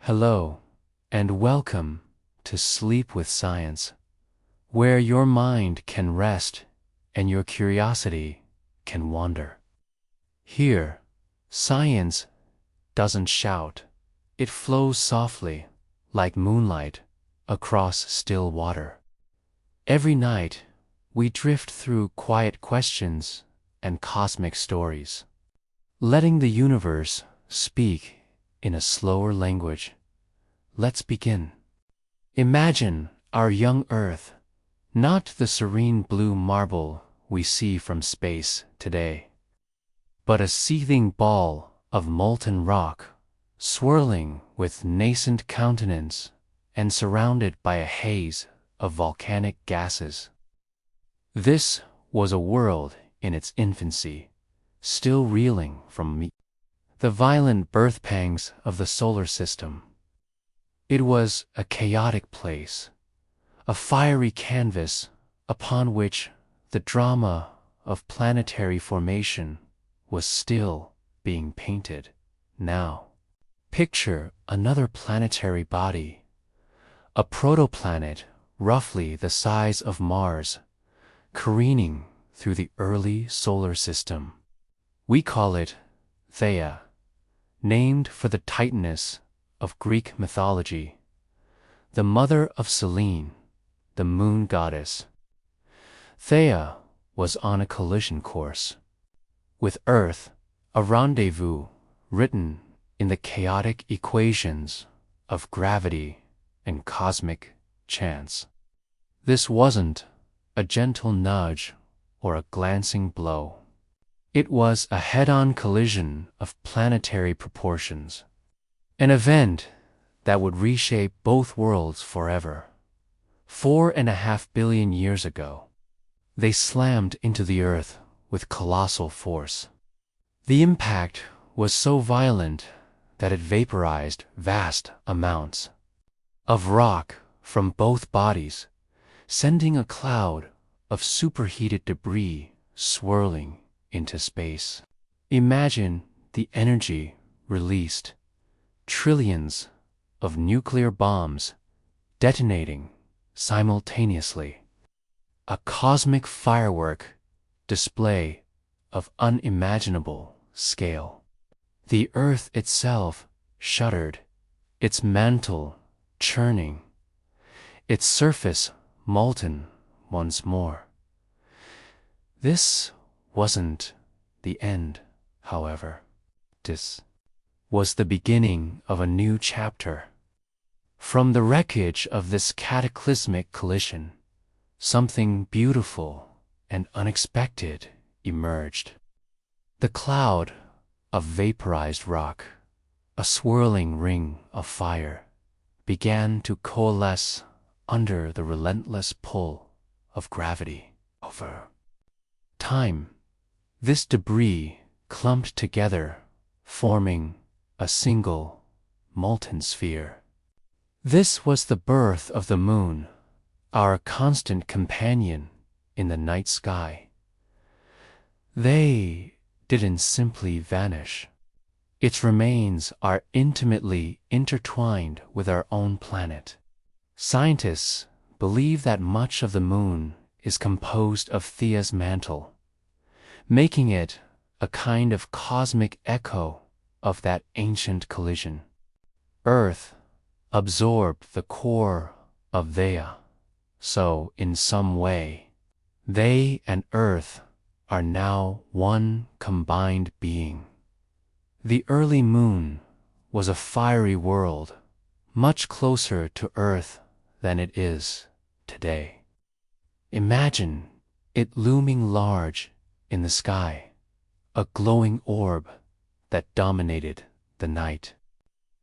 Hello, and welcome to Sleep with Science, where your mind can rest and your curiosity can wander. Here, science doesn't shout, it flows softly, like moonlight, across still water. Every night, we drift through quiet questions and cosmic stories, letting the universe speak in a slower language. Let's begin. Imagine our young Earth, not the serene blue marble we see from space today, but a seething ball of molten rock, swirling with nascent continents and surrounded by a haze of volcanic gases. This was a world in its infancy, still reeling from the violent birth pangs of the solar system. It was a chaotic place, a fiery canvas upon which the drama of planetary formation was still being painted. Now, picture another planetary body, a protoplanet roughly the size of Mars, careening through the early solar system. We call it Theia, named for the Titaness of Greek mythology, the mother of Selene, the moon goddess. Theia was on a collision course with Earth, a rendezvous written in the chaotic equations of gravity and cosmic chance. This wasn't a gentle nudge or a glancing blow. It was a head-on collision of planetary proportions, an event that would reshape both worlds forever. 4.5 billion years ago, they slammed into the Earth with colossal force. The impact was so violent that it vaporized vast amounts of rock from both bodies, sending a cloud of superheated debris swirling into space. Imagine the energy released: trillions of nuclear bombs detonating simultaneously, a cosmic firework display of unimaginable scale. The Earth itself shuddered, its mantle churning, its surface molten once more. This wasn't the end, however. This was the beginning of a new chapter. From the wreckage of this cataclysmic collision, something beautiful and unexpected emerged. The cloud of vaporized rock, a swirling ring of fire, began to coalesce under the relentless pull of gravity. Over time, this debris clumped together, forming a single molten sphere. This was the birth of the moon, our constant companion in the night sky. They didn't simply vanish. Its remains are intimately intertwined with our own planet. Scientists believe that much of the moon is composed of Theia's mantle, making it a kind of cosmic echo of that ancient collision. Earth absorbed the core of Theia, so in some way, they and Earth are now one combined being. The early moon was a fiery world, much closer to Earth than it is today. Imagine it looming large in the sky, a glowing orb that dominated the night.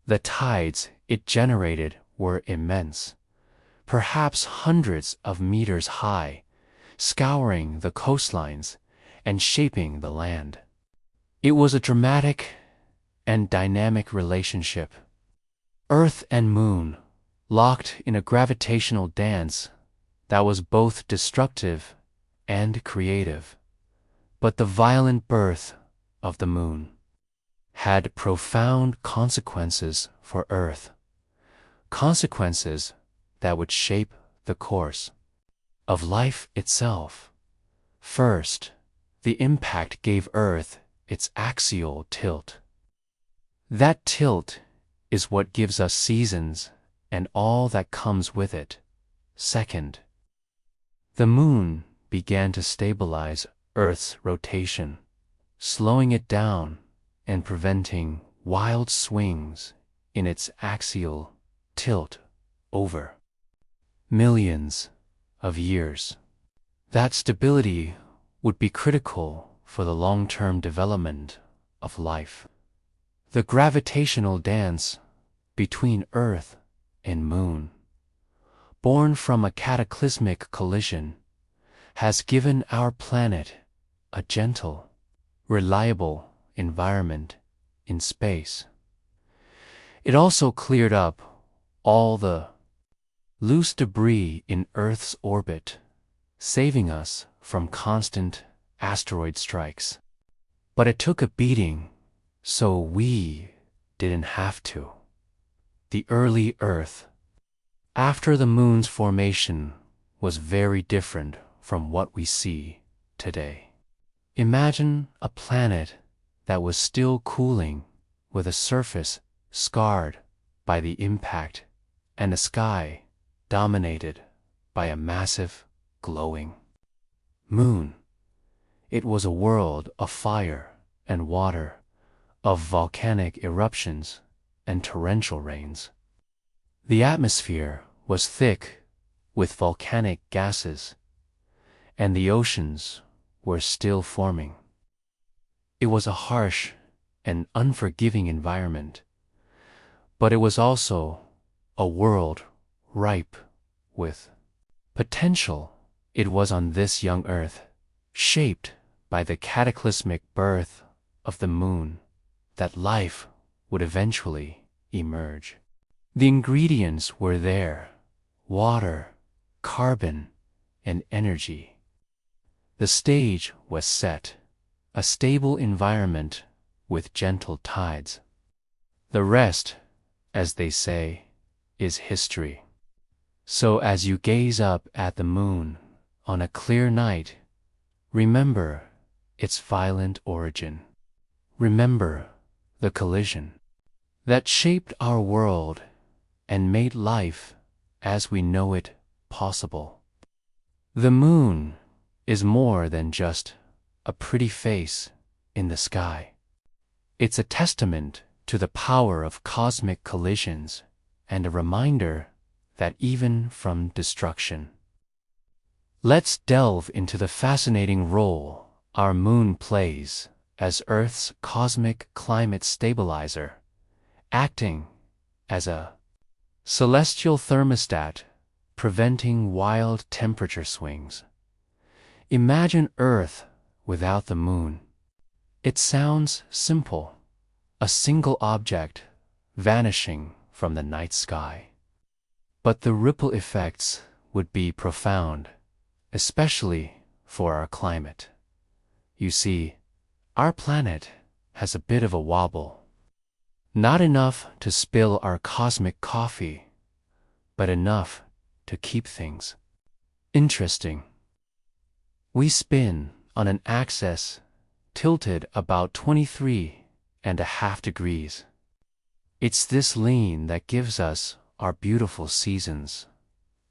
The tides it generated were immense, perhaps hundreds of meters high, scouring the coastlines and shaping the land. It was a dramatic and dynamic relationship. Earth and moon locked in a gravitational dance that was both destructive and creative. But the violent birth of the moon had profound consequences for Earth. consequences that would shape the course of life itself. First, the impact gave Earth its axial tilt. That tilt is what gives us seasons and all that comes with it. Second, the Moon began to stabilize Earth's rotation, slowing it down and preventing wild swings in its axial tilt over millions of years. That stability would be critical for the long-term development of life. The gravitational dance between Earth and Moon, born from a cataclysmic collision, has given our planet a gentle, reliable environment in space. It also cleared up all the loose debris in Earth's orbit, saving us from constant asteroid strikes. But it took a beating, so we didn't have to. The early Earth, after the Moon's formation, was very different from what we see today. Imagine a planet that was still cooling, with a surface scarred by the impact and a sky dominated by a massive, glowing moon. It was a world of fire and water, of volcanic eruptions and torrential rains. The atmosphere was thick with volcanic gases, and the oceans were still forming. It was a harsh and unforgiving environment, but it was also a world ripe with potential. It was on this young Earth, shaped by the cataclysmic birth of the Moon, that life would eventually emerge. The ingredients were there: water, carbon, and energy. The stage was set, a stable environment with gentle tides. The rest, as they say, is history. So as you gaze up at the Moon on a clear night, remember its violent origin. Remember the collision that shaped our world and made life as we know it possible. The Moon is more than just a pretty face in the sky. It's a testament to the power of cosmic collisions and a reminder that even from destruction. Let's delve into the fascinating role our Moon plays as Earth's cosmic climate stabilizer, acting as a celestial thermostat, preventing wild temperature swings. Imagine Earth without the Moon. It sounds simple, a single object vanishing from the night sky. But the ripple effects would be profound, especially for our climate. You see, our planet has a bit of a wobble. Not enough to spill our cosmic coffee, but enough to keep things interesting. We spin on an axis tilted about 23.5 degrees. It's this lean that gives us our beautiful seasons,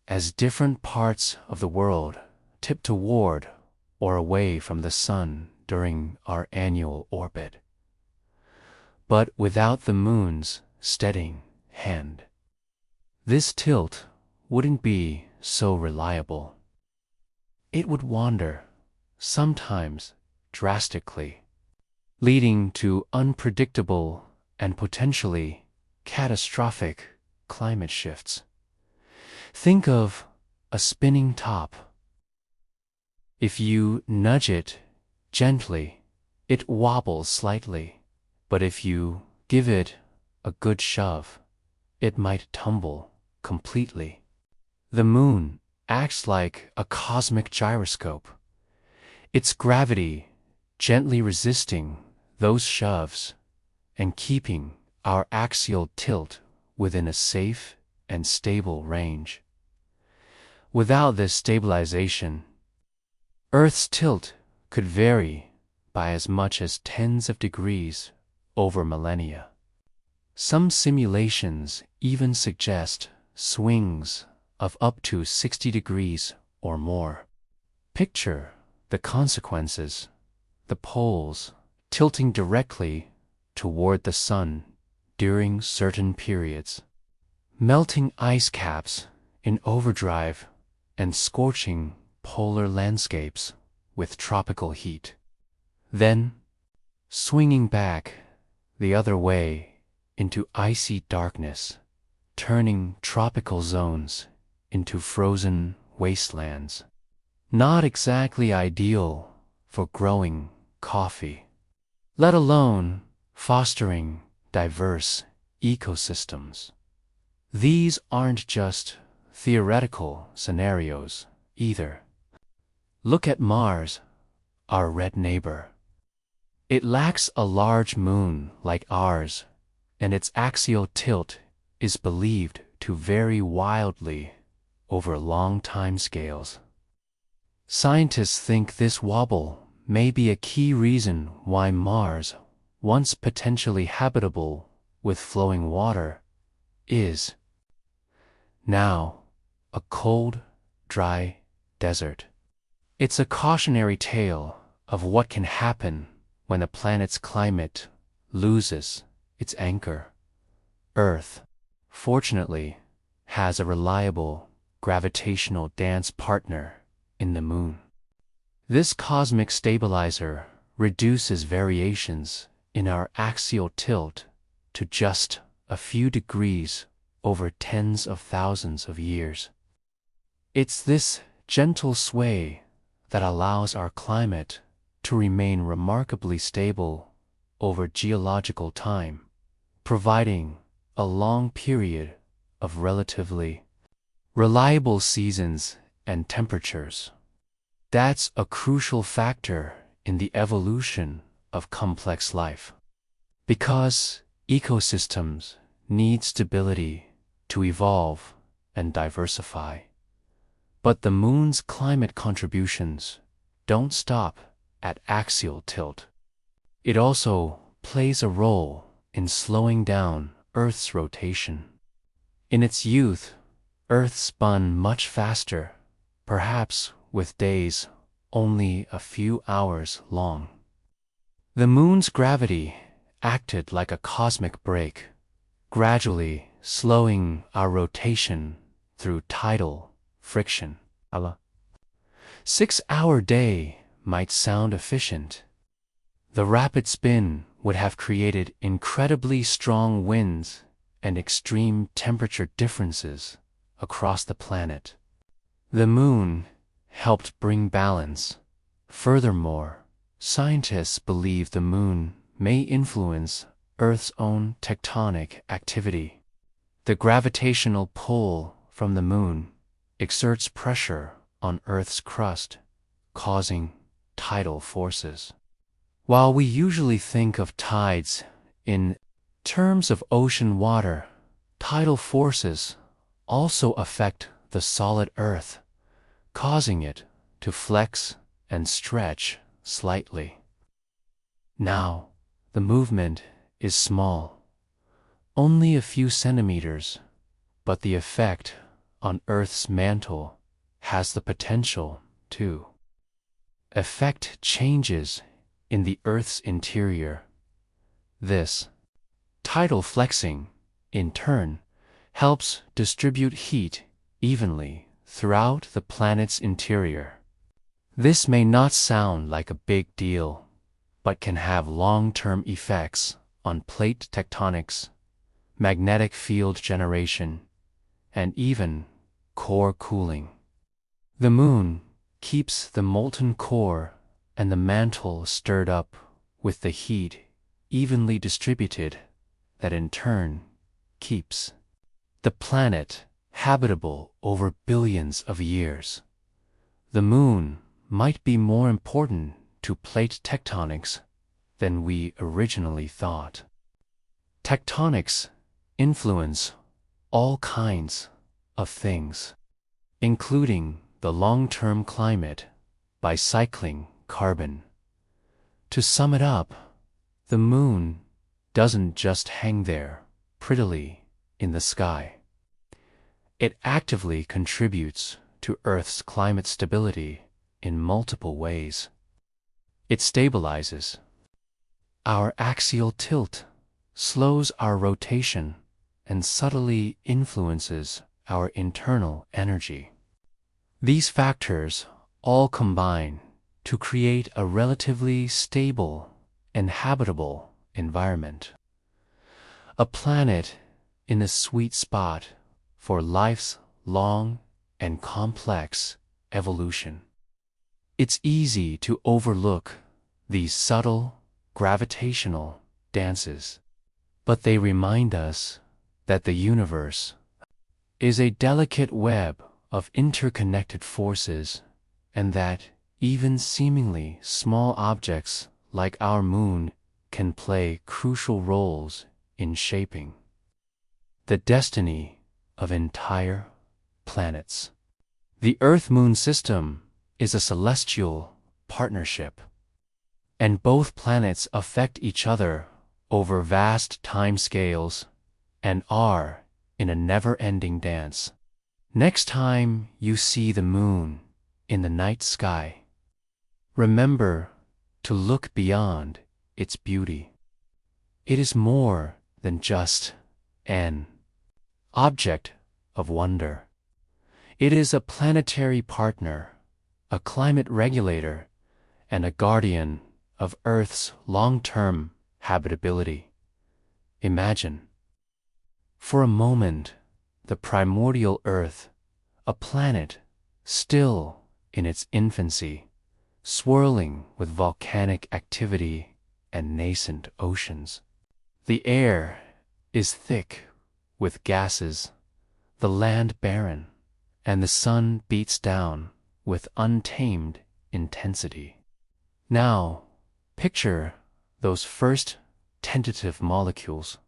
as different parts of the world tip toward or away from the sun during our annual orbit. But without the Moon's steadying hand, this tilt wouldn't be so reliable. It would wander, sometimes drastically, leading to unpredictable and potentially catastrophic climate shifts. Think of a spinning top. If you nudge it gently, it wobbles slightly, but if you give it a good shove, it might tumble completely. The Moon acts like a cosmic gyroscope, its gravity gently resisting those shoves and keeping our axial tilt within a safe and stable range. Without this stabilization, Earth's tilt could vary by as much as tens of degrees over millennia. Some simulations even suggest swings of up to 60 degrees or more. Picture the consequences: the poles tilting directly toward the sun during certain periods, melting ice caps in overdrive, and scorching polar landscapes with tropical heat. Then, swinging back the other way into icy darkness, turning tropical zones into frozen wastelands. Not exactly ideal for growing coffee, let alone fostering diverse ecosystems. These aren't just theoretical scenarios either. Look at Mars, our red neighbor. It lacks a large moon like ours, and its axial tilt is believed to vary wildly over long timescales. Scientists think this wobble may be a key reason why Mars, once potentially habitable with flowing water, is now a cold, dry desert. It's a cautionary tale of what can happen when a planet's climate loses its anchor. Earth, fortunately, has a reliable gravitational dance partner in the Moon. This cosmic stabilizer reduces variations in our axial tilt to just a few degrees over tens of thousands of years. It's this gentle sway that allows our climate to remain remarkably stable over geological time, providing a long period of relatively reliable seasons and temperatures. That's a crucial factor in the evolution of complex life, because ecosystems need stability to evolve and diversify. But the Moon's climate contributions don't stop at axial tilt. It also plays a role in slowing down Earth's rotation. In its youth, Earth spun much faster, perhaps with days only a few hours long. The Moon's gravity acted like a cosmic brake, gradually slowing our rotation through tidal friction. A 6-hour day might sound efficient. The rapid spin would have created incredibly strong winds and extreme temperature differences across the planet. The Moon helped bring balance. Furthermore, scientists believe the Moon may influence Earth's own tectonic activity. The gravitational pull from the Moon exerts pressure on Earth's crust, causing tidal forces. While we usually think of tides in terms of ocean water, tidal forces also affect the solid Earth, causing it to flex and stretch slightly. Now, the movement is small, only a few centimeters, but the effect on Earth's mantle has the potential to affect changes in the Earth's interior. This tidal flexing, in turn, helps distribute heat evenly throughout the planet's interior. This may not sound like a big deal, but can have long-term effects on plate tectonics, magnetic field generation, and even core cooling. The Moon keeps the molten core and the mantle stirred up with the heat evenly distributed, that in turn keeps the planet habitable over billions of years. The Moon might be more important to plate tectonics than we originally thought. Tectonics influence all kinds of things, including the long-term climate by cycling carbon. To sum it up, the moon doesn't just hang there prettily in the sky. It actively contributes to Earth's climate stability in multiple ways. It stabilizes our axial tilt, slows our rotation, and subtly influences our internal energy. These factors all combine to create a relatively stable and habitable environment. A planet in the sweet spot for life's long and complex evolution. It's easy to overlook these subtle gravitational dances, but they remind us that the universe is a delicate web of interconnected forces, and that even seemingly small objects like our moon can play crucial roles in shaping the destiny of entire planets. The Earth-Moon system is a celestial partnership, and both planets affect each other over vast timescales and are in a never-ending dance. Next time you see the moon in the night sky, remember to look beyond its beauty. It is more than just an object of wonder. It is a planetary partner, a climate regulator, and a guardian of Earth's long-term habitability. Imagine, for a moment, the primordial Earth, a planet still in its infancy, swirling with volcanic activity and nascent oceans. The air is thick with gases, the land barren, and the sun beats down with untamed intensity. Now, picture those first tentative molecules,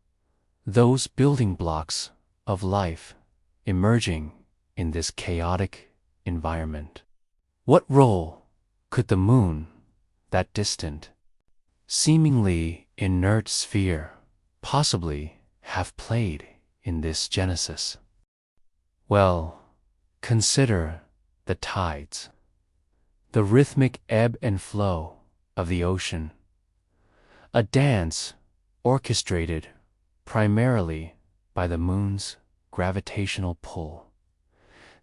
those building blocks of life emerging in this chaotic environment. What role could the moon, that distant, seemingly inert sphere, possibly have played in this genesis? Well, consider the tides, the rhythmic ebb and flow of the ocean, a dance orchestrated primarily by the moon's gravitational pull.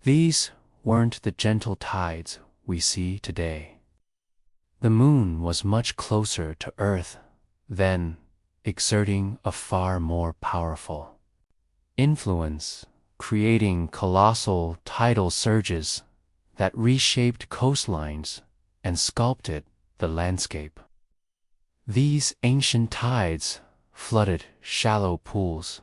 These weren't the gentle tides we see today. The moon was much closer to Earth then, exerting a far more powerful influence, creating colossal tidal surges that reshaped coastlines and sculpted the landscape. These ancient tides flooded shallow pools,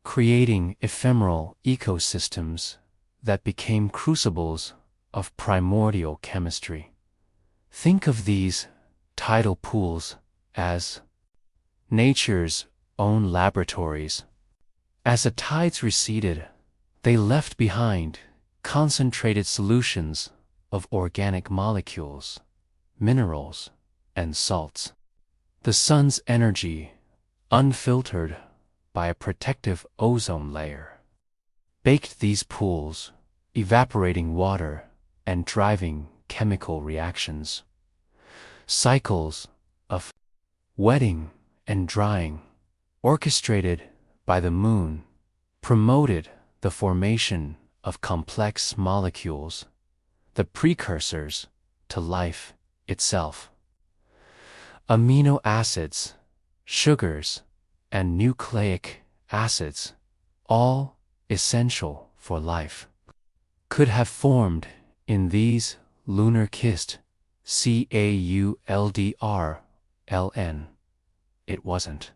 creating ephemeral ecosystems that became crucibles of primordial chemistry. Think of these tidal pools as nature's own laboratories. As the tides receded, they left behind concentrated solutions of organic molecules, minerals, and salts. The sun's energy, unfiltered by a protective ozone layer, baked these pools, evaporating water and driving chemical reactions. Cycles of wetting and drying, orchestrated by the moon, promoted the formation of complex molecules, the precursors to life itself. Amino acids, sugars, and nucleic acids, all essential for life, could have formed in these lunar-kissed cauldrln. It wasn't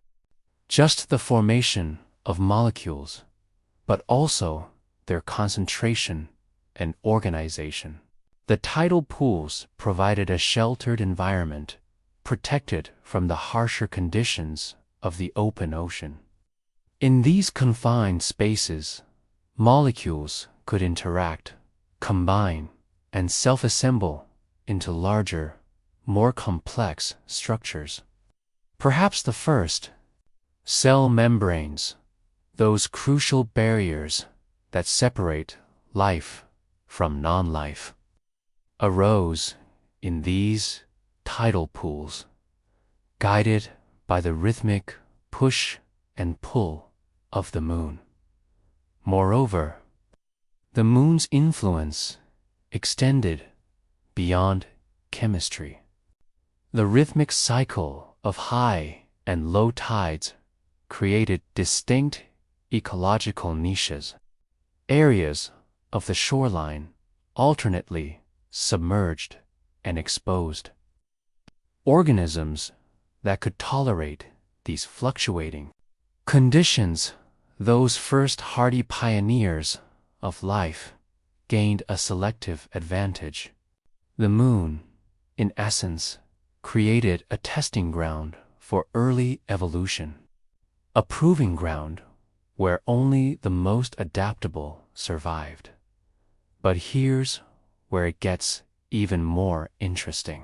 just the formation of molecules, but also their concentration and organization. The tidal pools provided a sheltered environment, protected from the harsher conditions of the open ocean. In these confined spaces, molecules could interact, combine, and self-assemble into larger, more complex structures. Perhaps the first, cell membranes, those crucial barriers that separate life from non-life, arose in these tidal pools, guided by the rhythmic push and pull of the moon. Moreover, the moon's influence extended beyond chemistry. The rhythmic cycle of high and low tides created distinct ecological niches, areas of the shoreline alternately submerged and exposed. Organisms that could tolerate these fluctuating conditions, those first hardy pioneers of life, gained a selective advantage. The moon, in essence, created a testing ground for early evolution, a proving ground where only the most adaptable survived. But here's where it gets even more interesting.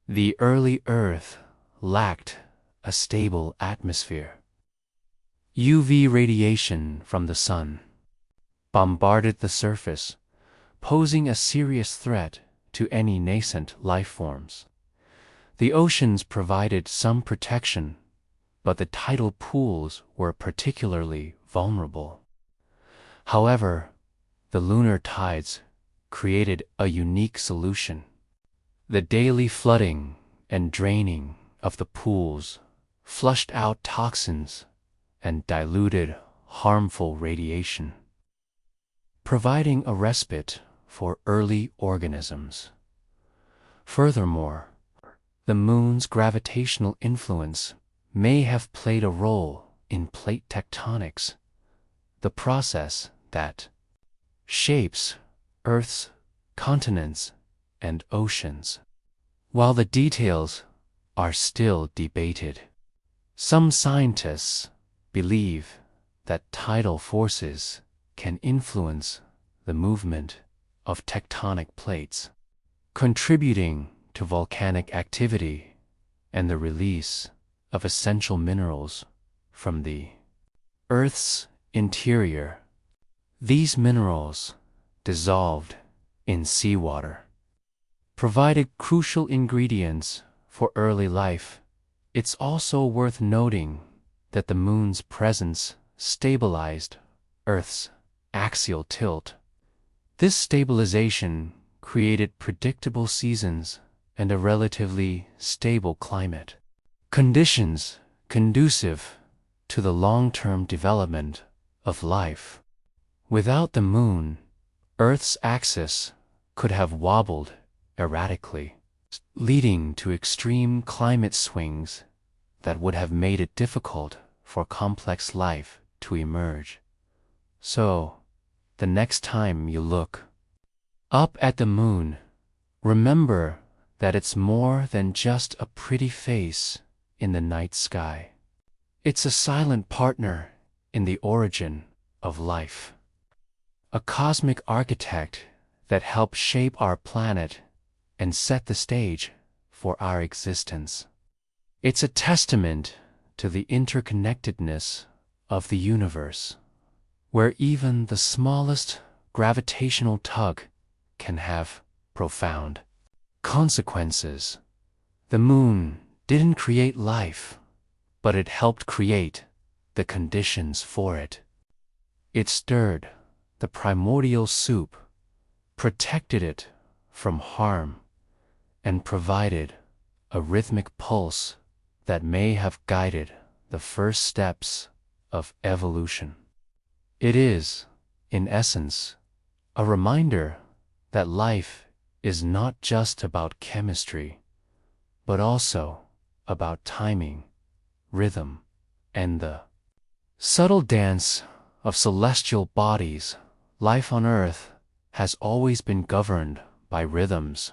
The early Earth lacked a stable atmosphere. UV radiation from the sun bombarded the surface, posing a serious threat to any nascent life forms. The oceans provided some protection, but the tidal pools were particularly vulnerable. However, the lunar tides created a unique solution. The daily flooding and draining of the pools flushed out toxins and diluted harmful radiation, providing a respite for early organisms. Furthermore, the moon's gravitational influence may have played a role in plate tectonics, the process that shapes Earth's continents and oceans. While the details are still debated, some scientists believe that tidal forces can influence the movement of tectonic plates, contributing to volcanic activity and the release of essential minerals from the Earth's interior. These minerals, dissolved in seawater, provided crucial ingredients for early life. It's also worth noting that the moon's presence stabilized Earth's axial tilt. This stabilization created predictable seasons and a relatively stable climate, conditions conducive to the long-term development of life. Without the moon, Earth's axis could have wobbled erratically, leading to extreme climate swings that would have made it difficult for complex life to emerge. So, the next time you look up at the moon, remember that it's more than just a pretty face in the night sky. It's a silent partner in the origin of life, a cosmic architect that helped shape our planet and set the stage for our existence. It's a testament to the interconnectedness of the universe, where even the smallest gravitational tug can have profound consequences. The moon didn't create life, but it helped create the conditions for it. It stirred the primordial soup, protected it from harm, and provided a rhythmic pulse that may have guided the first steps of evolution. It is, in essence, a reminder that life is not just about chemistry, but also about timing, rhythm, and the subtle dance of celestial bodies. Life on Earth has always been governed by rhythms.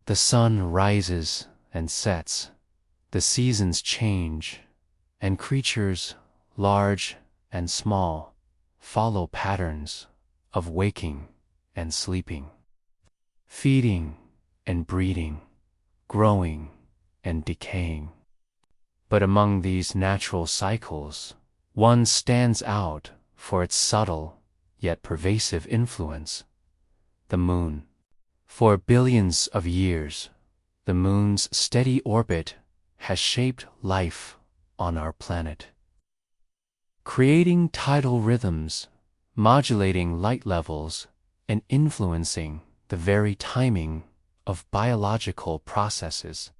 The sun rises and sets, the seasons change, and creatures large and small, follow patterns of waking and sleeping, feeding and breeding, growing and decaying. But among these natural cycles, one stands out for its subtle yet pervasive influence: the moon. For billions of years, the moon's steady orbit has shaped life on our planet, creating tidal rhythms, modulating light levels, and influencing the very timing of biological processes.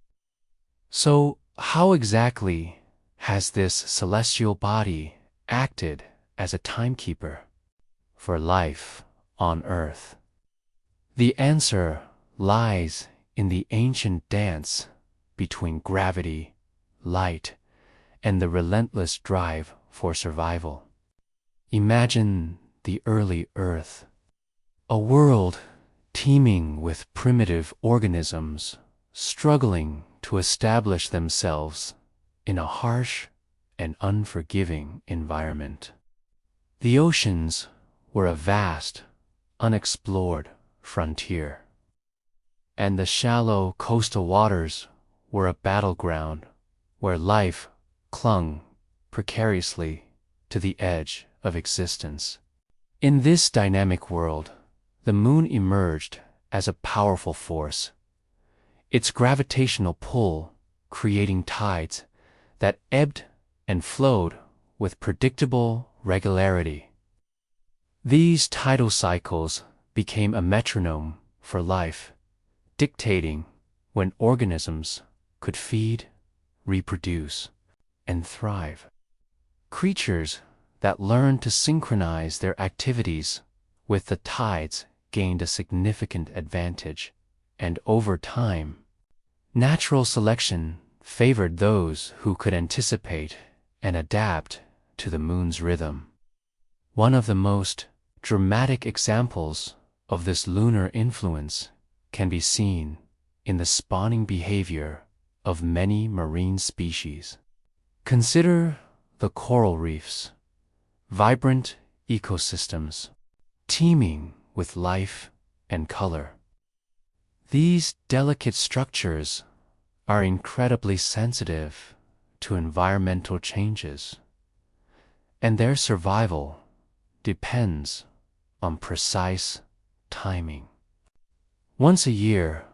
So, how exactly has this celestial body acted as a timekeeper for life on Earth? The answer lies in the ancient dance between gravity, light, and the relentless drive for survival. Imagine the early Earth, a world teeming with primitive organisms struggling to establish themselves in a harsh and unforgiving environment. The oceans were a vast, unexplored frontier, and the shallow coastal waters were a battleground where life clung precariously to the edge of existence. In this dynamic world, the moon emerged as a powerful force, its gravitational pull creating tides that ebbed and flowed with predictable regularity. These tidal cycles became a metronome for life, dictating when organisms could feed, reproduce, and thrive. Creatures that learned to synchronize their activities with the tides gained a significant advantage, and over time, natural selection favored those who could anticipate and adapt to the moon's rhythm. One of the most dramatic examples of this lunar influence can be seen in the spawning behavior of many marine species. Consider the coral reefs, vibrant ecosystems teeming with life and color. These delicate structures are incredibly sensitive to environmental changes, and their survival depends on precise timing. Once a year,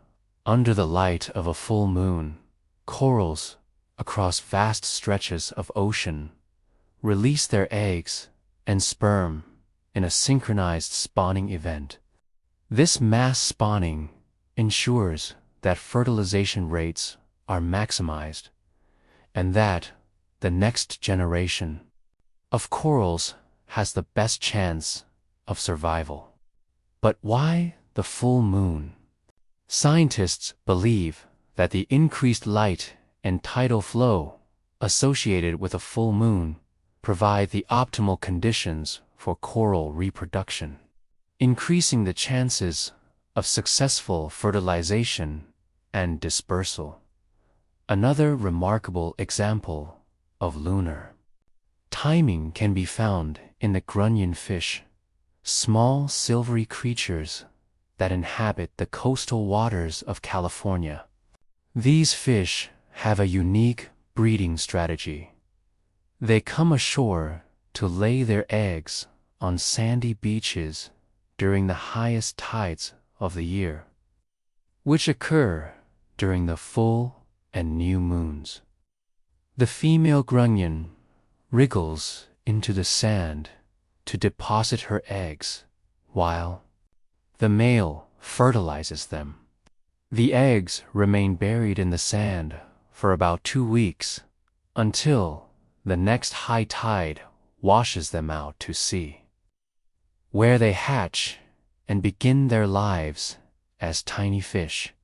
under the light of a full moon, corals across vast stretches of ocean release their eggs and sperm in a synchronized spawning event. This mass spawning ensures that fertilization rates are maximized and that the next generation of corals has the best chance of survival. But why the full moon? Scientists believe that the increased light and tidal flow associated with a full moon provide the optimal conditions for coral reproduction, increasing the chances of successful fertilization and dispersal. Another remarkable example of lunar timing can be found in the grunion fish, small silvery creatures that inhabit the coastal waters of California. These fish have a unique breeding strategy. They come ashore to lay their eggs on sandy beaches during the highest tides of the year, which occur during the full and new moons. The female grunion wriggles into the sand to deposit her eggs, while the male fertilizes them. The eggs remain buried in the sand for about 2 weeks until the next high tide washes them out to sea, where they hatch and begin their lives as tiny fish.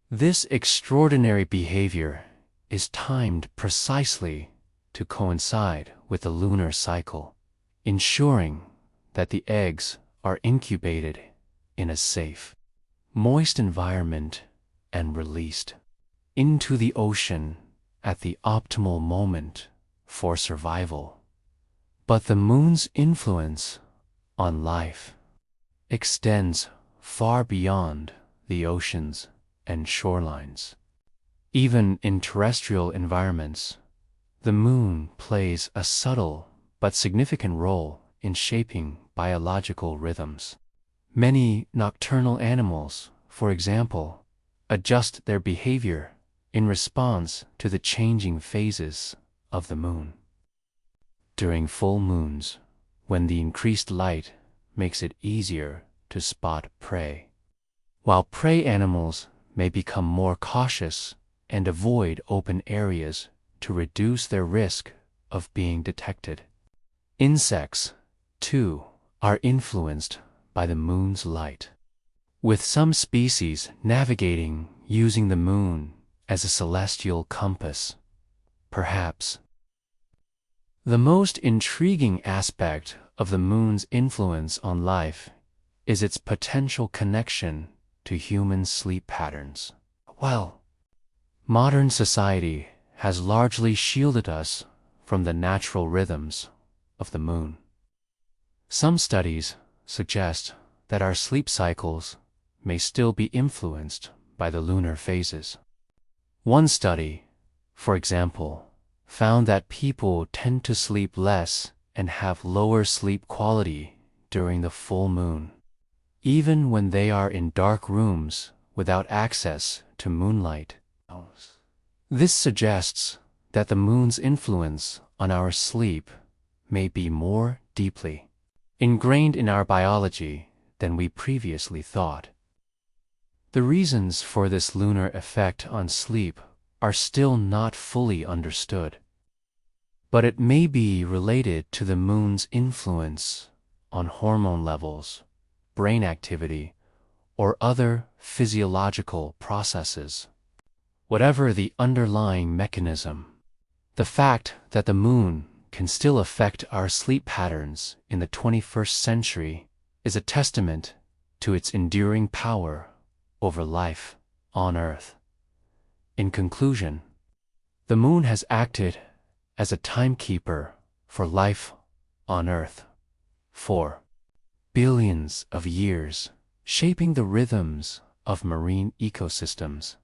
This extraordinary behavior is timed precisely to coincide with the lunar cycle, ensuring that the eggs are incubated in a safe, moist environment and released into the ocean at the optimal moment for survival. But the moon's influence on life extends far beyond the oceans and shorelines. Even in terrestrial environments, the moon plays a subtle but significant role in shaping biological rhythms. Many nocturnal animals, for example, adjust their behavior in response to the changing phases of the moon. During full moons, when the increased light makes it easier to spot prey, while prey animals may become more cautious and avoid open areas to reduce their risk of being detected. Insects, too, are influenced by the moon's light, with some species navigating using the moon as a celestial compass. Perhaps the most intriguing aspect of the moon's influence on life is its potential connection to human sleep patterns. While modern society has largely shielded us from the natural rhythms of the moon, some studies suggest that our sleep cycles may still be influenced by the lunar phases. One study, for example, found that people tend to sleep less and have lower sleep quality during the full moon, even when they are in dark rooms without access to moonlight. This suggests that the moon's influence on our sleep may be more deeply ingrained in our biology than we previously thought. The reasons for this lunar effect on sleep are still not fully understood, but it may be related to the moon's influence on hormone levels, brain activity, or other physiological processes. Whatever the underlying mechanism, the fact that the moon can still affect our sleep patterns in the 21st century is a testament to its enduring power over life on Earth. In conclusion, the moon has acted as a timekeeper for life on Earth for billions of years, shaping the rhythms of marine ecosystems,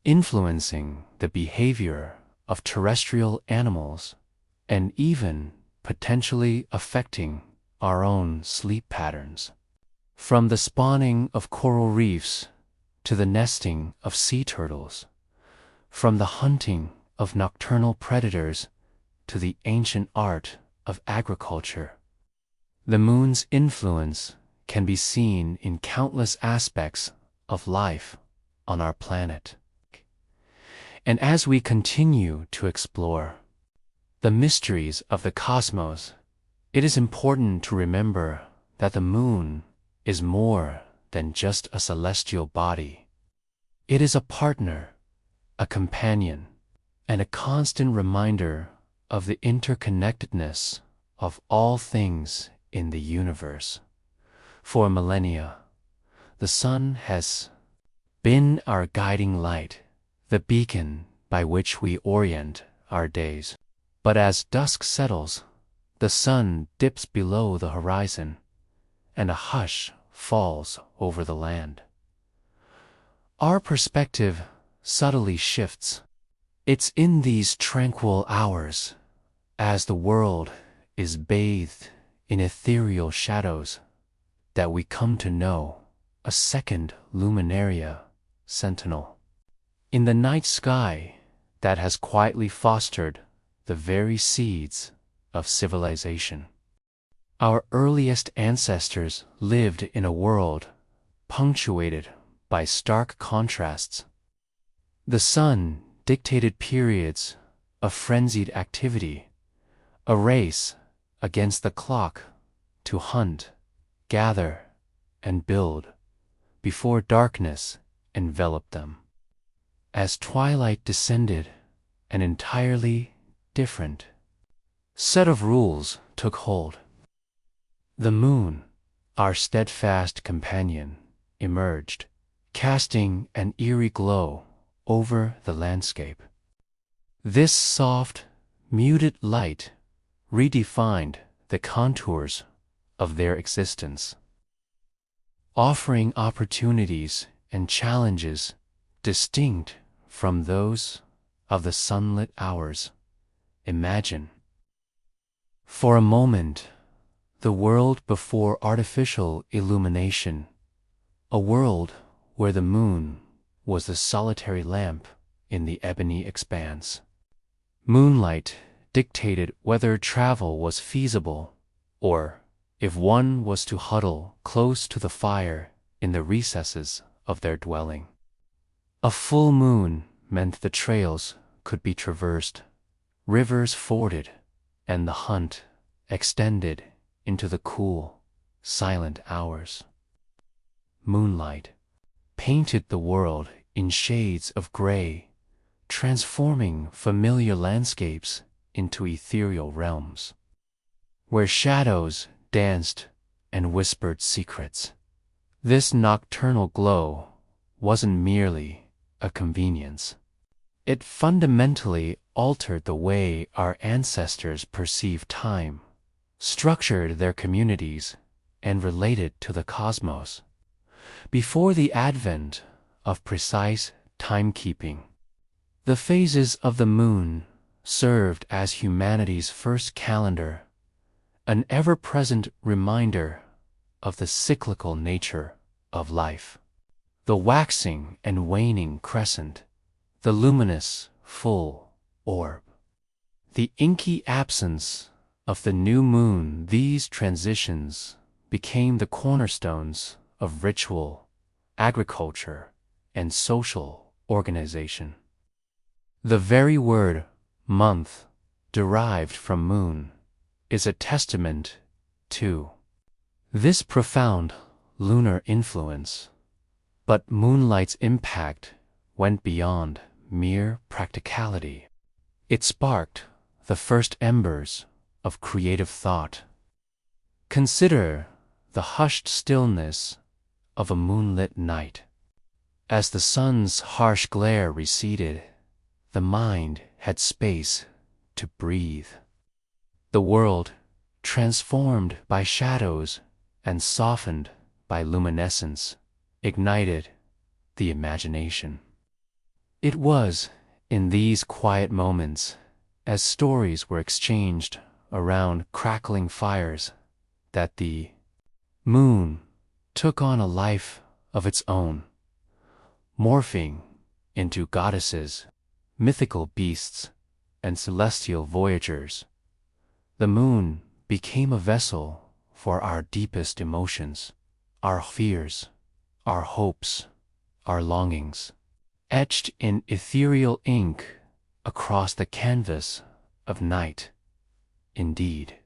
influencing the behavior of terrestrial animals, and even potentially affecting our own sleep patterns. From the spawning of coral reefs to the nesting of sea turtles, from the hunting of nocturnal predators to the ancient art of agriculture, the moon's influence can be seen in countless aspects of life on our planet. And as we continue to explore the mysteries of the cosmos, it is important to remember that the moon is more than just a celestial body. It is a partner, a companion, and a constant reminder of the interconnectedness of all things in the universe. For millennia, the sun has been our guiding light, the beacon by which we orient our days. But as dusk settles, the sun dips below the horizon, and a hush falls over the land. Our perspective subtly shifts. It's in these tranquil hours, as the world is bathed in ethereal shadows, that we come to know a second luminaria sentinel in the night sky that has quietly fostered the very seeds of civilization. Our earliest ancestors lived in a world punctuated by stark contrasts. The sun dictated periods of frenzied activity, a race against the clock to hunt, gather, and build before darkness enveloped them. As twilight descended, an entirely different set of rules took hold. The moon, our steadfast companion, emerged, casting an eerie glow over the landscape. This soft, muted light redefined the contours of their existence, offering opportunities and challenges distinct from those of the sunlit hours. Imagine, for a moment, the world before artificial illumination, a world where the moon was the solitary lamp in the ebony expanse. Moonlight dictated whether travel was feasible, or if one was to huddle close to the fire in the recesses of their dwelling. A full moon meant the trails could be traversed, rivers forded, and the hunt extended into the cool, silent hours. Moonlight painted the world in shades of gray, transforming familiar landscapes into ethereal realms, where shadows danced and whispered secrets. This nocturnal glow wasn't merely a convenience. It fundamentally altered the way our ancestors perceived time, structured their communities, and related to the cosmos. Before the advent of precise timekeeping, the phases of the moon served as humanity's first calendar, an ever-present reminder of the cyclical nature of life. The waxing and waning crescent, the luminous, full orb, the inky absence of the new moon, these transitions became the cornerstones of ritual, agriculture, and social organization. The very word month, derived from moon, is a testament to this profound lunar influence. But moonlight's impact went beyond mere practicality. It sparked the first embers of creative thought. Consider the hushed stillness of a moonlit night. As the sun's harsh glare receded, the mind had space to breathe. The world, transformed by shadows and softened by luminescence, ignited the imagination. It was in these quiet moments, as stories were exchanged around crackling fires, that the moon took on a life of its own, morphing into goddesses, mythical beasts, and celestial voyagers. The moon became a vessel for our deepest emotions, our fears, our hopes, our longings, etched in ethereal ink across the canvas of night. Indeed,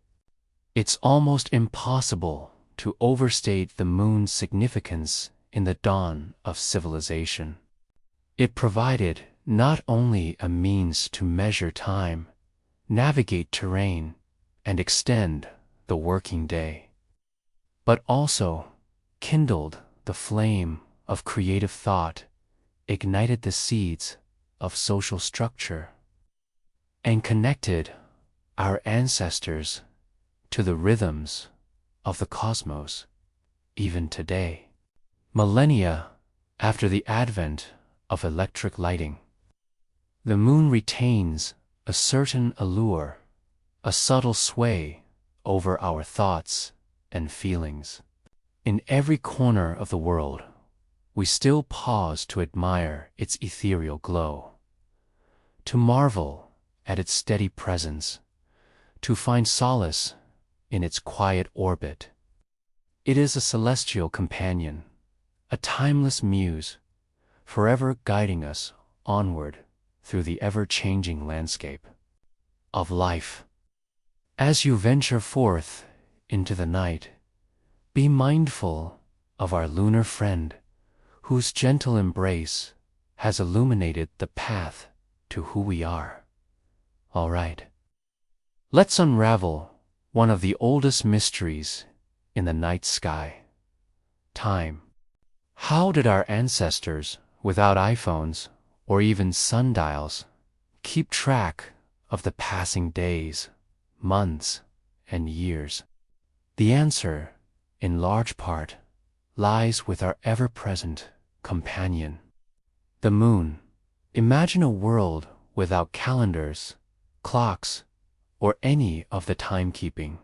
it's almost impossible to overstate the moon's significance in the dawn of civilization. It provided not only a means to measure time, navigate terrain, and extend the working day, but also kindled the flame of creative thought, ignited the seeds of social structure, and connected our ancestors to the rhythms of the cosmos, even today. Millennia after the advent of electric lighting, the moon retains a certain allure, a subtle sway over our thoughts and feelings. In every corner of the world, we still pause to admire its ethereal glow, to marvel at its steady presence, to find solace in its quiet orbit. It is a celestial companion, a timeless muse, forever guiding us onward through the ever-changing landscape of life. As you venture forth into the night, be mindful of our lunar friend, whose gentle embrace has illuminated the path to who we are. All right, let's unravel one of the oldest mysteries in the night sky: time. How did our ancestors, without iPhones or even sundials, keep track of the passing days, months, and years? The answer, in large part, lies with our ever-present companion, the moon. Imagine a world without calendars, clocks, or any of the timekeeping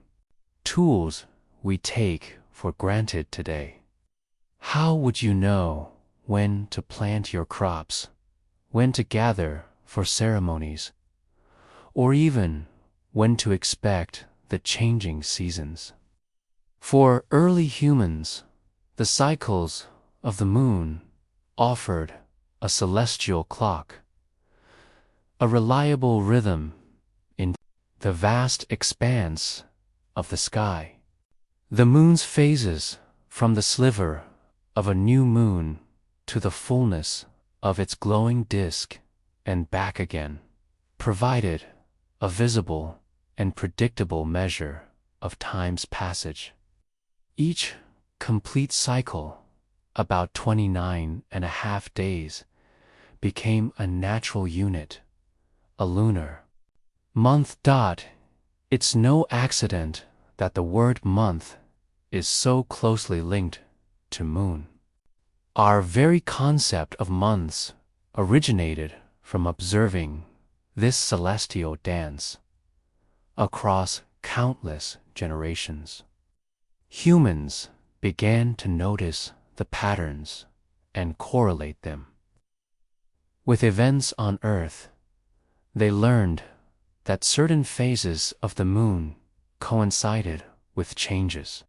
tools we take for granted today. How would you know when to plant your crops, when to gather for ceremonies, or even when to expect the changing seasons? For early humans, the cycles of the moon offered a celestial clock, a reliable rhythm in the vast expanse of the sky. The moon's phases, from the sliver of a new moon to the fullness of its glowing disk and back again, provided a visible and predictable measure of time's passage. Each complete cycle, about 29.5 days, became a natural unit, a lunar month. It's no accident that the word month is so closely linked to moon. Our very concept of months originated from observing this celestial dance across countless generations. Humans began to notice the patterns and correlate them with events on Earth. They learned that certain phases of the moon coincided with changes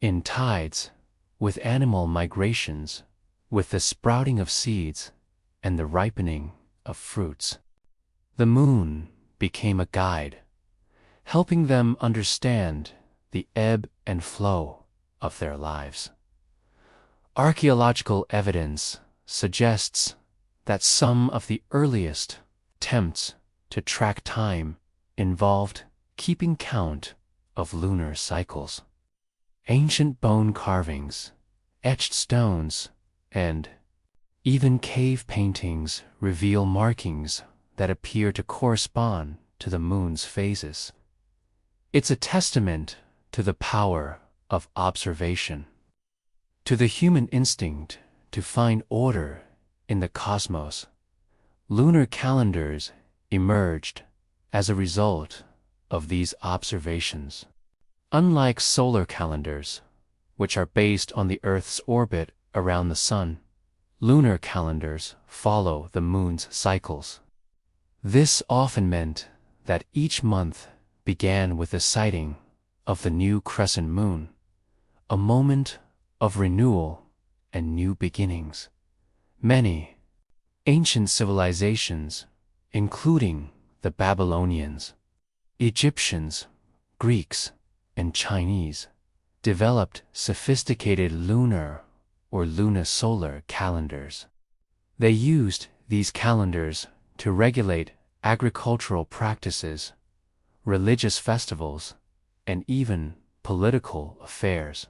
in tides, with animal migrations, with the sprouting of seeds, and the ripening of fruits. The moon became a guide, helping them understand the ebb and flow of their lives. Archaeological evidence suggests that some of the earliest attempts to track time involved keeping count of lunar cycles. Ancient bone carvings, etched stones, and even cave paintings reveal markings that appear to correspond to the moon's phases. It's a testament to the power of observation, to the human instinct to find order in the cosmos. Lunar calendars emerged as a result of these observations. Unlike solar calendars, which are based on the Earth's orbit around the Sun, lunar calendars follow the moon's cycles. This often meant that each month began with the sighting of the new crescent moon, a moment of renewal and new beginnings. Many ancient civilizations, including the Babylonians, Egyptians, Greeks, and Chinese, developed sophisticated lunar or lunisolar calendars. They used these calendars to regulate agricultural practices, religious festivals, and even political affairs.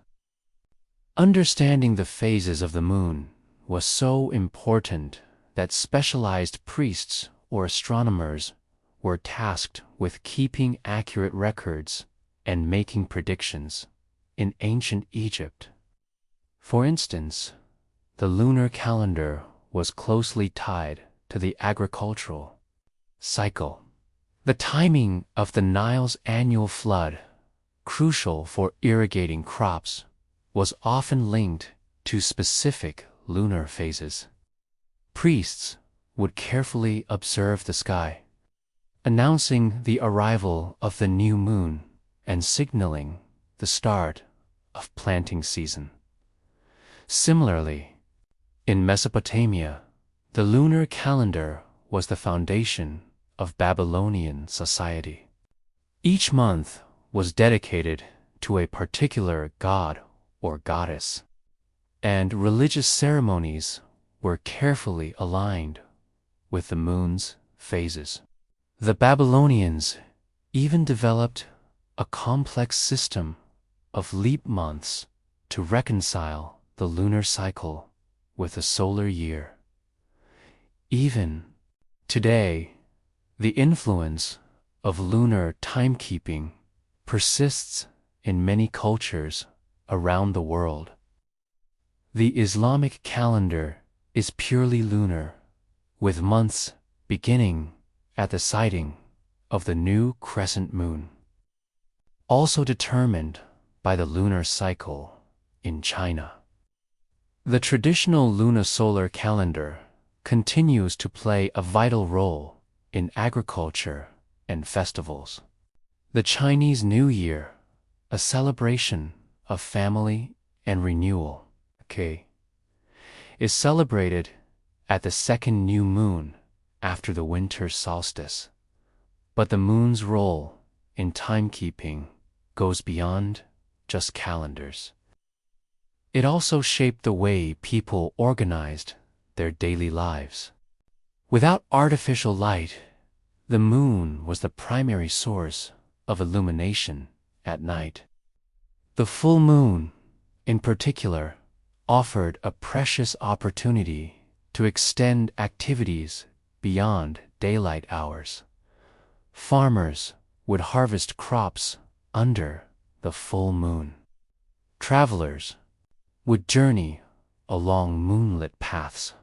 Understanding the phases of the moon was so important that specialized priests or astronomers were tasked with keeping accurate records and making predictions. In ancient Egypt, for instance, the lunar calendar was closely tied to the agricultural cycle. The timing of the Nile's annual flood, crucial for irrigating crops, was often linked to specific lunar phases. Priests would carefully observe the sky, announcing the arrival of the new moon and signaling the start of planting season. Similarly, in Mesopotamia, the lunar calendar was the foundation of Babylonian society. Each month was dedicated to a particular god or goddess, and religious ceremonies were carefully aligned with the moon's phases. The Babylonians even developed a complex system of leap months to reconcile the lunar cycle with the solar year. Even today, the influence of lunar timekeeping persists in many cultures around the world. The Islamic calendar is purely lunar, with months beginning at the sighting of the new crescent moon, also determined by the lunar cycle in China. The traditional lunisolar calendar continues to play a vital role in agriculture and festivals. The Chinese New Year, a celebration of family and renewal, is celebrated at the second new moon after the winter solstice. But the moon's role in timekeeping goes beyond just calendars. It also shaped the way people organized their daily lives. Without artificial light, the moon was the primary source of illumination at night. The full moon, in particular, offered a precious opportunity to extend activities beyond daylight hours. Farmers would harvest crops under the full moon. Travelers would journey along moonlit paths,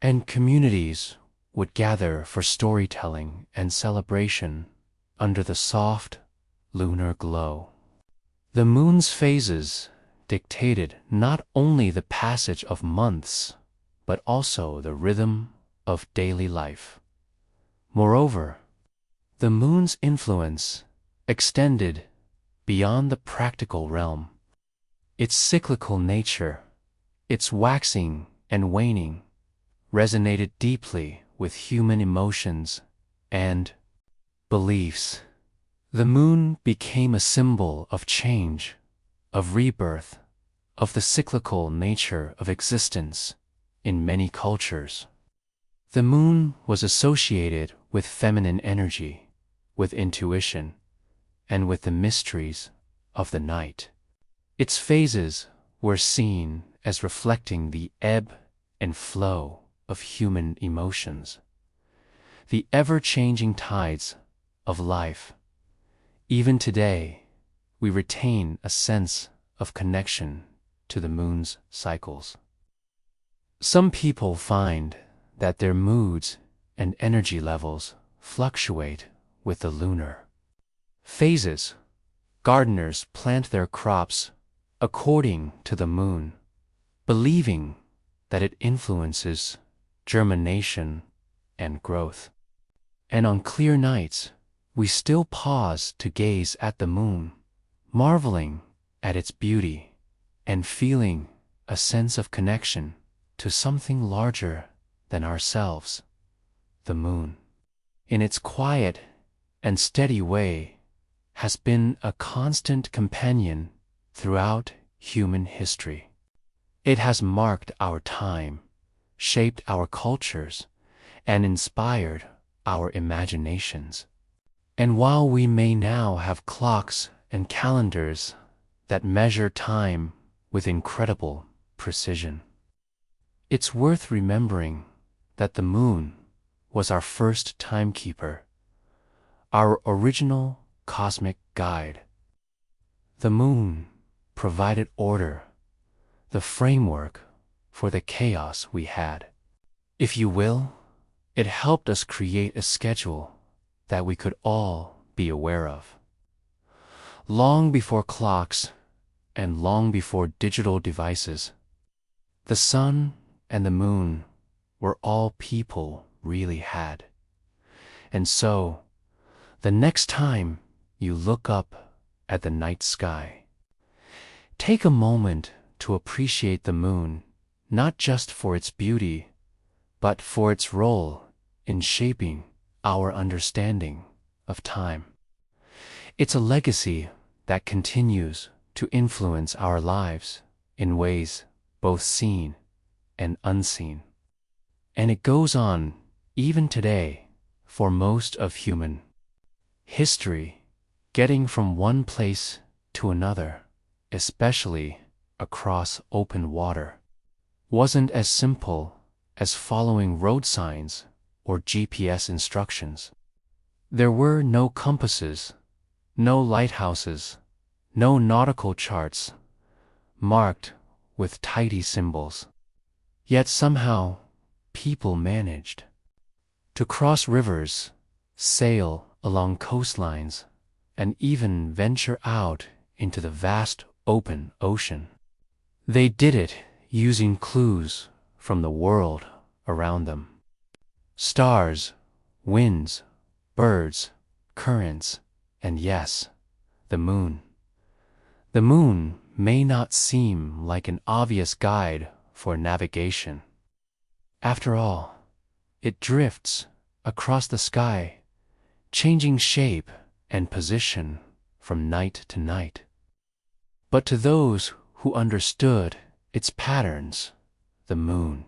and communities would gather for storytelling and celebration under the soft lunar glow. The moon's phases dictated not only the passage of months, but also the rhythm of daily life. Moreover, the moon's influence extended beyond the practical realm. Its cyclical nature, its waxing and waning, resonated deeply with human emotions and beliefs. The moon became a symbol of change, of rebirth, of the cyclical nature of existence in many cultures. The moon was associated with feminine energy, with intuition, and with the mysteries of the night. Its phases were seen as reflecting the ebb and flow of human emotions, the ever-changing tides of life. Even today, we retain a sense of connection to the moon's cycles. Some people find that their moods and energy levels fluctuate with the lunar phases. Gardeners plant their crops according to the moon, believing that it influences germination and growth. And on clear nights, we still pause to gaze at the moon, marveling at its beauty and feeling a sense of connection to something larger than ourselves, the moon. In its quiet and steady way, has been a constant companion throughout human history. It has marked our time, shaped our cultures, and inspired our imaginations. And while we may now have clocks and calendars that measure time with incredible precision, it's worth remembering that the moon was our first timekeeper, our original cosmic guide. The moon provided order, the framework for the chaos we had. If you will, it helped us create a schedule that we could all be aware of. Long before clocks and long before digital devices, the sun and the moon were all people really had. And so, the next time you look up at the night sky, take a moment to appreciate the moon, not just for its beauty, but for its role in shaping our understanding of time. It's a legacy that continues to influence our lives in ways both seen and unseen. And it goes on even today for most of human history, getting from one place to another, especially across open water, wasn't as simple as following road signs or GPS instructions. There were no compasses, no lighthouses, no nautical charts marked with tidy symbols. Yet somehow, people managed to cross rivers, sail along coastlines, and even venture out into the vast open ocean. They did it using clues from the world around them. Stars, winds, birds, currents, and yes, the moon. The moon may not seem like an obvious guide for navigation. After all, it drifts across the sky, changing shape and position from night to night. But to those who understood its patterns, the moon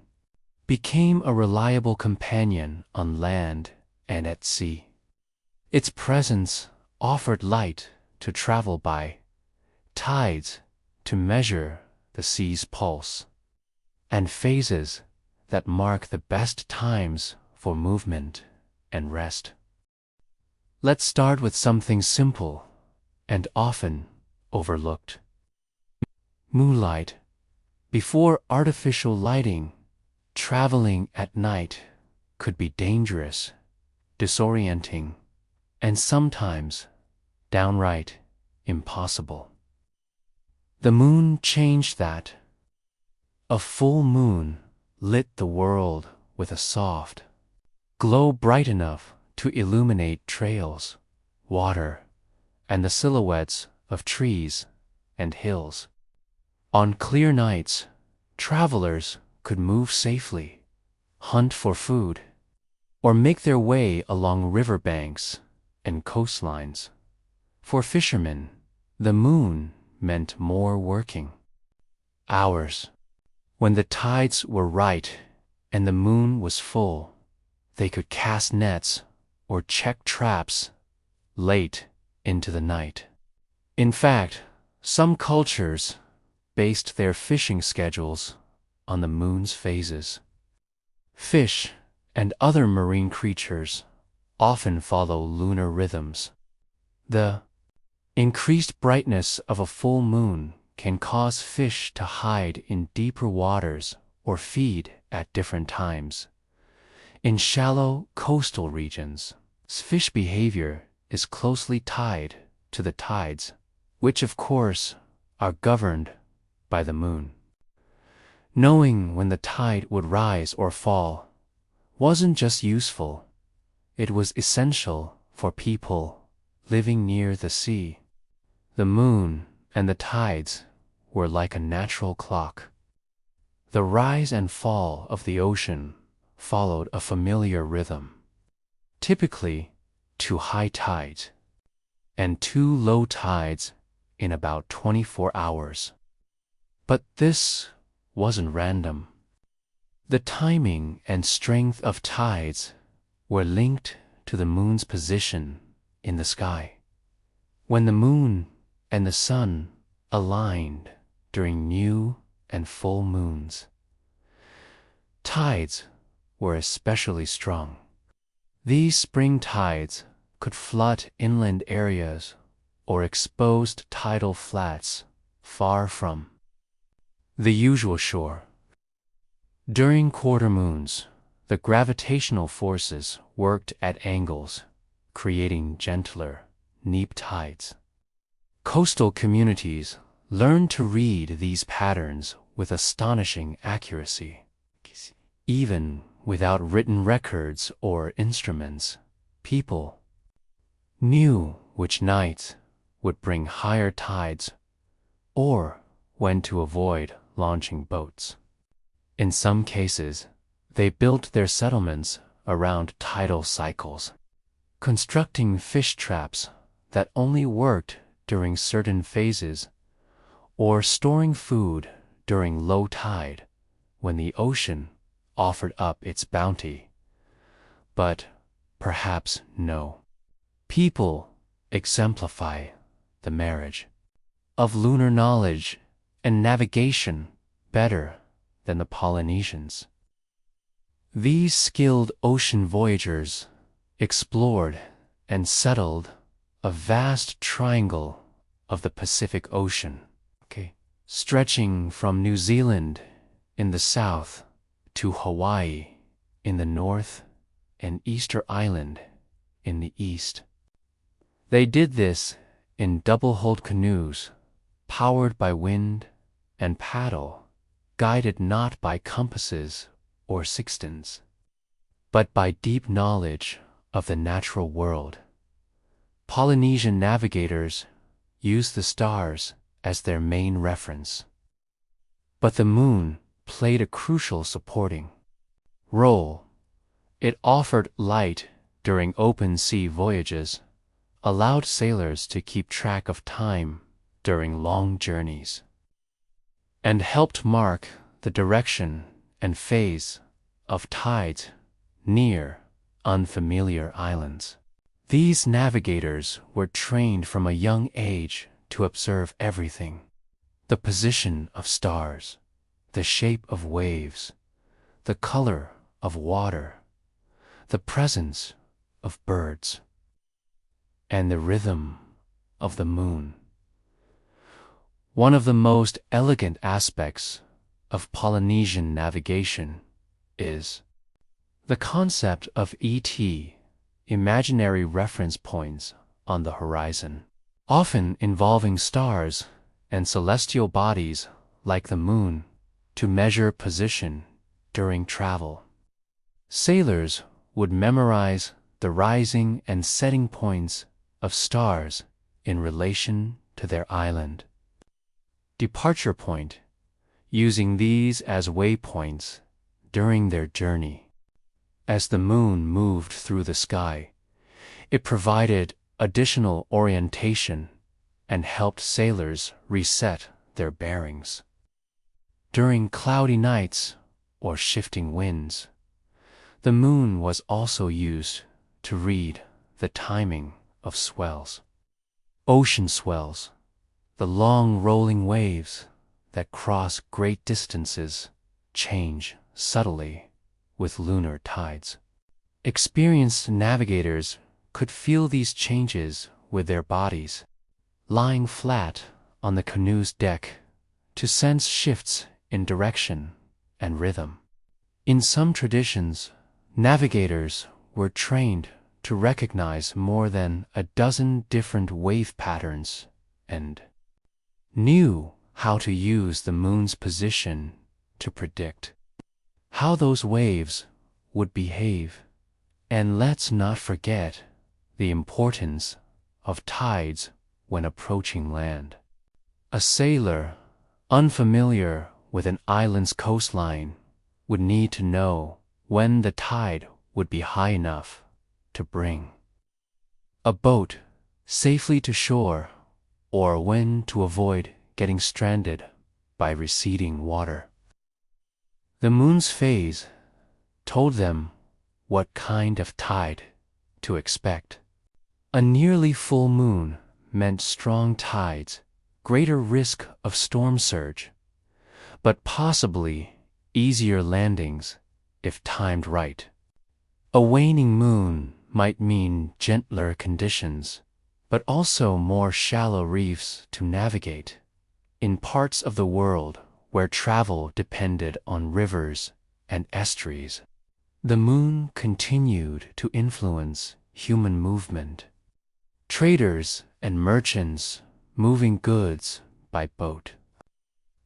became a reliable companion on land and at sea. Its presence offered light to travel by, tides to measure the sea's pulse, and phases that mark the best times for movement and rest. Let's start with something simple and often overlooked. Moonlight. Before artificial lighting, traveling at night could be dangerous, disorienting, and sometimes downright impossible. The moon changed that. A full moon lit the world with a soft glow bright enough to illuminate trails, water, and the silhouettes of trees and hills. On clear nights, travelers could move safely, hunt for food, or make their way along riverbanks and coastlines. For fishermen, the moon meant more working hours. When the tides were right and the moon was full, they could cast nets or check traps late into the night. In fact, some cultures based their fishing schedules on the moon's phases. Fish and other marine creatures often follow lunar rhythms. The increased brightness of a full moon can cause fish to hide in deeper waters or feed at different times. In shallow coastal regions, fish behavior is closely tied to the tides, which of course are governed by the moon. Knowing when the tide would rise or fall wasn't just useful, it was essential for people living near the sea. The moon and the tides were like a natural clock. The rise and fall of the ocean followed a familiar rhythm. Typically, 2 high tides and 2 low tides in about 24 hours. But this wasn't random. The timing and strength of tides were linked to the moon's position in the sky. When the moon and the sun aligned during new and full moons, tides were especially strong. These spring tides could flood inland areas or exposed tidal flats far from the usual shore. During quarter moons, the gravitational forces worked at angles, creating gentler neap tides. Coastal communities learned to read these patterns with astonishing accuracy. Even without written records or instruments, people knew which nights would bring higher tides or when to avoid launching boats. In some cases, they built their settlements around tidal cycles, constructing fish traps that only worked during certain phases, or storing food during low tide when the ocean offered up its bounty. But perhaps no. People exemplify the marriage of lunar knowledge and navigation better than the Polynesians. These skilled ocean voyagers explored and settled a vast triangle of the Pacific Ocean, stretching from New Zealand in the south to Hawaii in the north and Easter Island in the east. They did this in double-hulled canoes, powered by wind and paddle, guided not by compasses or sextants, but by deep knowledge of the natural world. Polynesian navigators used the stars as their main reference. But the moon played a crucial supporting role. It offered light during open sea voyages, allowed sailors to keep track of time during long journeys, and helped mark the direction and phase of tides near unfamiliar islands. These navigators were trained from a young age to observe everything: the position of stars, the shape of waves, the color of water, the presence of birds, and the rhythm of the moon. One of the most elegant aspects of Polynesian navigation is the concept of ET, imaginary reference points on the horizon, often involving stars and celestial bodies like the moon to measure position during travel. Sailors would memorize the rising and setting points of stars in relation to their island departure point, using these as waypoints during their journey. As the moon moved through the sky, it provided additional orientation and helped sailors reset their bearings. During cloudy nights or shifting winds, the moon was also used to read the timing of swells. Ocean swells, the long rolling waves that cross great distances, change subtly with lunar tides. Experienced navigators could feel these changes with their bodies, lying flat on the canoe's deck to sense shifts in direction and rhythm. In some traditions, navigators were trained to recognize more than a dozen different wave patterns and knew how to use the moon's position to predict how those waves would behave. And let's not forget the importance of tides when approaching land. A sailor unfamiliar with an island's coastline would need to know when the tide would be high enough to bring a boat safely to shore, or when to avoid getting stranded by receding water. The moon's phase told them what kind of tide to expect. A nearly full moon meant strong tides, greater risk of storm surge, but possibly easier landings if timed right. A waning moon might mean gentler conditions, but also more shallow reefs to navigate. In parts of the world where travel depended on rivers and estuaries, the moon continued to influence human movement. Traders and merchants moving goods by boat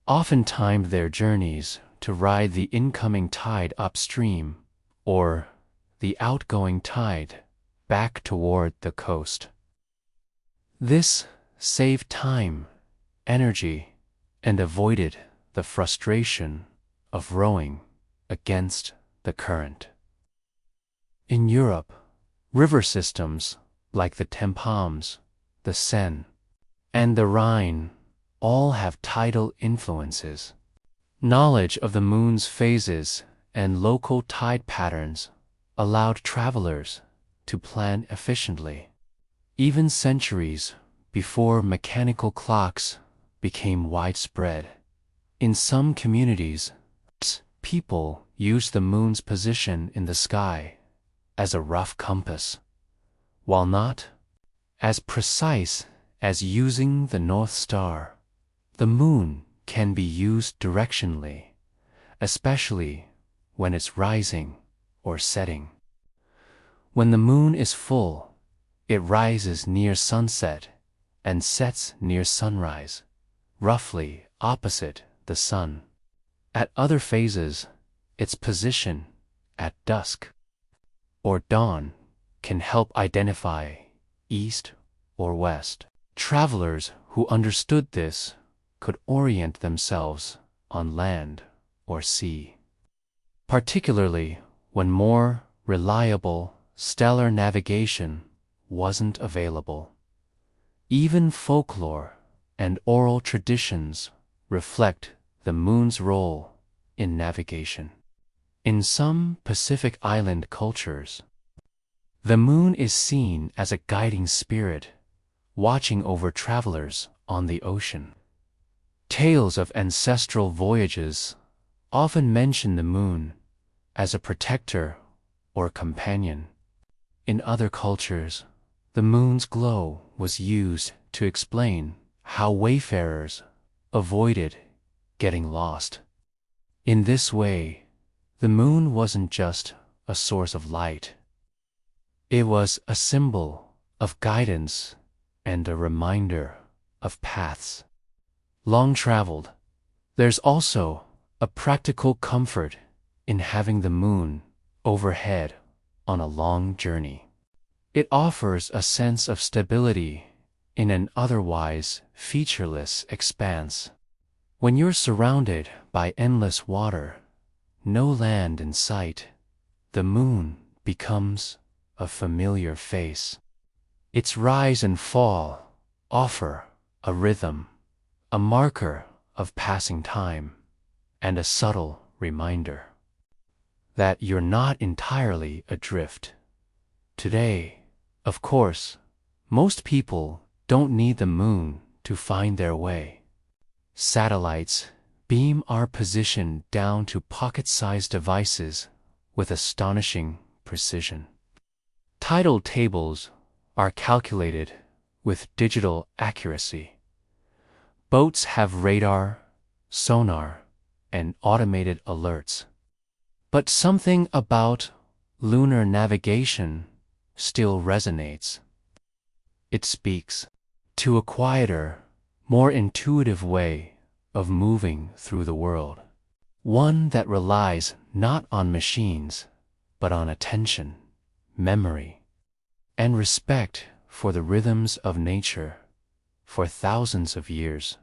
often timed their journeys to ride the incoming tide upstream or the outgoing tide back toward the coast. This saved time, energy, and avoided the frustration of rowing against the current. In Europe, river systems like the Thames, the Seine, and the Rhine all have tidal influences. Knowledge of the moon's phases and local tide patterns allowed travelers to plan efficiently. Even centuries before mechanical clocks became widespread, in some communities, people used the moon's position in the sky as a rough compass, While not as precise as using the North Star, the moon can be used directionally, especially when it's rising or setting. When the moon is full, it rises near sunset and sets near sunrise, roughly opposite the sun. At other phases, its position at dusk or dawn can help identify east or west. Travelers who understood this could orient themselves on land or sea, particularly when more reliable stellar navigation wasn't available. Even folklore and oral traditions reflect the moon's role in navigation. In some Pacific Island cultures, the moon is seen as a guiding spirit, watching over travelers on the ocean. Tales of ancestral voyages often mention the moon as a protector or companion. In other cultures, the moon's glow was used to explain how wayfarers avoided getting lost. In this way, the moon wasn't just a source of light. It was a symbol of guidance and a reminder of paths long traveled. There's also a practical comfort in having the moon overhead on a long journey. It offers a sense of stability in an otherwise featureless expanse. When you're surrounded by endless water, no land in sight, the moon becomes a familiar face. Its rise and fall offer a rhythm, a marker of passing time, and a subtle reminder that you're not entirely adrift. Today, of course, most people don't need the moon to find their way. Satellites beam our position down to pocket-sized devices with astonishing precision. Tidal tables are calculated with digital accuracy. Boats have radar, sonar, and automated alerts. But something about lunar navigation still resonates. It speaks to a quieter, more intuitive way of moving through the world, one that relies not on machines, but on attention, memory, and respect for the rhythms of nature. For thousands of years,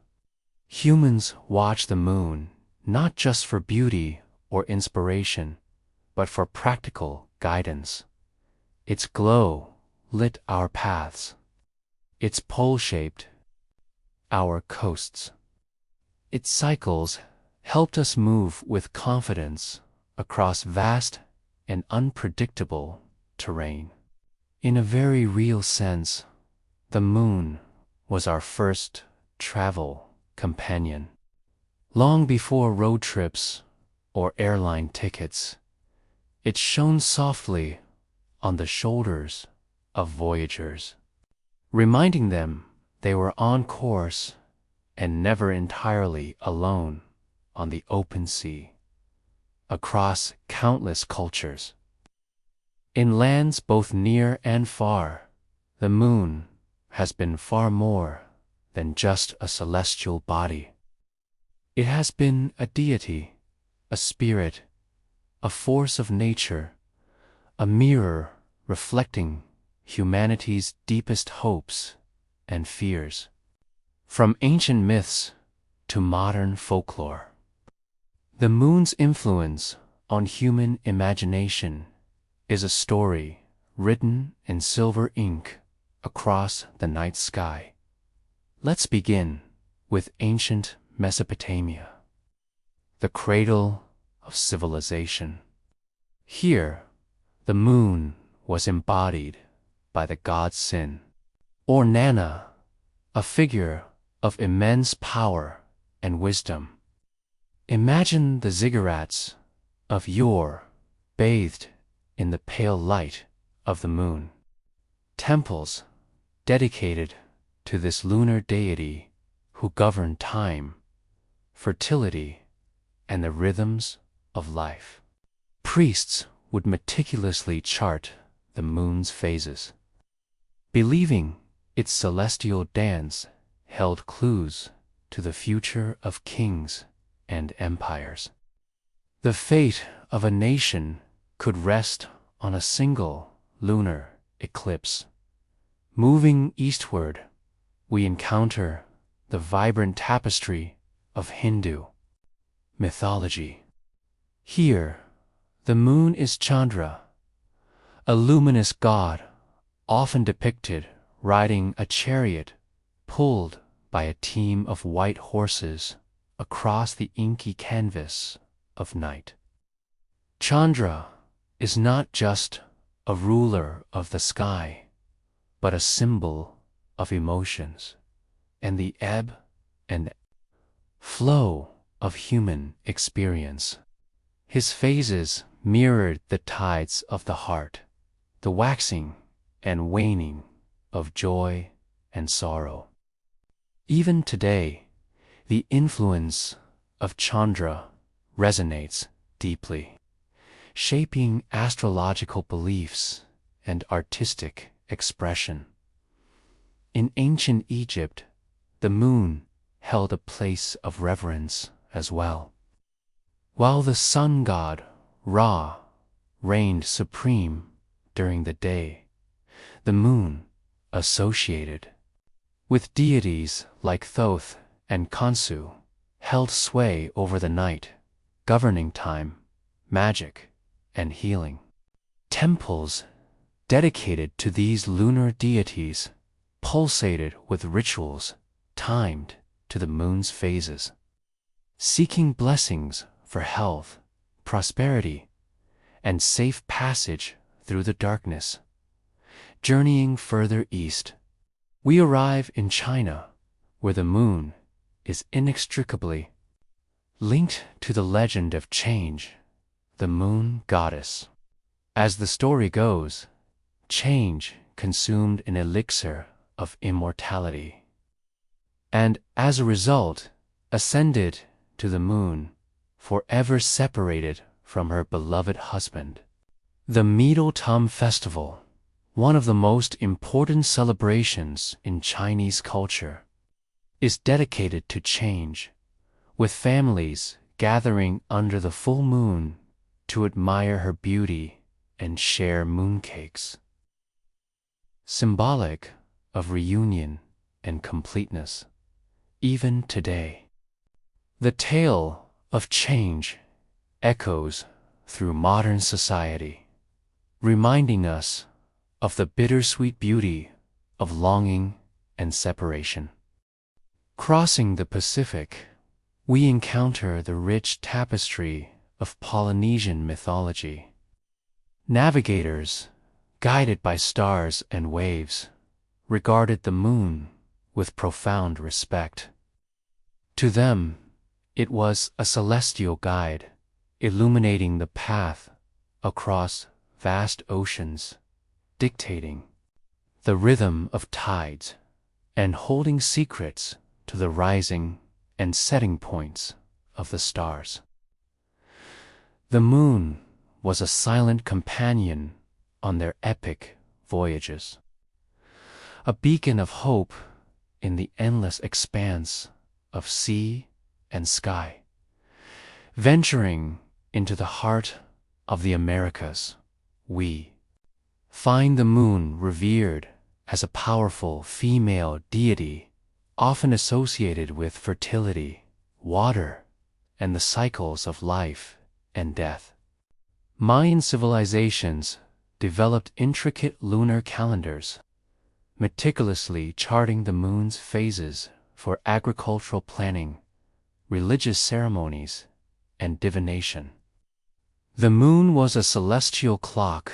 humans watch the moon not just for beauty or inspiration, but for practical guidance. Its glow lit our paths. Its pole-shaped our coasts. Its cycles helped us move with confidence across vast and unpredictable terrain. In a very real sense, the moon was our first travel companion. Long before road trips or airline tickets, it shone softly on the shoulders of voyagers, reminding them they were on course and never entirely alone on the open sea. Across countless cultures, in lands both near and far, the moon has been far more than just a celestial body. It has been a deity, a spirit, a force of nature, a mirror reflecting humanity's deepest hopes and fears. From ancient myths to modern folklore, the moon's influence on human imagination is a story written in silver ink across the night sky. Let's begin with ancient Mesopotamia, the cradle of civilization. Here, the moon was embodied by the god Sin, or Nana, a figure of immense power and wisdom. Imagine the ziggurats of yore bathed in the pale light of the moon. Temples dedicated to this lunar deity who governed time, fertility, and the rhythms of life. Priests would meticulously chart the moon's phases, believing its celestial dance held clues to the future of kings and empires. The fate of a nation could rest on a single lunar eclipse. Moving eastward, we encounter the vibrant tapestry of Hindu mythology. Here, the moon is Chandra, a luminous god often depicted riding a chariot pulled by a team of white horses across the inky canvas of night. Chandra is not just a ruler of the sky, but a symbol of emotions and the ebb and flow of human experience. His phases mirrored the tides of the heart, the waxing and waning of joy and sorrow. Even today, the influence of Chandra resonates deeply, shaping astrological beliefs and artistic expression. In ancient Egypt, the moon held a place of reverence as well. While the sun god, Ra, reigned supreme during the day, the moon, associated with deities like Thoth and Khonsu, held sway over the night, governing time, magic, and healing. Temples dedicated to these lunar deities pulsated with rituals timed to the moon's phases, seeking blessings for health, prosperity, and safe passage through the darkness. Journeying further east, we arrive in China, where the moon is inextricably linked to the legend of change, the moon goddess. As the story goes, change consumed an elixir of immortality, and as a result, ascended to the moon, forever separated from her beloved husband. The Mid-Autumn Festival, one of the most important celebrations in Chinese culture, is dedicated to change, with families gathering under the full moon to admire her beauty and share mooncakes, symbolic of reunion and completeness. Even today, the tale of change echoes through modern society, reminding us of the bittersweet beauty of longing and separation. Crossing the Pacific, we encounter the rich tapestry of Polynesian mythology. Navigators, guided by stars and waves, regarded the moon with profound respect. To them, it was a celestial guide, illuminating the path across vast oceans, dictating the rhythm of tides, and holding secrets to the rising and setting points of the stars. The moon was a silent companion on their epic voyages, a beacon of hope in the endless expanse of sea and sky. Venturing into the heart of the Americas, we find the moon revered as a powerful female deity, often associated with fertility, water, and the cycles of life and death. Mayan civilizations developed intricate lunar calendars, meticulously charting the moon's phases for agricultural planning, religious ceremonies, and divination. The moon was a celestial clock,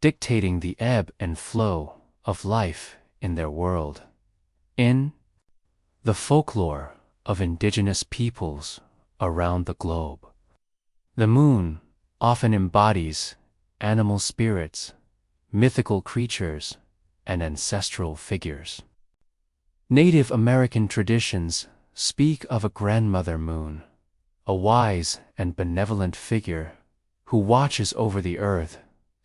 dictating the ebb and flow of life in their world. In the folklore of indigenous peoples around the globe, the moon often embodies animal spirits, mythical creatures, and ancestral figures. Native American traditions speak of a grandmother moon, a wise and benevolent figure who watches over the earth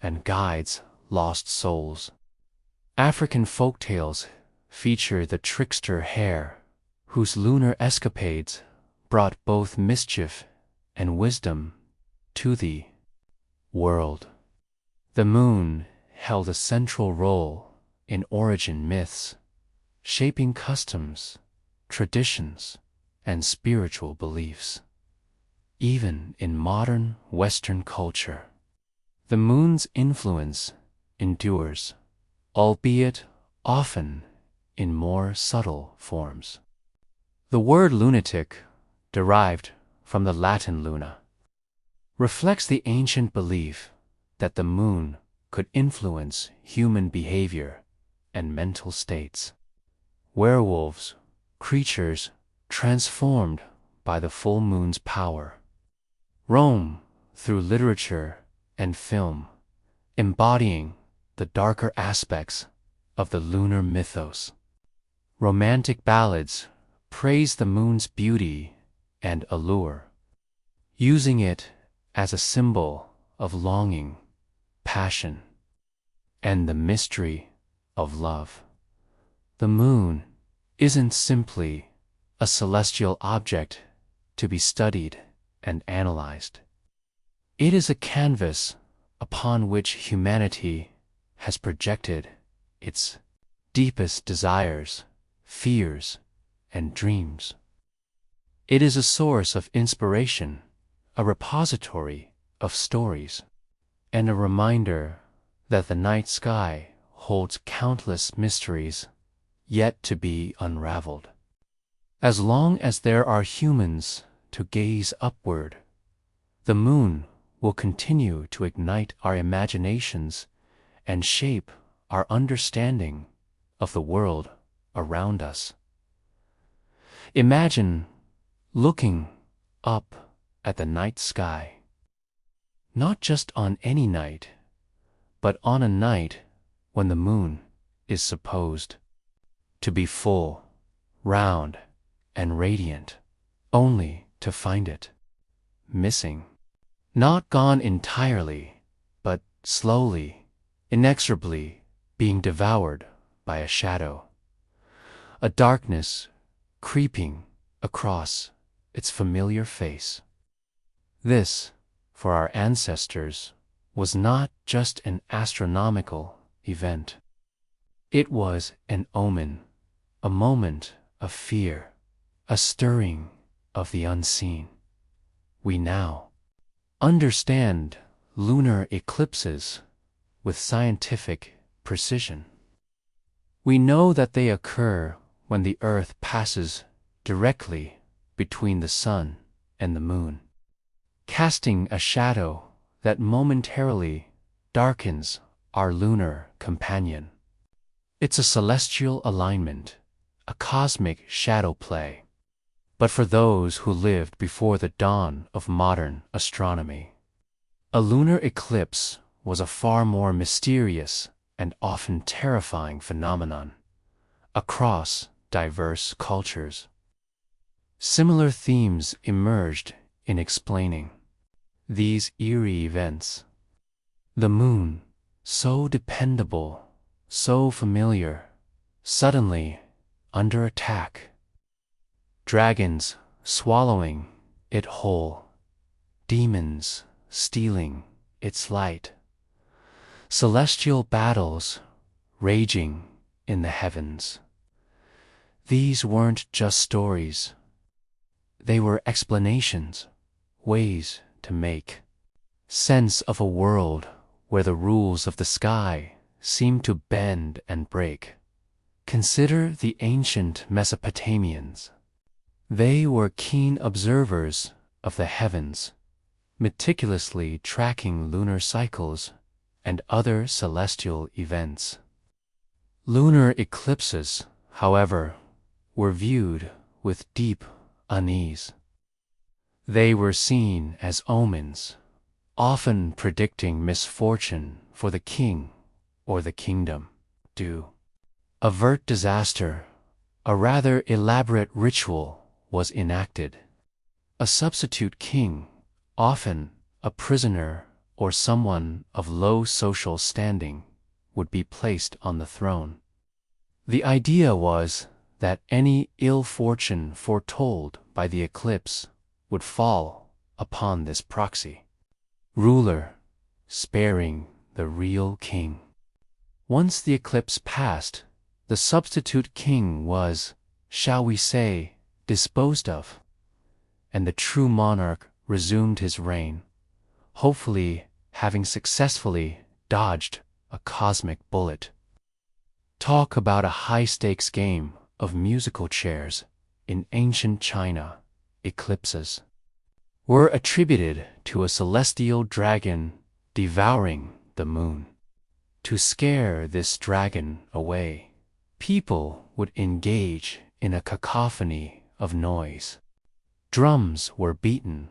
and guides lost souls. African folktales feature the trickster hare, whose lunar escapades brought both mischief and wisdom to the world. The moon held a central role in origin myths, shaping customs, traditions, and spiritual beliefs. Even in modern Western culture, the moon's influence endures, albeit often in more subtle forms. The word lunatic, derived from the Latin luna, reflects the ancient belief that the moon could influence human behavior and mental states. Werewolves, creatures transformed by the full moon's power, roam through literature and film, embodying the darker aspects of the lunar mythos. Romantic ballads praise the moon's beauty and allure, using it as a symbol of longing, passion, and the mystery of love. The moon isn't simply a celestial object to be studied and analyzed. It is a canvas upon which humanity has projected its deepest desires, fears, and dreams. It is a source of inspiration, a repository of stories, and a reminder that the night sky holds countless mysteries yet to be unraveled. As long as there are humans to gaze upward, the moon will continue to ignite our imaginations and shape our understanding of the world around us. Imagine looking up at the night sky, not just on any night, but on a night when the moon is supposed to be full, round, and radiant, only to find it missing. Not gone entirely, but slowly, inexorably being devoured by a shadow, a darkness creeping across its familiar face. This, for our ancestors, was not just an astronomical event. It was an omen, a moment of fear, a stirring of the unseen. We now understand lunar eclipses with scientific precision. We know that they occur when the Earth passes directly between the sun and the moon, casting a shadow that momentarily darkens our lunar companion. It's a celestial alignment, a cosmic shadow play. But for those who lived before the dawn of modern astronomy, a lunar eclipse was a far more mysterious and often terrifying phenomenon across diverse cultures. Similar themes emerged in explaining these eerie events. The moon, so dependable, so familiar, suddenly under attack. Dragons swallowing it whole, demons stealing its light, celestial battles raging in the heavens. These weren't just stories. They were explanations, ways to make sense of a world where the rules of the sky seem to bend and break. Consider the ancient Mesopotamians. They were keen observers of the heavens, meticulously tracking lunar cycles and other celestial events. Lunar eclipses, however, were viewed with deep unease. They were seen as omens, often predicting misfortune for the king or the kingdom. avert disaster, a rather elaborate ritual was enacted. A substitute king, often a prisoner or someone of low social standing, would be placed on the throne. The idea was that any ill fortune foretold by the eclipse would fall upon this proxy ruler, sparing the real king. Once the eclipse passed, the substitute king was, shall we say, disposed of, and the true monarch resumed his reign, hopefully having successfully dodged a cosmic bullet. Talk about a high-stakes game of musical chairs in ancient China. Eclipses were attributed to a celestial dragon devouring the moon. To scare this dragon away, people would engage in a cacophony of noise. Drums were beaten,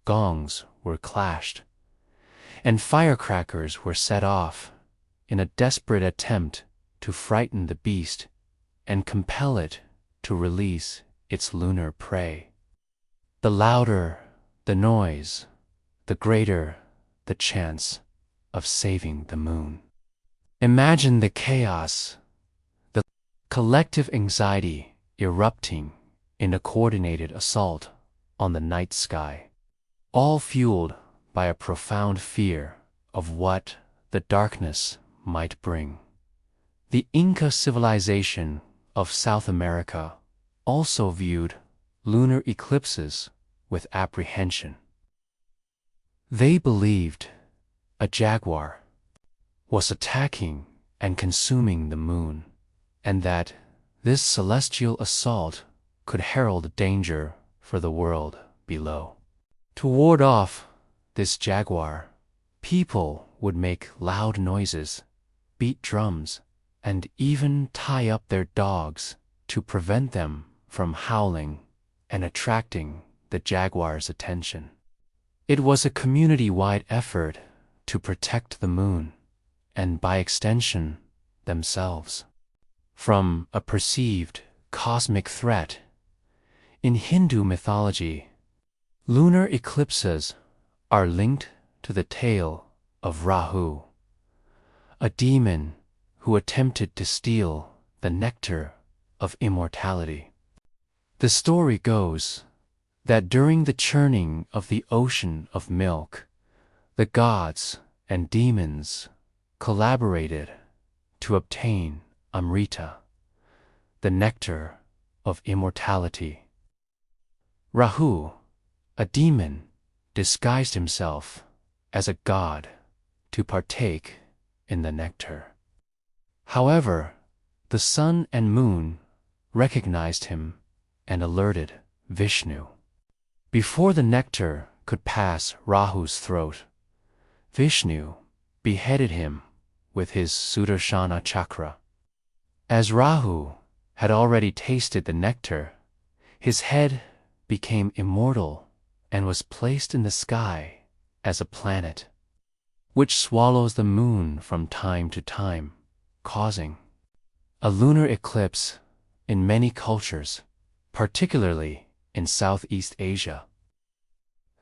gongs were clashed, and firecrackers were set off in a desperate attempt to frighten the beast and compel it to release its lunar prey. The louder the noise, the greater the chance of saving the moon. Imagine the chaos, the collective anxiety erupting in a coordinated assault on the night sky, all fueled by a profound fear of what the darkness might bring. The Inca civilization of South America also viewed lunar eclipses with apprehension. They believed a jaguar was attacking and consuming the moon, and that this celestial assault could herald danger for the world below. To ward off this jaguar, people would make loud noises, beat drums, and even tie up their dogs to prevent them from howling and attracting the jaguar's attention. It was a community-wide effort to protect the moon, and by extension, themselves, from a perceived cosmic threat. In Hindu mythology, lunar eclipses are linked to the tale of Rahu, a demon who attempted to steal the nectar of immortality. The story goes that during the churning of the ocean of milk, the gods and demons collaborated to obtain Amrita, the nectar of immortality. Rahu, a demon, disguised himself as a god to partake in the nectar. However, the sun and moon recognized him and alerted Vishnu. Before the nectar could pass Rahu's throat, Vishnu beheaded him with his Sudarshana chakra. As Rahu had already tasted the nectar, his head became immortal and was placed in the sky as a planet, which swallows the moon from time to time, causing a lunar eclipse in many cultures, particularly in Southeast Asia.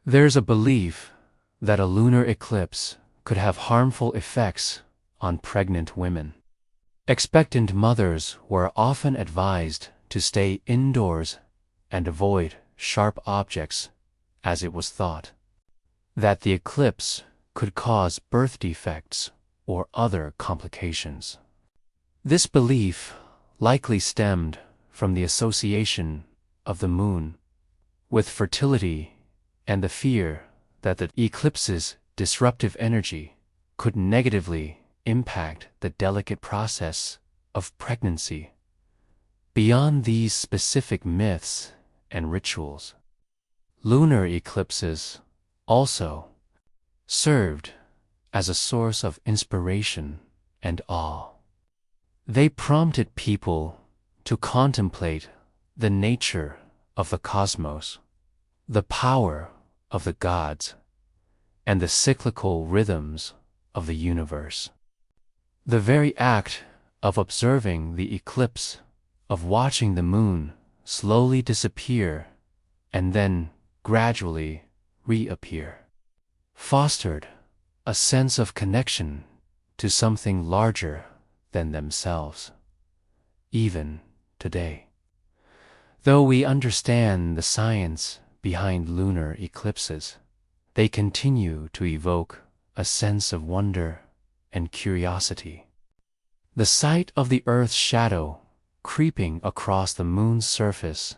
There's a belief that a lunar eclipse could have harmful effects on pregnant women. Expectant mothers were often advised to stay indoors and avoid sharp objects, as it was thought that the eclipse could cause birth defects or other complications. This belief likely stemmed from the association of the moon with fertility and the fear that the eclipse's disruptive energy could negatively impact the delicate process of pregnancy. Beyond these specific myths and rituals, lunar eclipses also served as a source of inspiration and awe. They prompted people to contemplate the nature of the cosmos, the power of the gods, and the cyclical rhythms of the universe. The very act of observing the eclipse, of watching the moon slowly disappear and then gradually reappear, fostered a sense of connection to something larger than themselves, even today. Though we understand the science behind lunar eclipses, they continue to evoke a sense of wonder and curiosity. The sight of the Earth's shadow creeping across the moon's surface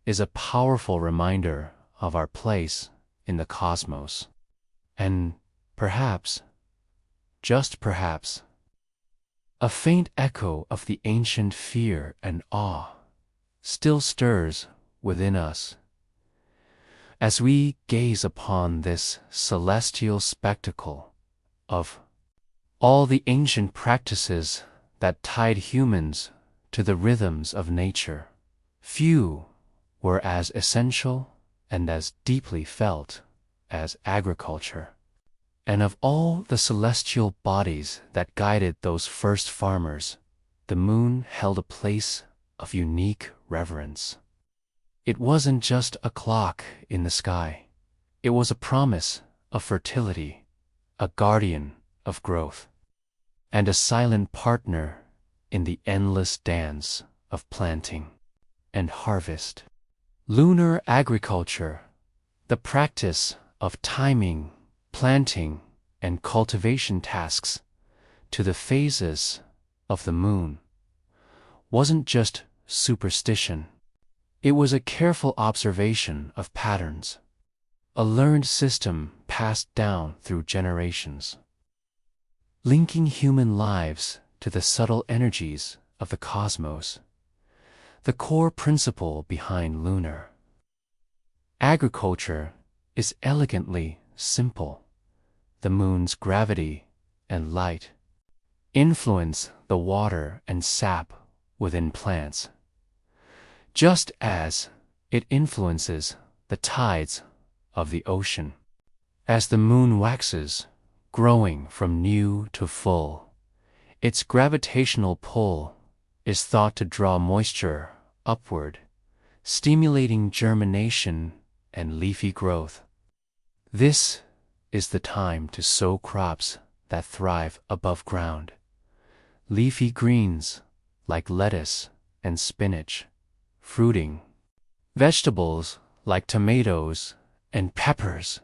is a powerful reminder of our place in the cosmos. And perhaps, just perhaps, a faint echo of the ancient fear and awe still stirs within us as we gaze upon this celestial spectacle. Of all the ancient practices that tied humans to the rhythms of nature, few were as essential and as deeply felt as agriculture. And of all the celestial bodies that guided those first farmers, the moon held a place of unique reverence. It wasn't just a clock in the sky. It was a promise of fertility, a guardian of growth, and a silent partner in the endless dance of planting and harvest. Lunar agriculture, the practice of timing, planting, and cultivation tasks to the phases of the moon, wasn't just superstition. It was a careful observation of patterns, a learned system passed down through generations, linking human lives to the subtle energies of the cosmos, the core principle behind lunar agriculture is elegantly simple. The moon's gravity and light influence the water and sap within plants, just as it influences the tides of the ocean. As the moon waxes, growing from new to full, its gravitational pull is thought to draw moisture upward, stimulating germination and leafy growth. This is the time to sow crops that thrive above ground. Leafy greens like lettuce and spinach, fruiting vegetables like tomatoes and peppers,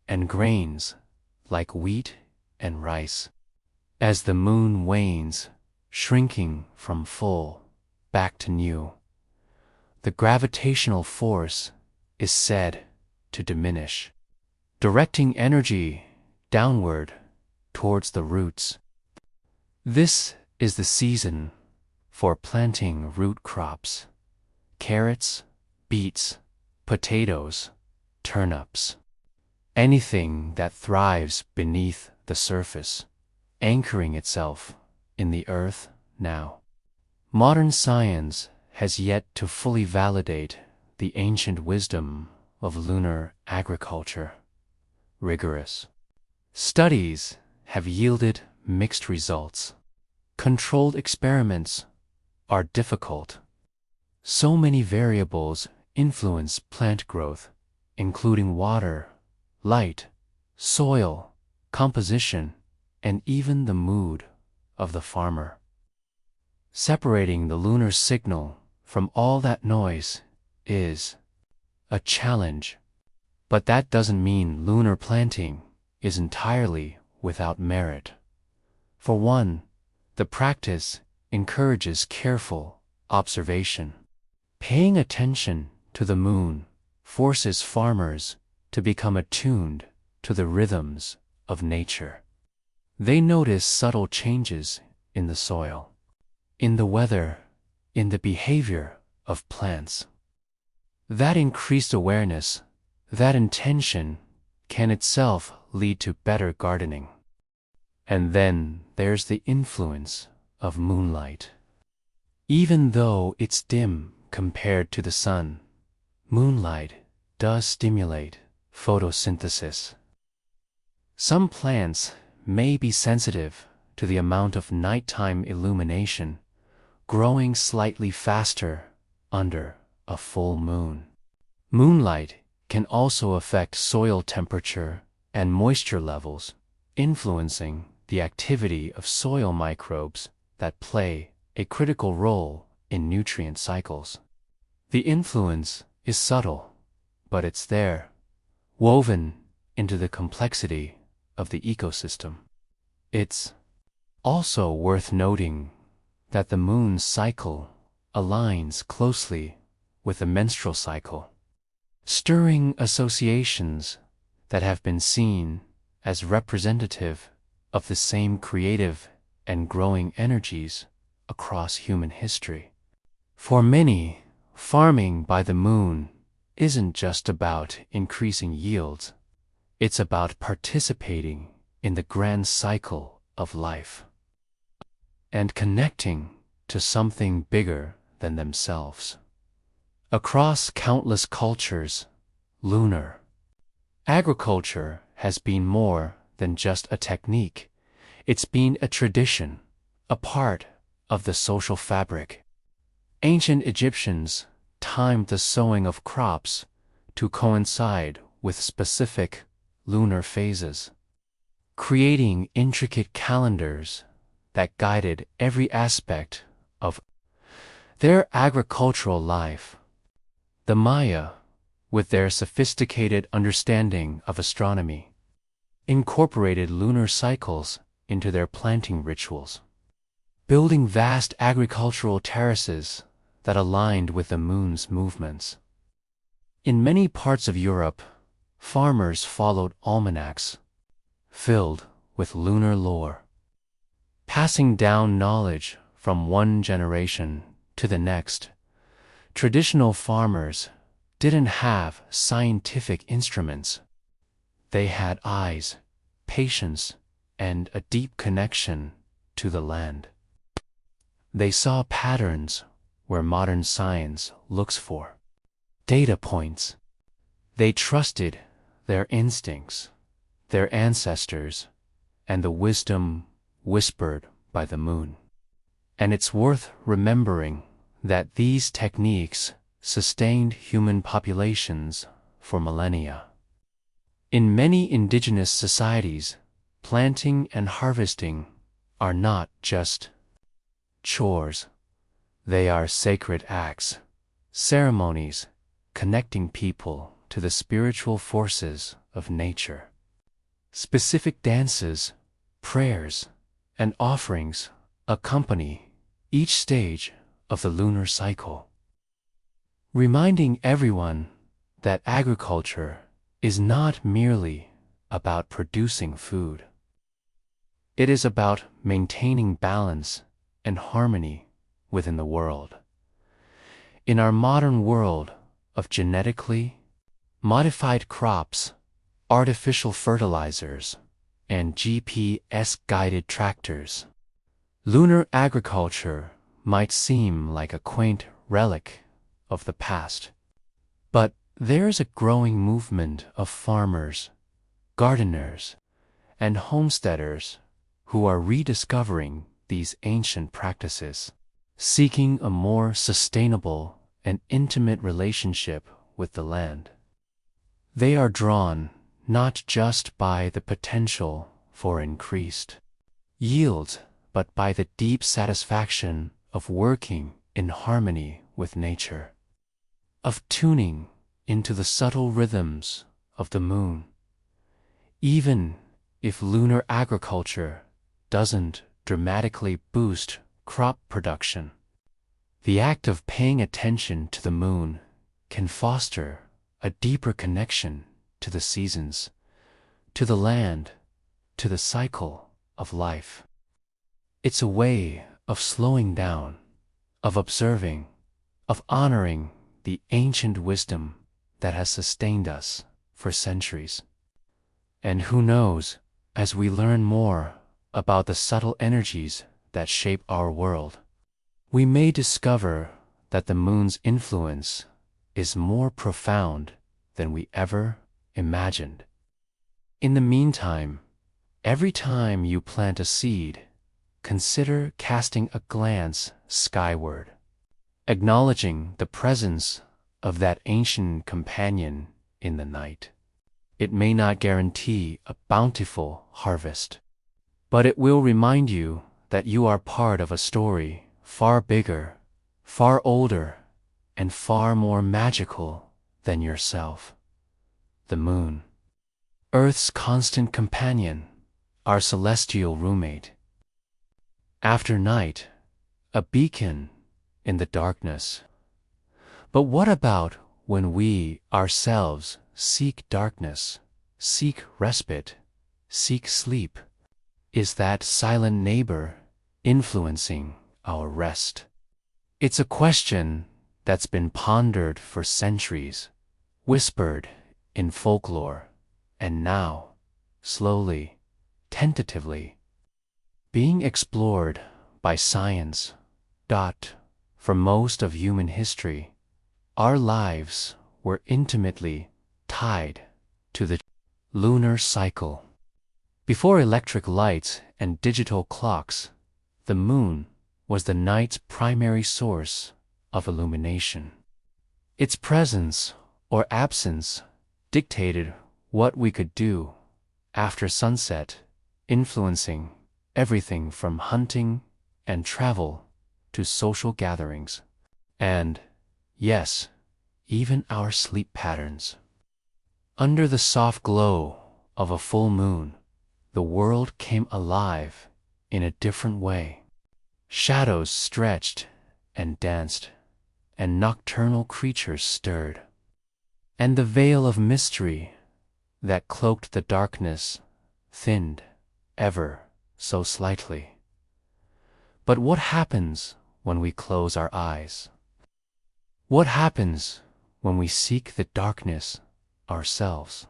and grains like wheat and rice. As the moon wanes, shrinking from full back to new, the gravitational force is said to diminish, directing energy downward towards the roots. This is the season for planting root crops: carrots, beets, potatoes, turnips, anything that thrives beneath the surface, anchoring itself in the earth now. Modern science has yet to fully validate the ancient wisdom of lunar agriculture. Rigorous studies have yielded mixed results. Controlled experiments are difficult. So many variables influence plant growth, including water, light, soil, composition, and even the mood of the farmer. Separating the lunar signal from all that noise is a challenge, but that doesn't mean lunar planting is entirely without merit. For one, the practice encourages careful observation. Paying attention to the moon forces farmers to become attuned to the rhythms of nature. They notice subtle changes in the soil, in the weather, in the behavior of plants. That increased awareness, that intention, can itself lead to better gardening. And then there's the influence of moonlight. Even though it's dim compared to the sun, moonlight does stimulate photosynthesis. Some plants may be sensitive to the amount of nighttime illumination, growing slightly faster under a full moon. Moonlight can also affect soil temperature and moisture levels, influencing the activity of soil microbes that play a critical role in nutrient cycles. The influence is subtle, but it's there, woven into the complexity of the ecosystem. It's also worth noting that the moon's cycle aligns closely with the menstrual cycle, stirring associations that have been seen as representative of the same creative and growing energies across human history. For many, farming by the moon isn't just about increasing yields, it's about participating in the grand cycle of life and connecting to something bigger than themselves. Across countless cultures, lunar agriculture has been more than just a technique. It's been a tradition, a part of the social fabric. Ancient Egyptians timed the sowing of crops to coincide with specific lunar phases, creating intricate calendars that guided every aspect of their agricultural life. The Maya, with their sophisticated understanding of astronomy, incorporated lunar cycles into their planting rituals, building vast agricultural terraces that aligned with the moon's movements. In many parts of Europe, farmers followed almanacs filled with lunar lore, passing down knowledge from one generation to the next. Traditional farmers didn't have scientific instruments. They had eyes, patience, and a deep connection to the land. They saw patterns where modern science looks for data points. They trusted their instincts, their ancestors, and the wisdom whispered by the moon. And it's worth remembering that these techniques sustained human populations for millennia. In many indigenous societies, planting and harvesting are not just chores. They are sacred acts, ceremonies connecting people to the spiritual forces of nature. Specific dances, prayers, and offerings accompany each stage of the lunar cycle, reminding everyone that agriculture is not merely about producing food. It is about maintaining balance and harmony within the world. In our modern world of genetically modified crops, artificial fertilizers, and GPS-guided tractors, lunar agriculture might seem like a quaint relic of the past. But there is a growing movement of farmers, gardeners, and homesteaders who are rediscovering these ancient practices, seeking a more sustainable and intimate relationship with the land. They are drawn not just by the potential for increased yields, but by the deep satisfaction of working in harmony with nature, of tuning into the subtle rhythms of the moon. Even if lunar agriculture doesn't dramatically boost crop production, the act of paying attention to the moon can foster a deeper connection to the seasons, to the land, to the cycle of life. It's a way of slowing down, of observing, of honoring the ancient wisdom that has sustained us for centuries. And who knows, as we learn more about the subtle energies that shape our world, we may discover that the moon's influence is more profound than we ever imagined. In the meantime, every time you plant a seed, consider casting a glance skyward, acknowledging the presence of that ancient companion in the night. It may not guarantee a bountiful harvest, but it will remind you that you are part of a story far bigger, far older, and far more magical than yourself. The moon, Earth's constant companion, our celestial roommate. After night, a beacon in the darkness. But what about when we ourselves seek darkness, seek respite, seek sleep? Is that silent neighbor influencing our rest? It's a question that's been pondered for centuries, whispered in folklore, and now, slowly, tentatively, being explored by science. For most of human history, our lives were intimately tied to the lunar cycle. Before electric lights and digital clocks, the moon was the night's primary source of illumination. Its presence or absence dictated what we could do after sunset, influencing everything from hunting and travel to social gatherings, and, yes, even our sleep patterns. Under the soft glow of a full moon, the world came alive in a different way. Shadows stretched and danced, and nocturnal creatures stirred. And the veil of mystery that cloaked the darkness thinned ever so slightly. But what happens when we close our eyes? What happens when we seek the darkness ourselves?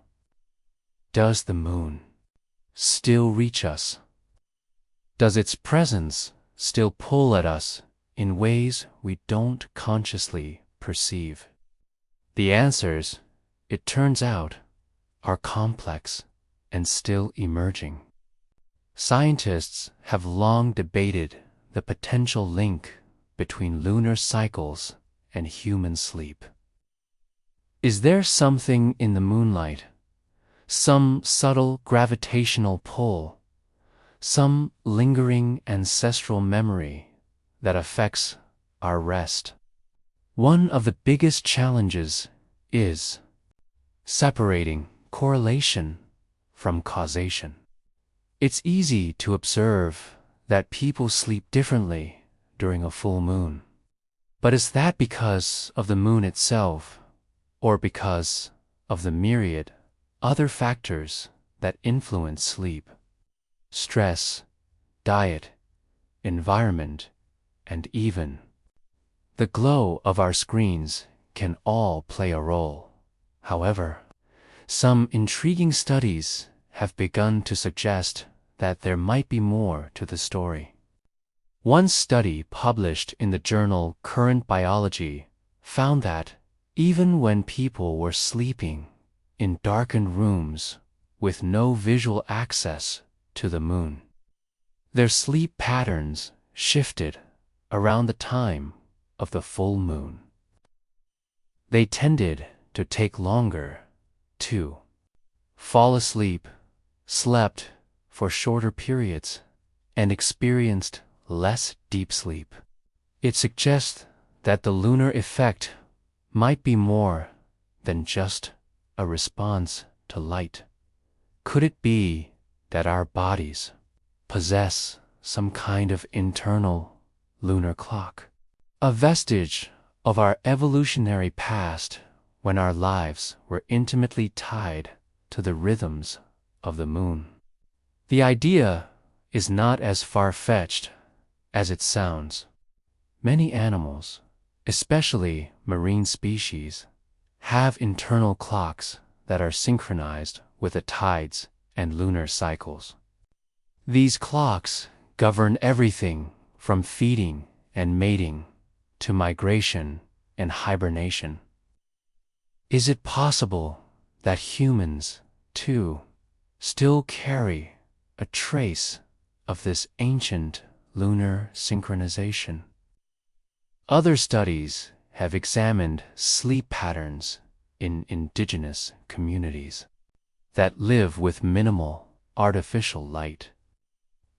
Does the moon still reach us? Does its presence still pull at us in ways we don't consciously perceive? The answers, it turns out, are complex and still emerging. Scientists have long debated the potential link between lunar cycles and human sleep. Is there something in the moonlight, some subtle gravitational pull, some lingering ancestral memory that affects our rest? One of the biggest challenges is separating correlation from causation. It's easy to observe that people sleep differently during a full moon. But is that because of the moon itself, or because of the myriad other factors that influence sleep? Stress, diet, environment, and even the glow of our screens can all play a role. However, some intriguing studies have begun to suggest that there might be more to the story. One study published in the journal Current Biology found that even when people were sleeping in darkened rooms with no visual access to the moon, their sleep patterns shifted around the time of the full moon. They tended to take longer to fall asleep, slept for shorter periods, and experienced less deep sleep. It suggests that the lunar effect might be more than just a response to light. Could it be that our bodies possess some kind of internal lunar clock, a vestige of our evolutionary past when our lives were intimately tied to the rhythms of the moon? The idea is not as far-fetched as it sounds. Many animals, especially marine species, have internal clocks that are synchronized with the tides and lunar cycles. These clocks govern everything from feeding and mating to migration and hibernation. Is it possible that humans, too, still carry a trace of this ancient lunar synchronization. Other studies have examined sleep patterns in indigenous communities that live with minimal artificial light.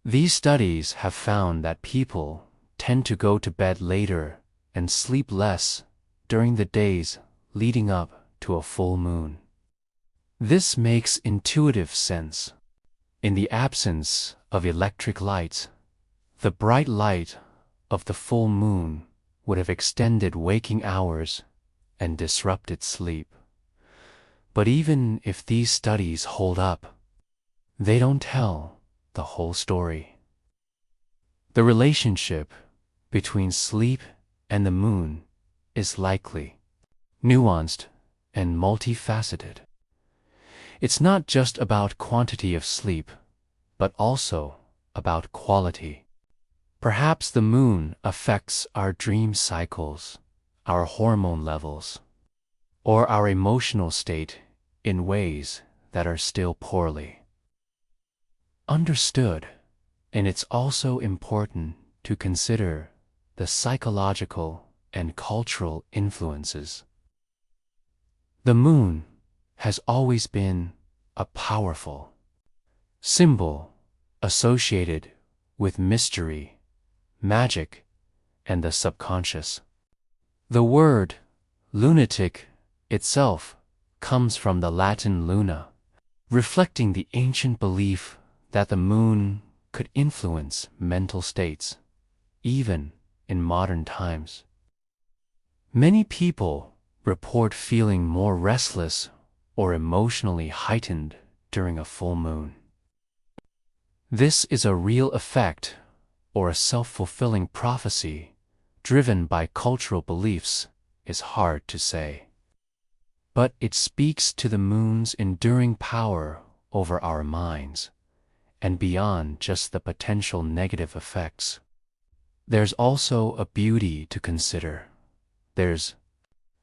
These studies have found that people tend to go to bed later and sleep less during the days leading up to a full moon. This makes intuitive sense. In the absence of electric lights, the bright light of the full moon would have extended waking hours and disrupted sleep. But even if these studies hold up, they don't tell the whole story. The relationship between sleep and the moon is likely nuanced and multifaceted. It's not just about quantity of sleep, but also about quality. Perhaps the moon affects our dream cycles, our hormone levels, or our emotional state in ways that are still poorly understood. And it's also important to consider the psychological and cultural influences. The moon has always been a powerful symbol associated with mystery, magic, and the subconscious. The word lunatic itself comes from the Latin luna, reflecting the ancient belief that the moon could influence mental states, even in modern times. Many people report feeling more restless or emotionally heightened during a full moon. This is a real effect or a self-fulfilling prophecy driven by cultural beliefs is hard to say. But it speaks to the moon's enduring power over our minds and beyond just the potential negative effects. There's also a beauty to consider. There's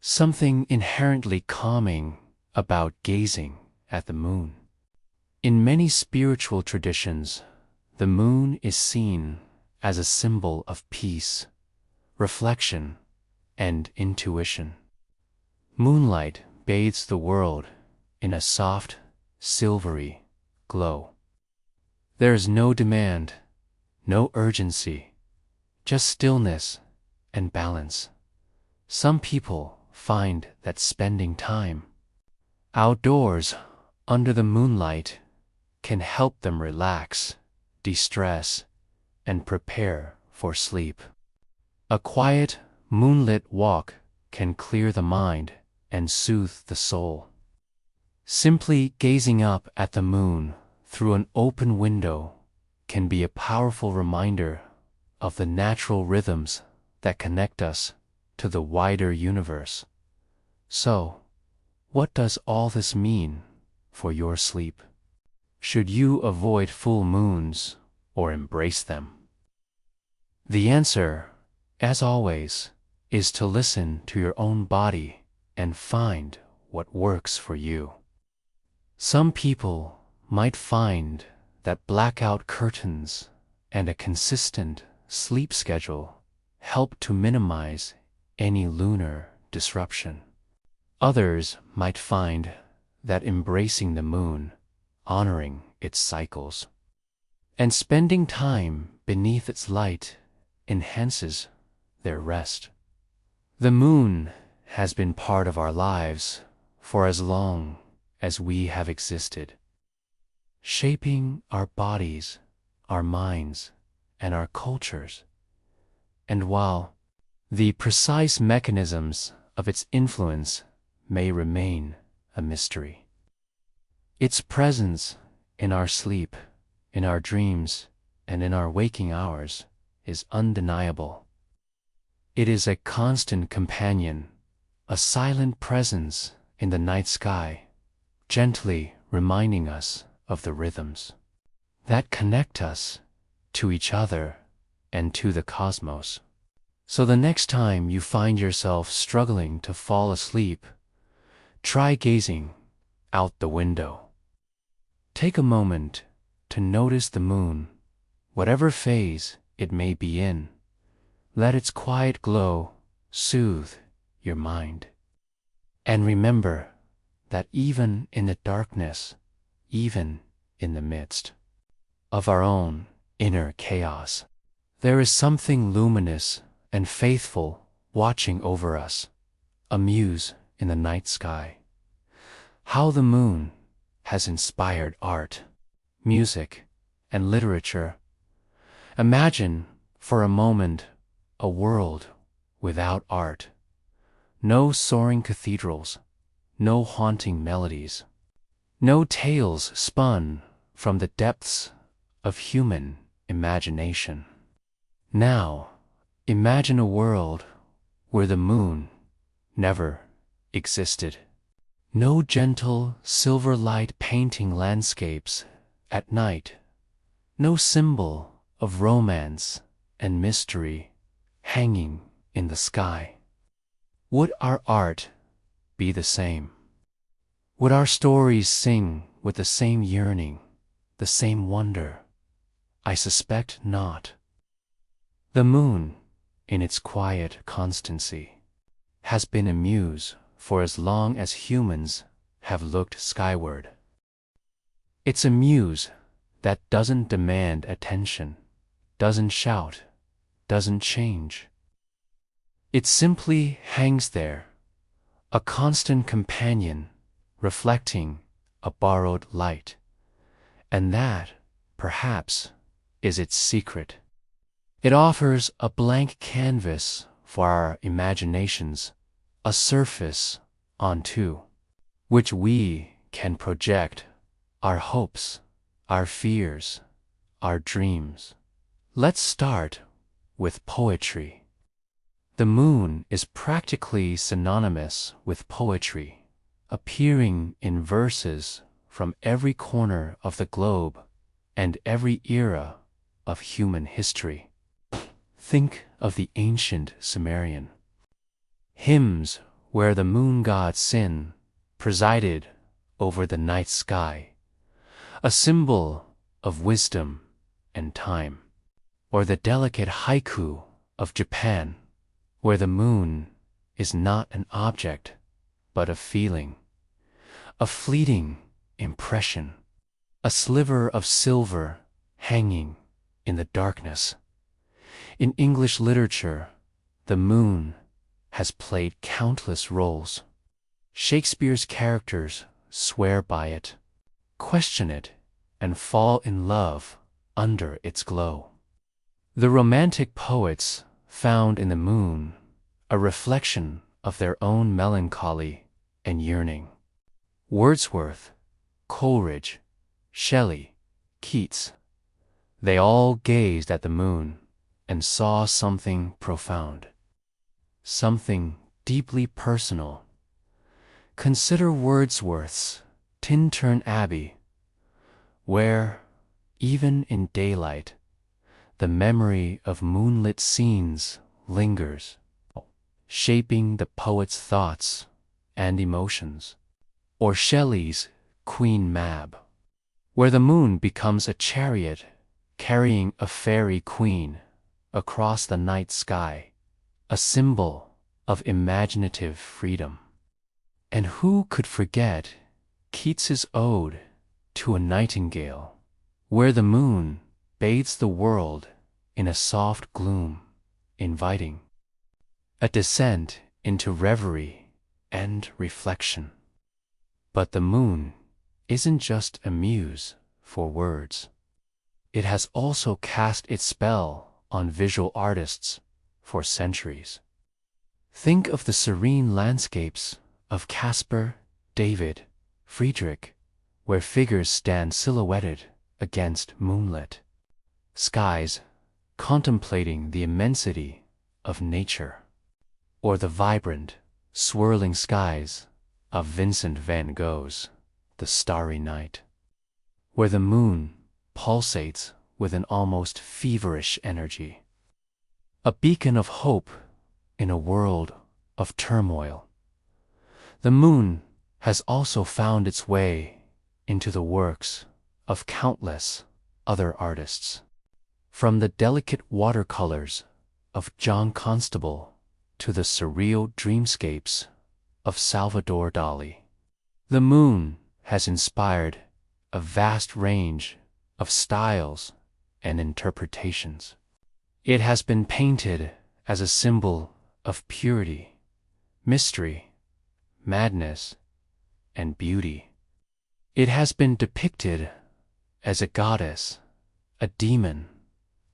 something inherently calming about gazing at the moon. In many spiritual traditions, the moon is seen as a symbol of peace, reflection, and intuition. Moonlight bathes the world in a soft, silvery glow. There is no demand, no urgency, just stillness and balance. Some people find that spending time outdoors under the moonlight can help them relax, de-stress, and prepare for sleep. A quiet, moonlit walk can clear the mind and soothe the soul. Simply gazing up at the moon through an open window can be a powerful reminder of the natural rhythms that connect us to the wider universe. So, what does all this mean for your sleep? Should you avoid full moons or embrace them? The answer, as always, is to listen to your own body and find what works for you. Some people might find that blackout curtains and a consistent sleep schedule help to minimize any lunar disruption. Others might find that embracing the moon, honoring its cycles, and spending time beneath its light enhances their rest. The moon has been part of our lives for as long as we have existed, shaping our bodies, our minds, and our cultures. And while the precise mechanisms of its influence may remain a mystery, its presence in our sleep, in our dreams, and in our waking hours is undeniable. It is a constant companion, a silent presence in the night sky, gently reminding us of the rhythms that connect us to each other and to the cosmos. So the next time you find yourself struggling to fall asleep, try gazing out the window. Take a moment to notice the moon, whatever phase it may be in, let its quiet glow soothe your mind. And remember that even in the darkness, even in the midst of our own inner chaos, there is something luminous and faithful watching over us, a muse in the night sky. How the moon has inspired art, music, and literature. Imagine for a moment a world without art. No soaring cathedrals, no haunting melodies, no tales spun from the depths of human imagination. Now, imagine a world where the moon never existed. No gentle silver light painting landscapes at night. No symbol of romance and mystery hanging in the sky. Would our art be the same? Would our stories sing with the same yearning, the same wonder? I suspect not. The moon, in its quiet constancy, has been a muse for as long as humans have looked skyward. It's a muse that doesn't demand attention, doesn't shout, doesn't change. It simply hangs there, a constant companion, reflecting a borrowed light. And that, perhaps, is its secret. It offers a blank canvas for our imaginations, a surface onto which we can project our hopes, our fears, our dreams. Let's start with poetry. The moon is practically synonymous with poetry, appearing in verses from every corner of the globe and every era of human history. Think of the ancient Sumerian hymns where the moon god Sin presided over the night sky, a symbol of wisdom and time. Or the delicate haiku of Japan, where the moon is not an object, but a feeling, a fleeting impression, a sliver of silver hanging in the darkness. In English literature, the moon has played countless roles. Shakespeare's characters swear by it, question it, and fall in love under its glow. The Romantic poets found in the moon a reflection of their own melancholy and yearning. Wordsworth, Coleridge, Shelley, Keats, they all gazed at the moon and saw something profound, something deeply personal. Consider Wordsworth's Tintern Abbey, where, even in daylight, the memory of moonlit scenes lingers, shaping the poet's thoughts and emotions. Or Shelley's Queen Mab, where the moon becomes a chariot carrying a fairy queen across the night sky, a symbol of imaginative freedom. And who could forget Keats's ode to a nightingale, where the moon bathes the world in a soft gloom, inviting a descent into reverie and reflection. But the moon isn't just a muse for words. It has also cast its spell on visual artists for centuries. Think of the serene landscapes of Caspar, David, Friedrich, where figures stand silhouetted against moonlit skies, contemplating the immensity of nature. Or the vibrant, swirling skies of Vincent van Gogh's The Starry Night, where the moon pulsates with an almost feverish energy, a beacon of hope in a world of turmoil. The moon has also found its way into the works of countless other artists. From the delicate watercolors of John Constable to the surreal dreamscapes of Salvador Dali, the moon has inspired a vast range of styles and interpretations. It has been painted as a symbol of purity, mystery, madness, and beauty. It has been depicted as a goddess, a demon,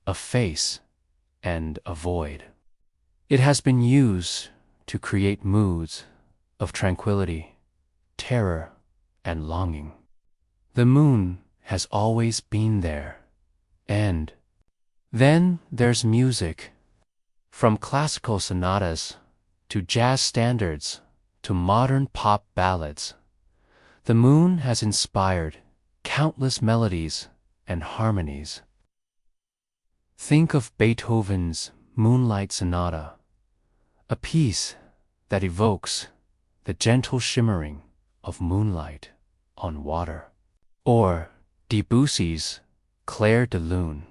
a face, and a void. It has been used to create moods of tranquility, terror, and longing. The moon has always been there. And then there's music. From classical sonatas to jazz standards to modern pop ballads, the moon has inspired countless melodies and harmonies. Think of Beethoven's Moonlight Sonata, a piece that evokes the gentle shimmering of moonlight on water. Or Debussy's Clair de Lune,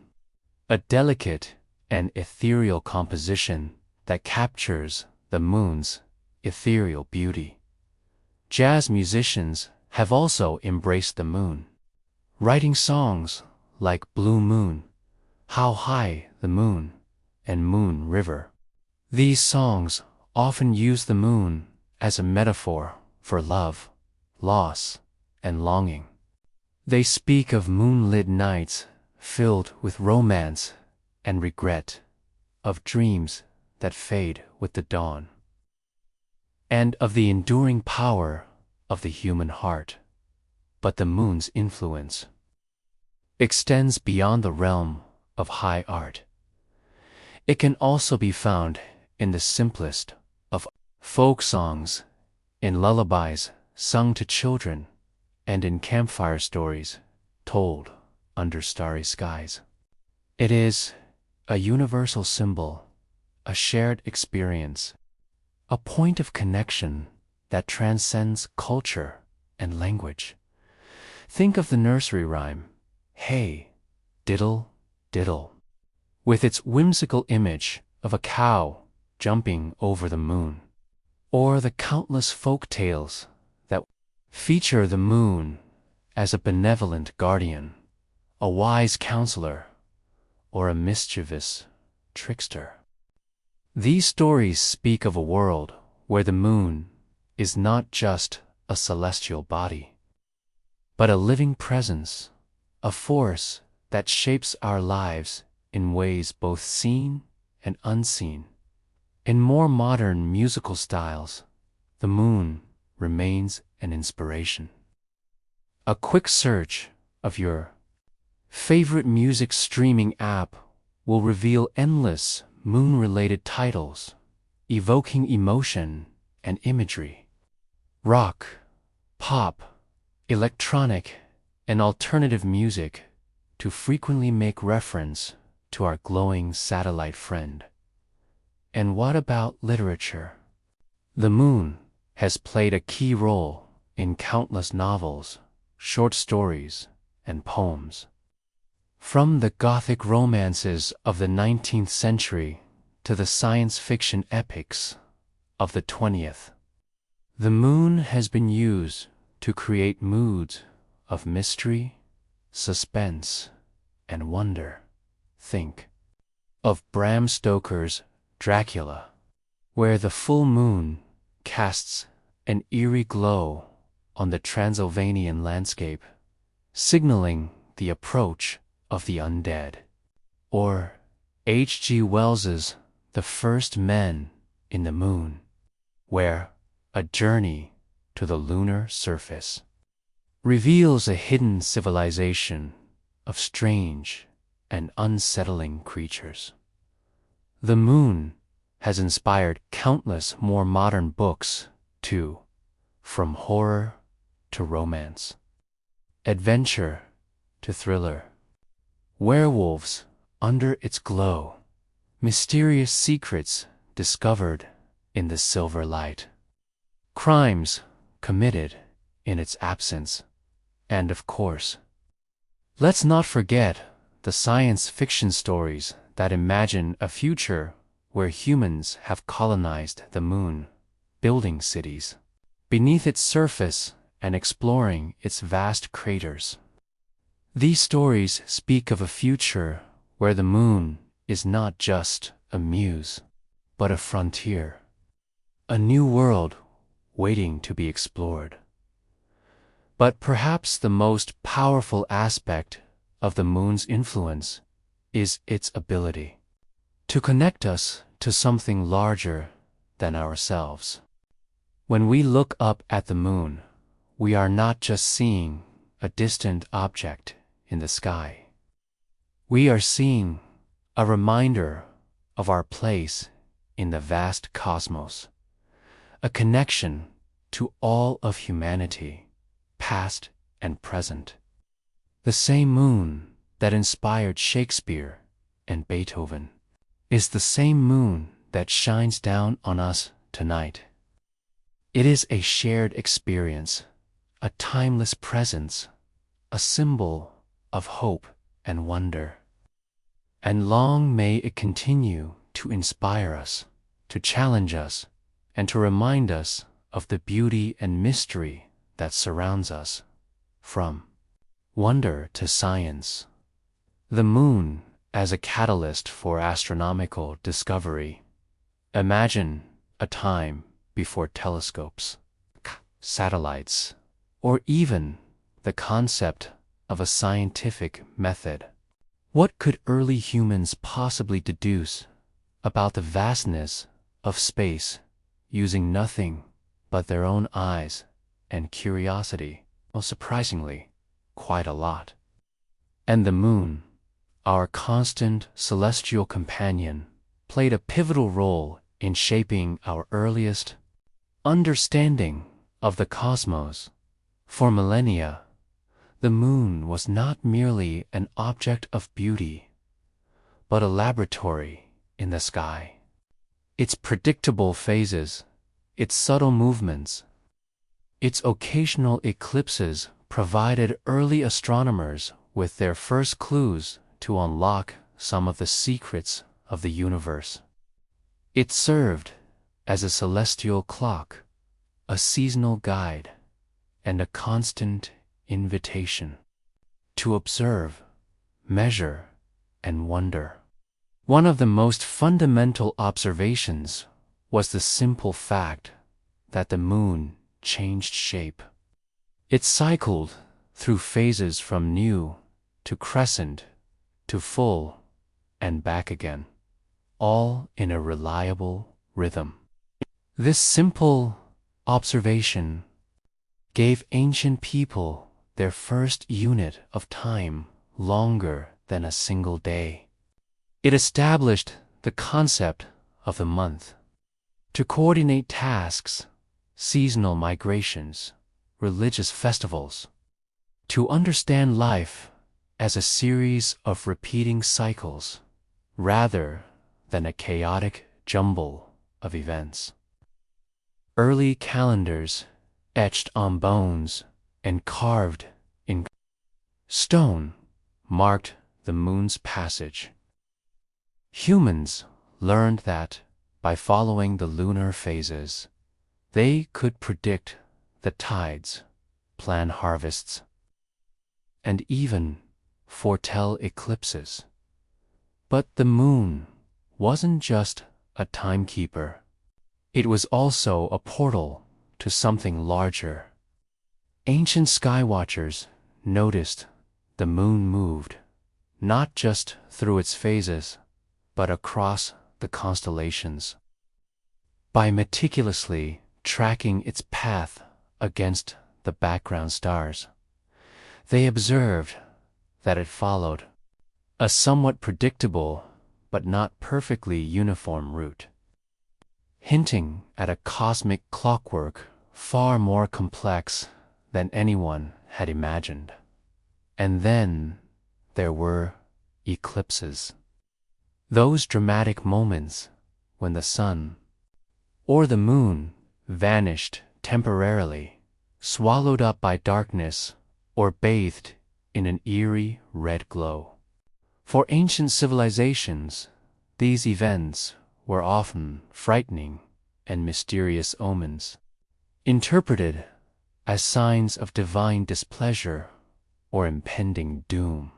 a delicate and ethereal composition that captures the moon's ethereal beauty. Jazz musicians have also embraced the moon, writing songs like Blue Moon, How High the Moon, and Moon River. These songs often use the moon as a metaphor for love, loss, and longing. They speak of moonlit nights filled with romance and regret, of dreams that fade with the dawn, and of the enduring power of the human heart. But the moon's influence extends beyond the realm of high art. It can also be found in the simplest of folk songs, in lullabies sung to children, and in campfire stories told under starry skies. It is a universal symbol, a shared experience, a point of connection that transcends culture and language. Think of the nursery rhyme, Hey, Diddle, Diddle, with its whimsical image of a cow jumping over the moon, or the countless folk tales that feature the moon as a benevolent guardian, a wise counselor, or a mischievous trickster. These stories speak of a world where the moon is not just a celestial body, but a living presence, a force that shapes our lives in ways both seen and unseen. In more modern musical styles, the moon remains an inspiration. A quick search of your favorite music streaming app will reveal endless moon-related titles, evoking emotion and imagery. Rock, pop, electronic, and alternative music to frequently make reference to our glowing satellite friend. And what about literature? The moon has played a key role in countless novels, short stories, and poems. From the Gothic romances of the 19th century to the science fiction epics of the 20th, the moon has been used to create moods of mystery, suspense, and wonder. Think of Bram Stoker's Dracula, where the full moon casts an eerie glow on the Transylvanian landscape, signaling the approach of the undead. Or H.G. Wells's The First Men in the Moon, where a journey to the lunar surface reveals a hidden civilization of strange and unsettling creatures. The moon has inspired countless more modern books too, from horror to romance, adventure to thriller. Werewolves under its glow, mysterious secrets discovered in the silver light, crimes committed in its absence, and of course, let's not forget the science fiction stories that imagine a future where humans have colonized the moon, building cities beneath its surface and exploring its vast craters. These stories speak of a future where the moon is not just a muse, but a frontier, a new world waiting to be explored. But perhaps the most powerful aspect of the moon's influence is its ability to connect us to something larger than ourselves. When we look up at the moon, we are not just seeing a distant object in the sky. We are seeing a reminder of our place in the vast cosmos, a connection to all of humanity, past and present. The same moon that inspired Shakespeare and Beethoven is the same moon that shines down on us tonight. It is a shared experience, a timeless presence, a symbol of hope and wonder. And long may it continue to inspire us, to challenge us, and to remind us of the beauty and mystery that surrounds us. From wonder to science, the moon as a catalyst for astronomical discovery. Imagine a time before telescopes, satellites, or even the concept of a scientific method. What could early humans possibly deduce about the vastness of space using nothing but their own eyes and curiosity? Well, surprisingly, quite a lot. And the moon, our constant celestial companion, played a pivotal role in shaping our earliest understanding of the cosmos. For millennia, the moon was not merely an object of beauty, but a laboratory in the sky. Its predictable phases, its subtle movements, its occasional eclipses provided early astronomers with their first clues to unlock some of the secrets of the universe. It served as a celestial clock, a seasonal guide, and a constant invitation to observe, measure, and wonder. One of the most fundamental observations was the simple fact that the moon changed shape. It cycled through phases from new to crescent to full and back again, all in a reliable rhythm. This simple observation gave ancient people their first unit of time longer than a single day. It established the concept of the month to coordinate tasks, seasonal migrations, religious festivals, to understand life as a series of repeating cycles rather than a chaotic jumble of events. Early calendars, etched on bones and carved in stone, marked the moon's passage. Humans learned that by following the lunar phases, they could predict the tides, plan harvests, and even foretell eclipses. But the moon wasn't just a timekeeper. It was also a portal to something larger. Ancient skywatchers noticed the moon moved, not just through its phases, but across the constellations. By meticulously tracking its path against the background stars, they observed that it followed a somewhat predictable but not perfectly uniform route, hinting at a cosmic clockwork far more complex than anyone had imagined. And then there were eclipses. Those dramatic moments when the sun or the moon vanished temporarily, swallowed up by darkness or bathed in an eerie red glow. For ancient civilizations, these events were often frightening and mysterious omens, interpreted as signs of divine displeasure or impending doom.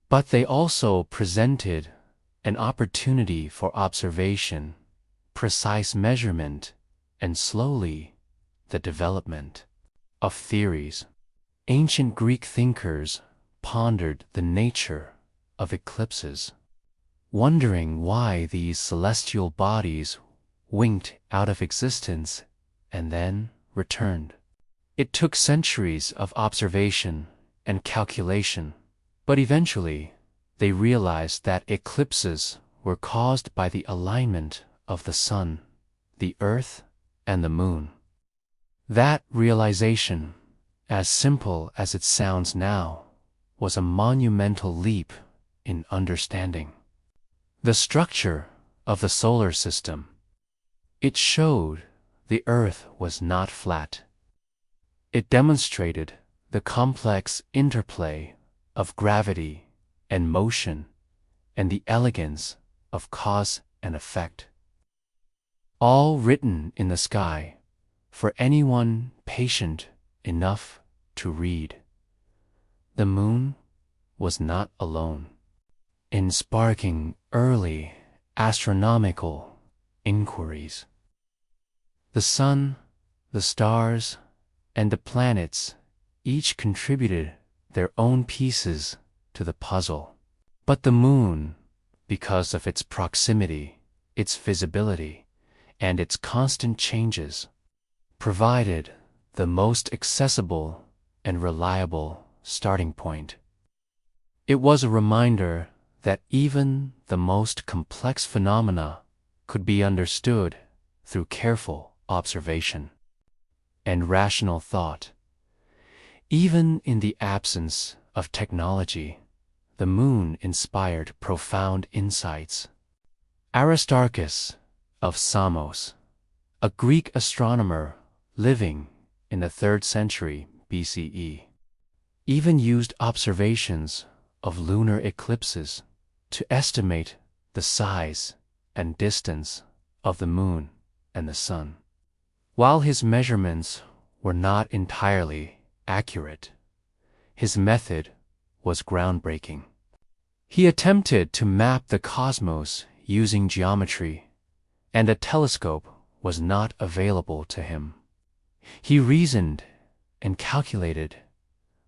But they also presented an opportunity for observation, precise measurement, and slowly the development of theories. Ancient Greek thinkers pondered the nature of eclipses, wondering why these celestial bodies winked out of existence and then returned. It took centuries of observation and calculation, but eventually they realized that eclipses were caused by the alignment of the sun, the earth, and the moon. That realization, as simple as it sounds now, was a monumental leap in understanding the structure of the solar system. It showed the Earth was not flat. It demonstrated the complex interplay of gravity and motion and the elegance of cause and effect, all written in the sky for anyone patient enough to read. The moon was not alone in sparking early astronomical inquiries. The sun, the stars, and the planets each contributed their own pieces to the puzzle. But the moon, because of its proximity, its visibility, and its constant changes, provided the most accessible and reliable starting point. It was a reminder that even the most complex phenomena could be understood through careful observation and rational thought. Even in the absence of technology, the moon inspired profound insights. Aristarchus of Samos, a Greek astronomer living in the 3rd century BCE, even used observations of lunar eclipses to estimate the size and distance of the moon and the sun. While his measurements were not entirely accurate, his method was groundbreaking. He attempted to map the cosmos using geometry, and a telescope was not available to him. He reasoned and calculated,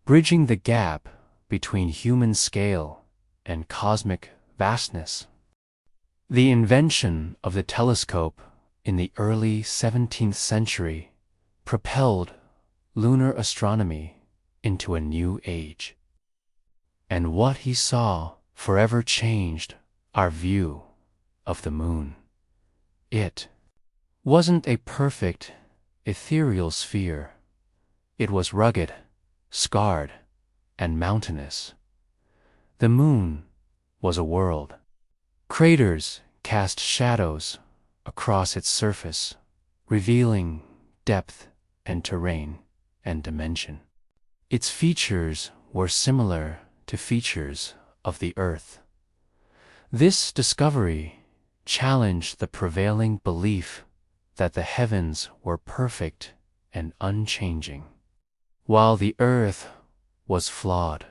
bridging the gap between human scale and cosmic vastness. The invention of the telescope in the early 17th century propelled lunar astronomy into a new age. And what he saw forever changed our view of the moon. It wasn't a perfect, ethereal sphere. It was rugged, scarred, and mountainous. The moon was a world. Craters cast shadows across its surface, revealing depth and terrain and dimension. Its features were similar to features of the Earth. This discovery challenged the prevailing belief that the heavens were perfect and unchanging, while the Earth was flawed.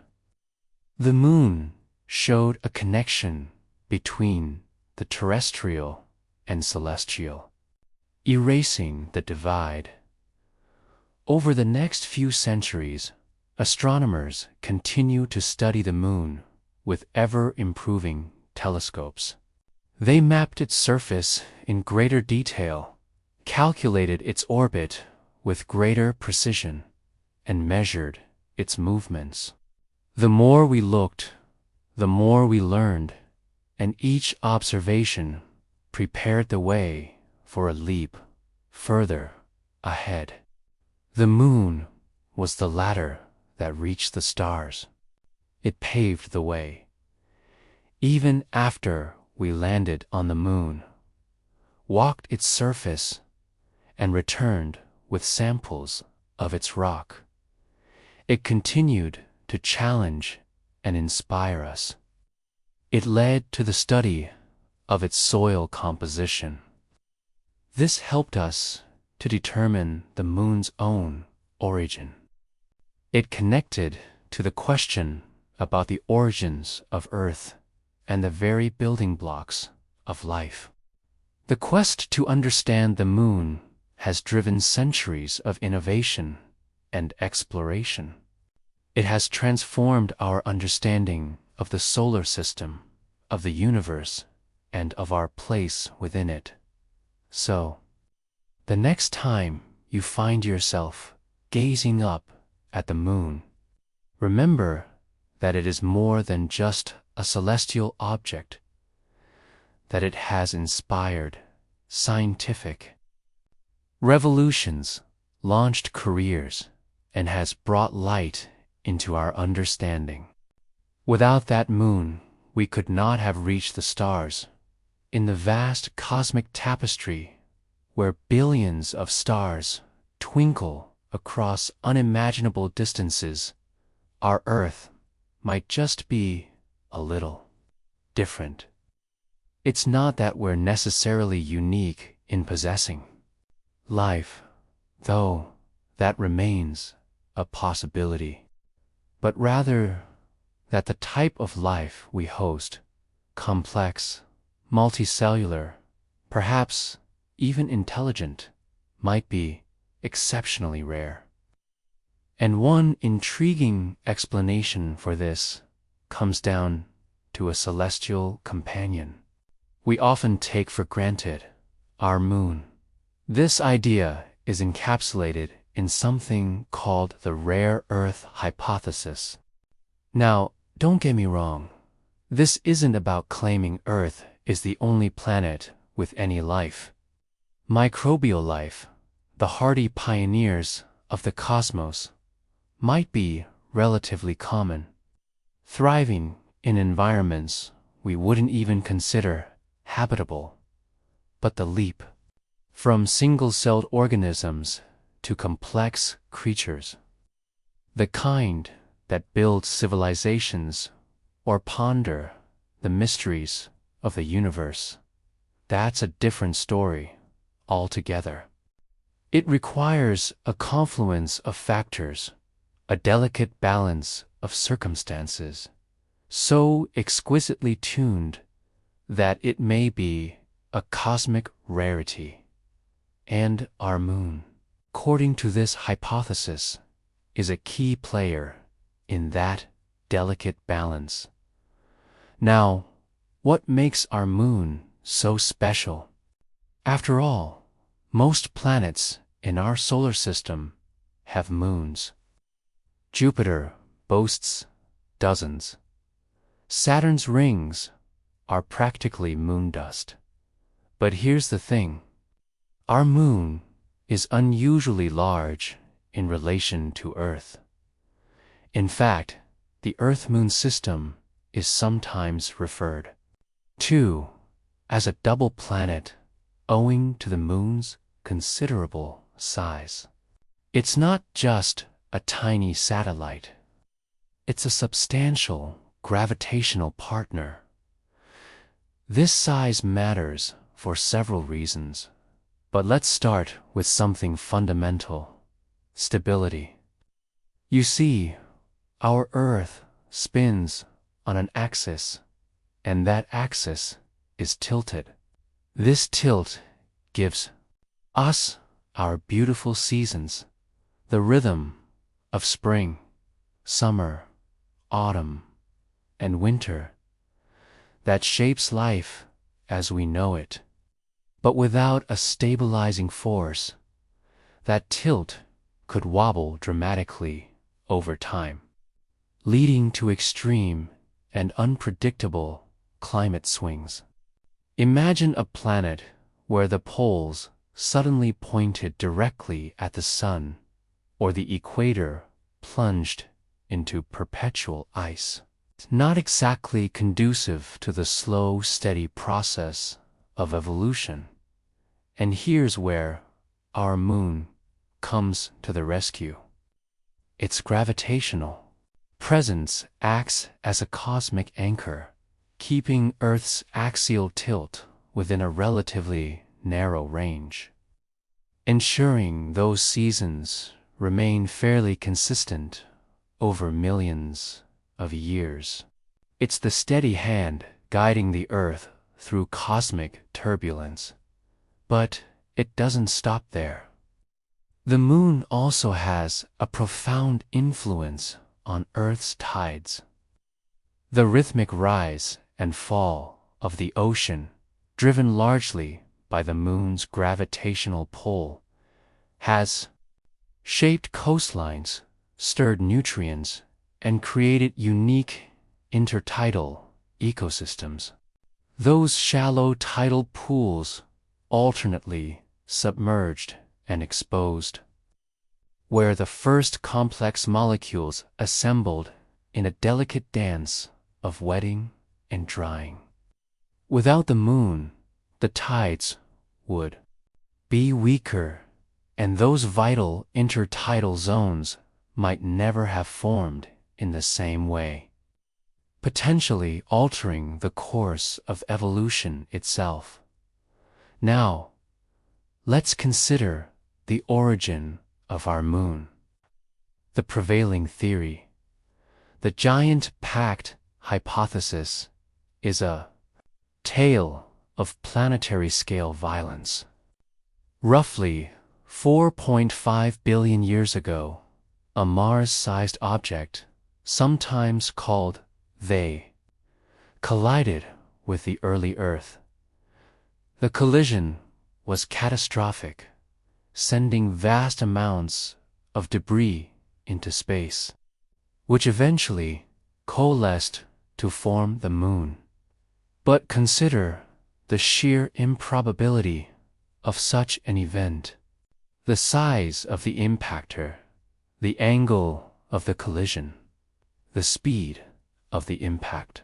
The moon showed a connection between the terrestrial and celestial, erasing the divide. Over the next few centuries, astronomers continued to study the moon with ever-improving telescopes. They mapped its surface in greater detail, calculated its orbit with greater precision, and measured its movements. The more we looked, the more we learned, and each observation prepared the way for a leap further ahead. The moon was the ladder that reached the stars. It paved the way. Even after we landed on the moon, walked its surface, and returned with samples of its rock, it continued to challenge and inspire us. It led to the study of its soil composition. This helped us to determine the moon's own origin. It connected to the question about the origins of Earth and the very building blocks of life. The quest to understand the moon has driven centuries of innovation and exploration. It has transformed our understanding of the solar system, of the universe, and of our place within it. So, the next time you find yourself gazing up at the moon, remember that it is more than just a celestial object, that it has inspired scientific revolutions, launched careers, and has brought light into our understanding. Without that moon, we could not have reached the stars. In the vast cosmic tapestry, where billions of stars twinkle across unimaginable distances, our Earth might just be a little different. It's not that we're necessarily unique in possessing life, though that remains a possibility, but rather that the type of life we host, complex, multicellular, perhaps even intelligent, might be exceptionally rare. And one intriguing explanation for this comes down to a celestial companion we often take for granted, our moon. This idea is encapsulated in something called the rare Earth hypothesis. Now, don't get me wrong, this isn't about claiming Earth is the only planet with any life. Microbial life, the hardy pioneers of the cosmos, might be relatively common, thriving in environments we wouldn't even consider habitable. But the leap from single-celled organisms to complex creatures, the kind that build civilizations or ponder the mysteries of the universe, that's a different story altogether. It requires a confluence of factors, a delicate balance of circumstances, so exquisitely tuned that it may be a cosmic rarity. And our moon, according to this hypothesis, is a key player in that delicate balance. Now, what makes our moon so special? After all, most planets in our solar system have moons. Jupiter boasts dozens. Saturn's rings are practically moon dust. But here's the thing. Our moon is unusually large in relation to Earth. In fact, the Earth-Moon system is sometimes referred to as a double planet owing to the moon's considerable size. It's not just a tiny satellite. It's a substantial gravitational partner. This size matters for several reasons, but let's start with something fundamental: stability. You see, our Earth spins on an axis, and that axis is tilted. This tilt gives us our beautiful seasons, the rhythm of spring, summer, autumn, and winter that shapes life as we know it. But without a stabilizing force, that tilt could wobble dramatically over time, leading to extreme and unpredictable climate swings. Imagine a planet where the poles suddenly pointed directly at the sun, or the equator plunged into perpetual ice. Not exactly conducive to the slow, steady process of evolution. And here's where our moon comes to the rescue. Its gravitational presence acts as a cosmic anchor, keeping Earth's axial tilt within a relatively narrow range, ensuring those seasons remain fairly consistent over millions of years. It's the steady hand guiding the Earth through cosmic turbulence. But it doesn't stop there. The moon also has a profound influence on Earth's tides. The rhythmic rise and fall of the ocean, driven largely by the moon's gravitational pull, has shaped coastlines, stirred nutrients, and created unique intertidal ecosystems. Those shallow tidal pools, alternately submerged and exposed, where the first complex molecules assembled in a delicate dance of wetting and drying. Without the moon, the tides would be weaker, and those vital intertidal zones might never have formed in the same way, potentially altering the course of evolution itself. Now, let's consider the origin of our moon. The prevailing theory, the giant pact hypothesis, is a tale of planetary scale violence. Roughly 4.5 billion years ago, a Mars-sized object, sometimes called they, collided with the early Earth. The collision was catastrophic, sending vast amounts of debris into space, which eventually coalesced to form the moon. But consider the sheer improbability of such an event. The size of the impactor, the angle of the collision, the speed of the impact,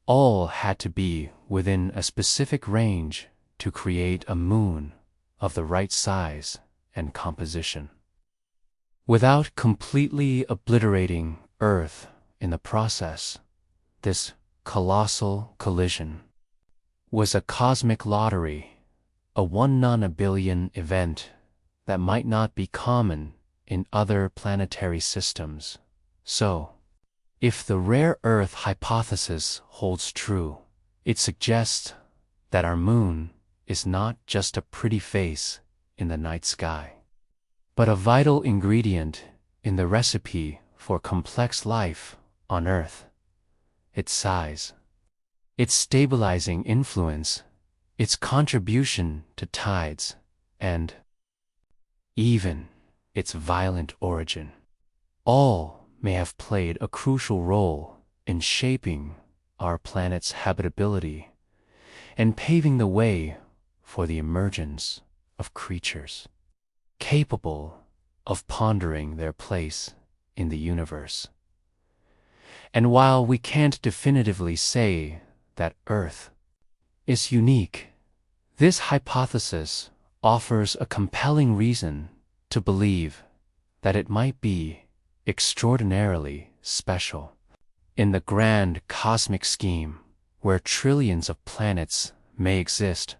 all had to be within a specific range to create a moon of the right size and composition. Without completely obliterating Earth in the process, this colossal collision was a cosmic lottery, a 1 in a billion event that might not be common in other planetary systems. So, if the rare Earth hypothesis holds true, it suggests that our moon is not just a pretty face in the night sky, but a vital ingredient in the recipe for complex life on Earth. Its size, its stabilizing influence, its contribution to tides, and even its violent origin, all may have played a crucial role in shaping our planet's habitability and paving the way for the emergence of creatures capable of pondering their place in the universe. And while we can't definitively say that Earth is unique, this hypothesis offers a compelling reason to believe that it might be extraordinarily special. In the grand cosmic scheme, where trillions of planets may exist,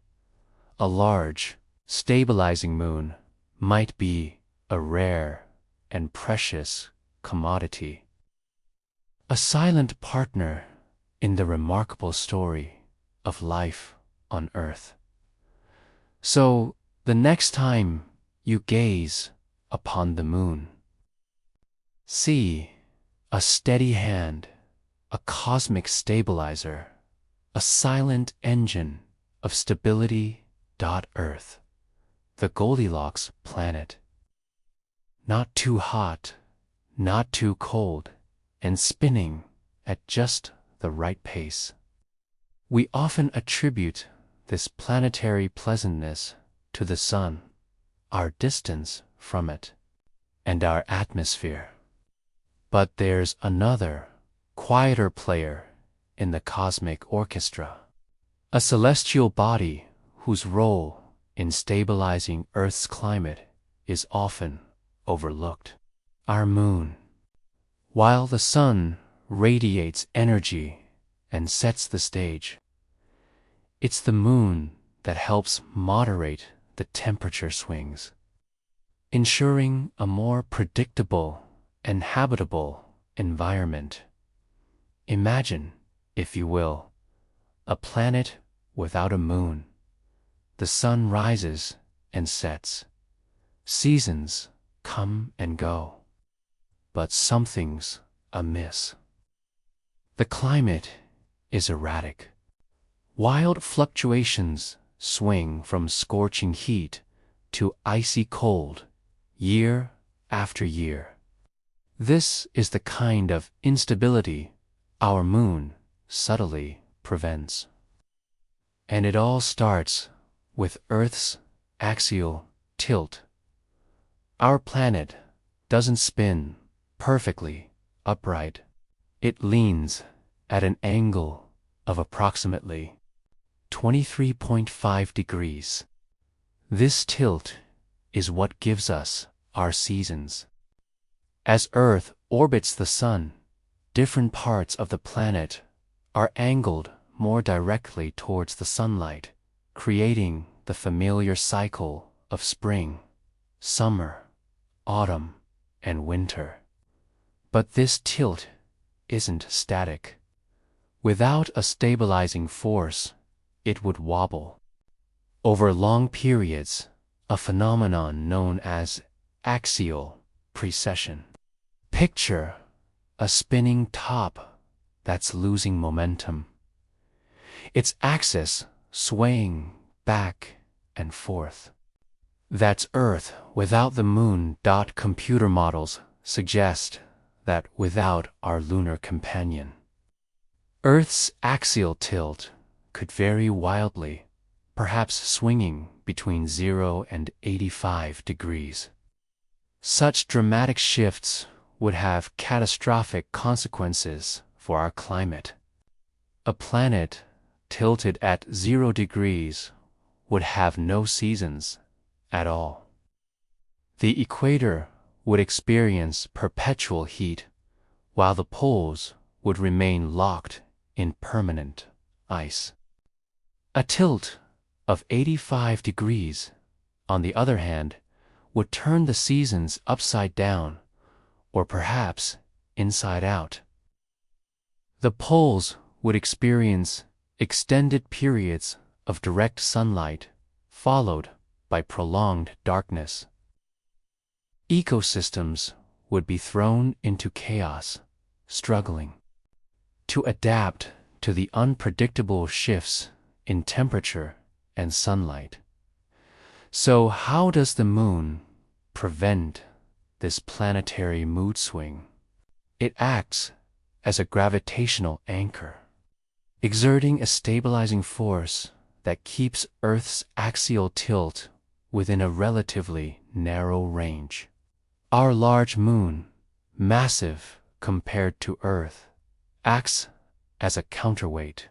a large, stabilizing moon might be a rare and precious commodity, a silent partner in the remarkable story of life on Earth. So, the next time you gaze upon the moon, see a steady hand, a cosmic stabilizer, a silent engine of stability. Earth, the Goldilocks planet. Not too hot, not too cold, and spinning at just the right pace. We often attribute this planetary pleasantness to the sun, our distance from it, and our atmosphere. But there's another, quieter player in the cosmic orchestra, a celestial body whose role in stabilizing Earth's climate is often overlooked. Our moon. While the sun radiates energy and sets the stage. It's the moon that helps moderate the temperature swings, ensuring a more predictable and habitable environment. Imagine, if you will, a planet without a moon. The sun rises and sets. Seasons come and go. But something's amiss. The climate is erratic. Wild fluctuations swing from scorching heat to icy cold year after year. This is the kind of instability our moon subtly prevents. And it all starts with Earth's axial tilt. Our planet doesn't spin perfectly upright. It leans at an angle of approximately 23.5 degrees. This tilt is what gives us our seasons. As Earth orbits the Sun, different parts of the planet are angled more directly towards the sunlight, creating the familiar cycle of spring, summer, autumn, and winter. But this tilt isn't static. Without a stabilizing force, it would wobble. Over long periods, a phenomenon known as axial precession. Picture a spinning top that's losing momentum, its axis swaying back and forth. That's Earth without the moon. Computer models suggest that without our lunar companion. Earth's axial tilt could vary wildly, perhaps swinging between 0 and 85 degrees. Such dramatic shifts would have catastrophic consequences for our climate. A planet tilted at 0 degrees would have no seasons at all. The equator would experience perpetual heat, while the poles would remain locked in permanent ice. A tilt of 85 degrees, on the other hand, would turn the seasons upside down, or perhaps inside out. The poles would experience extended periods of direct sunlight, followed by prolonged darkness. Ecosystems would be thrown into chaos, struggling to adapt to the unpredictable shifts in temperature and sunlight. So how does the moon prevent this planetary mood swing? It acts as a gravitational anchor, exerting a stabilizing force that keeps Earth's axial tilt within a relatively narrow range. Our large moon, massive compared to Earth, acts as a counterweight,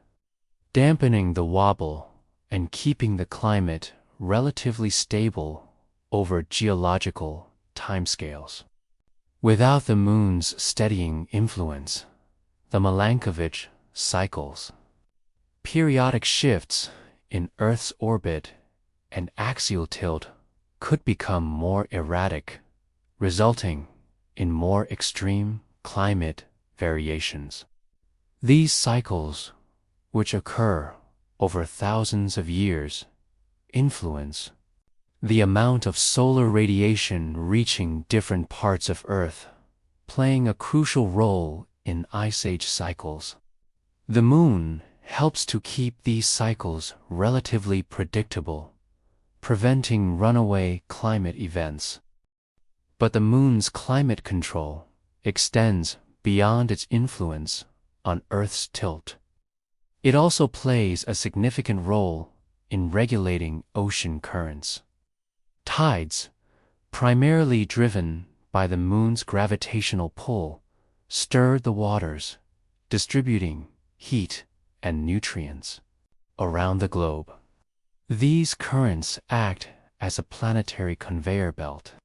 dampening the wobble and keeping the climate relatively stable over geological timescales. Without the moon's steadying influence, the Milankovitch cycles, periodic shifts in Earth's orbit and axial tilt could become more erratic, resulting in more extreme climate variations. These cycles, which occur over thousands of years, influence the amount of solar radiation reaching different parts of Earth, playing a crucial role in ice age cycles. The moon helps to keep these cycles relatively predictable, preventing runaway climate events. But the moon's climate control extends beyond its influence on Earth's tilt. It also plays a significant role in regulating ocean currents. Tides, primarily driven by the moon's gravitational pull, stir the waters, distributing heat and nutrients around the globe. These currents act as a planetary conveyor belt,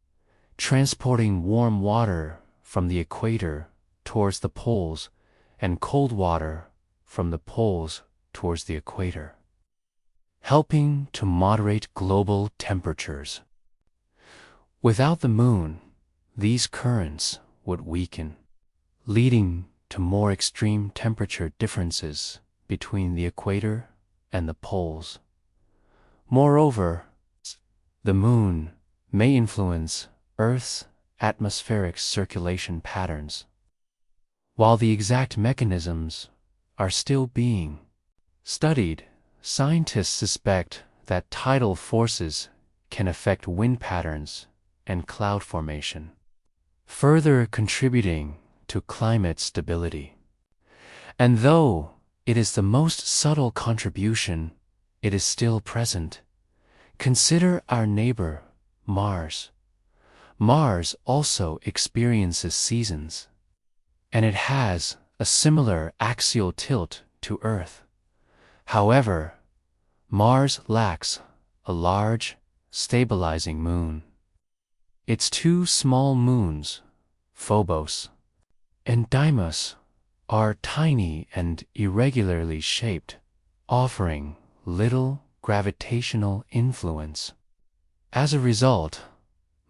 transporting warm water from the equator towards the poles and cold water from the poles towards the equator, helping to moderate global temperatures. Without the moon, these currents would weaken, leading to more extreme temperature differences between the equator and the poles. Moreover, the moon may influence Earth's atmospheric circulation patterns. While the exact mechanisms are still being studied, scientists suspect that tidal forces can affect wind patterns and cloud formation, further contributing to climate stability. And though it is the most subtle contribution, it is still present. Consider our neighbor, Mars. Mars also experiences seasons, and it has a similar axial tilt to Earth. However, Mars lacks a large, stabilizing moon. Its two small moons, Phobos and Deimos, are tiny and irregularly shaped, offering little gravitational influence. As a result,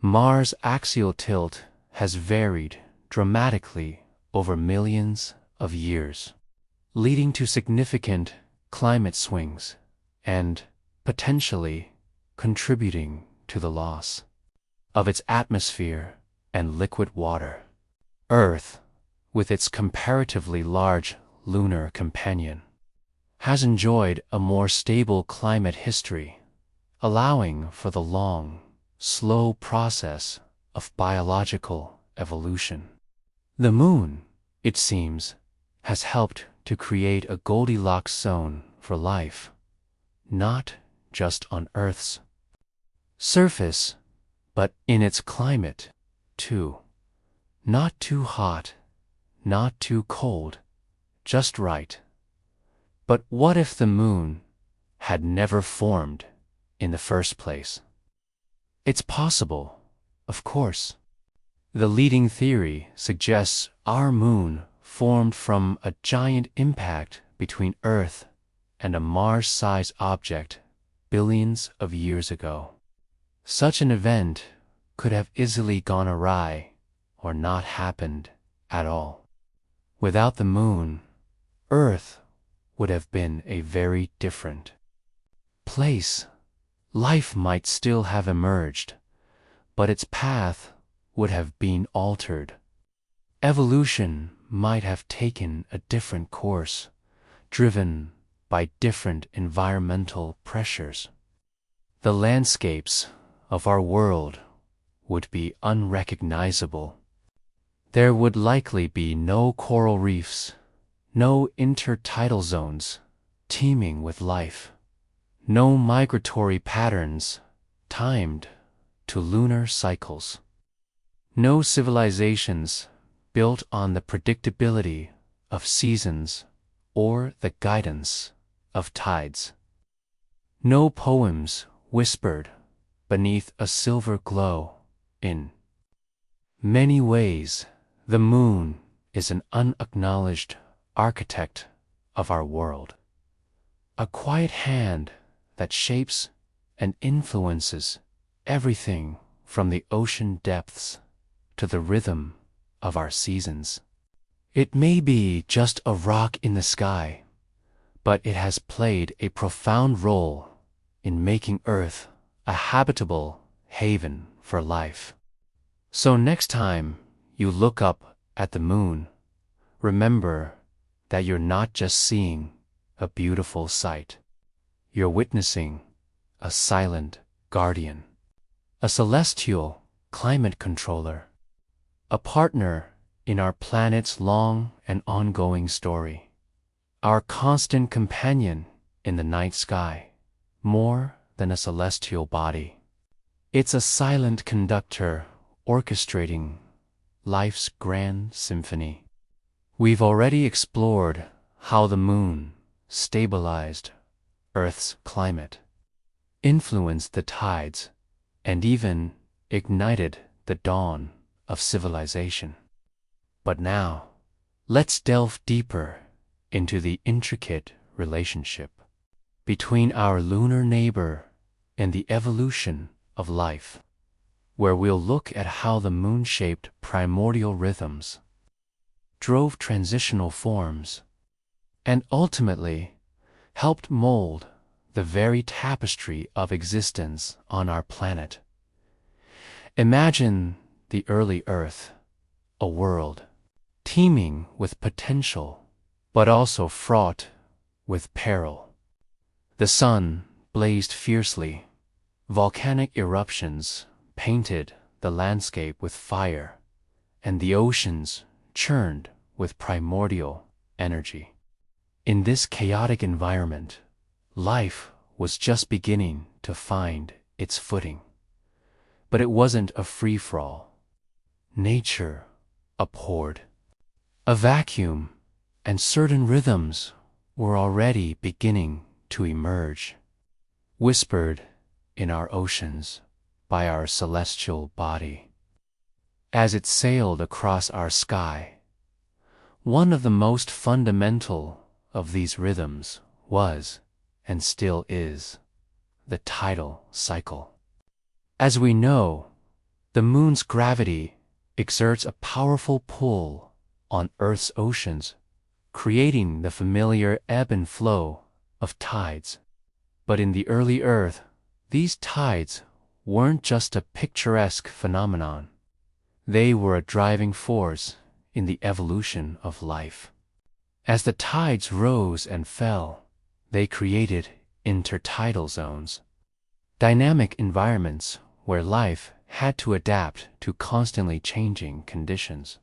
Mars' axial tilt has varied dramatically over millions of years, leading to significant climate swings and potentially contributing to the loss of its atmosphere and liquid water. Earth, with its comparatively large lunar companion, has enjoyed a more stable climate history, allowing for the long, slow process of biological evolution. The moon, it seems, has helped to create a Goldilocks zone for life, not just on Earth's surface, but in its climate, too. Not too hot, not too cold, just right. But what if the moon had never formed in the first place? It's possible, of course. The leading theory suggests our moon formed from a giant impact between Earth and a Mars-sized object billions of years ago. Such an event could have easily gone awry or not happened at all. Without the moon, Earth would have been a very different place. Life might still have emerged, but its path would have been altered. Evolution might have taken a different course, driven by different environmental pressures. The landscapes of our world would be unrecognizable. There would likely be no coral reefs, no intertidal zones teeming with life, no migratory patterns timed to lunar cycles, no civilizations built on the predictability of seasons or the guidance of tides, no poems whispered beneath a silver glow. In many ways, the moon is an unacknowledged architect of our world, a quiet hand that shapes and influences everything from the ocean depths to the rhythm of our seasons. It may be just a rock in the sky, but it has played a profound role in making Earth a habitable haven for life. So next time you look up at the moon, remember that you're not just seeing a beautiful sight. You're witnessing a silent guardian, a celestial climate controller, a partner in our planet's long and ongoing story, our constant companion in the night sky, more than a celestial body. It's a silent conductor orchestrating life's grand symphony. We've already explored how the moon stabilized Earth's climate, influenced the tides, and even ignited the dawn of civilization. But now, let's delve deeper into the intricate relationship between our lunar neighbor and the evolution of life, where we'll look at how the moon shaped primordial rhythms, drove transitional forms, and ultimately helped mold the very tapestry of existence on our planet. Imagine the early Earth, a world teeming with potential, but also fraught with peril. The sun blazed fiercely, volcanic eruptions painted the landscape with fire, and the oceans churned with primordial energy. In this chaotic environment, life was just beginning to find its footing. But it wasn't a free-for-all. Nature abhorred a vacuum, and certain rhythms were already beginning to emerge, whispered in our oceans by our celestial body. As it sailed across our sky, one of the most fundamental of these rhythms was, and still is, the tidal cycle. As we know, the moon's gravity exerts a powerful pull on Earth's oceans, creating the familiar ebb and flow of tides. But in the early Earth, these tides weren't just a picturesque phenomenon. They were a driving force in the evolution of life. As the tides rose and fell, they created intertidal zones, dynamic environments where life had to adapt to constantly changing conditions.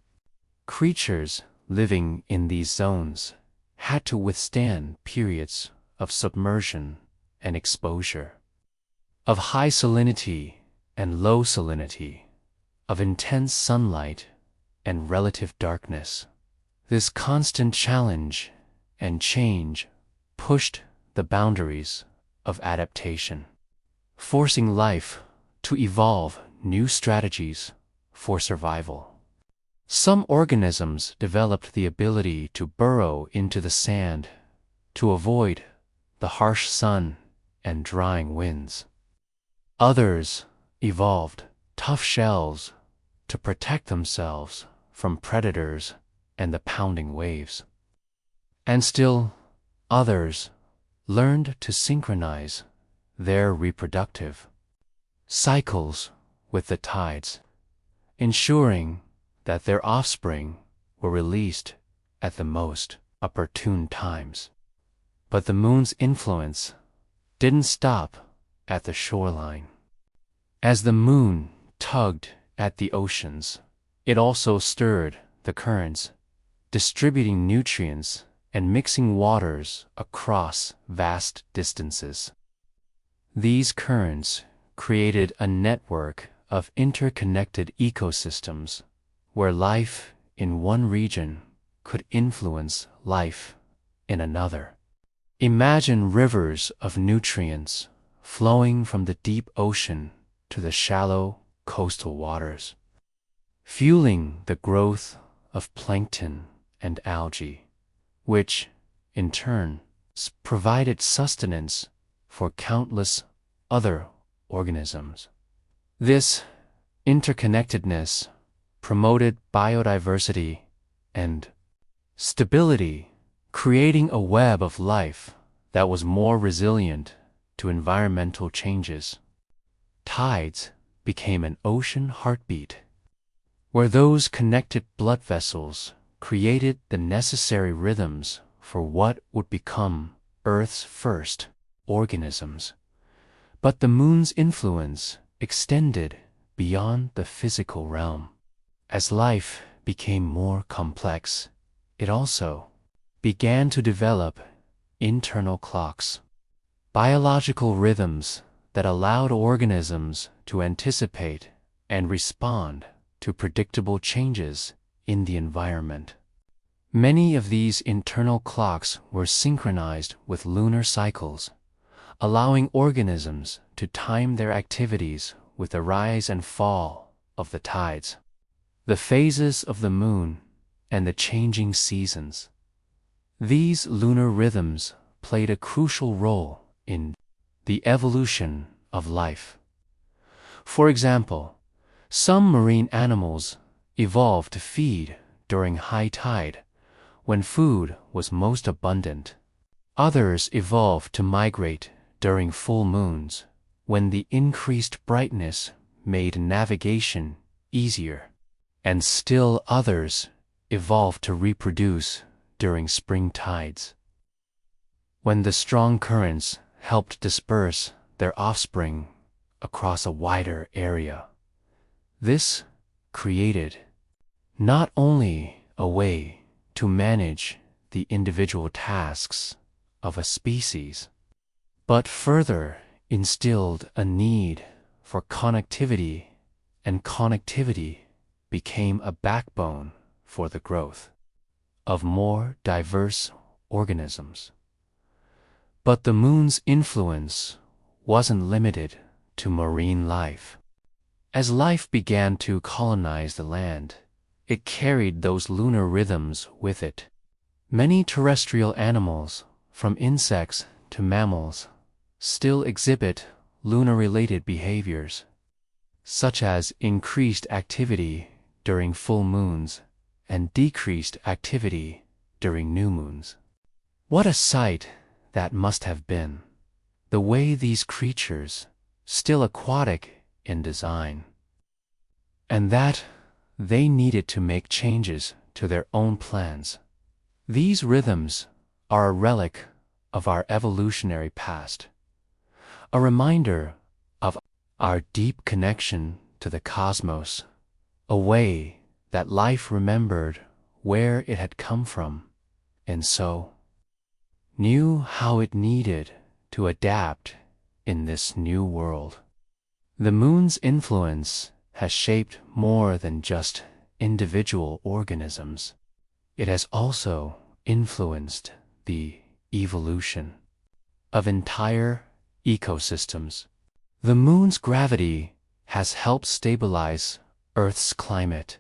Creatures living in these zones had to withstand periods of submersion and exposure, of high salinity and low salinity, of intense sunlight and relative darkness. This constant challenge and change pushed the boundaries of adaptation, forcing life to evolve new strategies for survival. Some organisms developed the ability to burrow into the sand to avoid the harsh sun and drying winds. Others evolved tough shells to protect themselves from predators and the pounding waves. And still others learned to synchronize their reproductive cycles with the tides, ensuring that their offspring were released at the most opportune times. But the moon's influence didn't stop at the shoreline. As the moon tugged at the oceans, it also stirred the currents, distributing nutrients and mixing waters across vast distances. These currents created a network of interconnected ecosystems where life in one region could influence life in another. Imagine rivers of nutrients flowing from the deep ocean to the shallow coastal waters, fueling the growth of plankton and algae, which, in turn, provided sustenance for countless other organisms. This interconnectedness promoted biodiversity and stability, creating a web of life that was more resilient to environmental changes. Tides became an ocean heartbeat, where those connected blood vessels created the necessary rhythms for what would become Earth's first organisms. But the moon's influence extended beyond the physical realm. As life became more complex, it also began to develop internal clocks, biological rhythms that allowed organisms to anticipate and respond to predictable changes in the environment. Many of these internal clocks were synchronized with lunar cycles, allowing organisms to time their activities with the rise and fall of the tides, the phases of the moon, and the changing seasons. These lunar rhythms played a crucial role in the evolution of life. For example, some marine animals evolved to feed during high tide, when food was most abundant. Others evolved to migrate during full moons, when the increased brightness made navigation easier. And still others evolved to reproduce during spring tides, when the strong currents helped disperse their offspring across a wider area. This created not only a way to manage the individual tasks of a species, but further instilled a need for connectivity, and connectivity became a backbone for the growth of more diverse organisms. But the moon's influence wasn't limited to marine life. As life began to colonize the land, it carried those lunar rhythms with it. Many terrestrial animals, from insects to mammals, still exhibit lunar-related behaviors, such as increased activity during full moons and decreased activity during new moons. What a sight that must have been, the way these creatures, still aquatic in design, and that they needed to make changes to their own plans. These rhythms are a relic of our evolutionary past, a reminder of our deep connection to the cosmos, a way that life remembered where it had come from, and so knew how it needed to adapt in this new world. The moon's influence has shaped more than just individual organisms. It has also influenced the evolution of entire ecosystems. The moon's gravity has helped stabilize Earth's climate,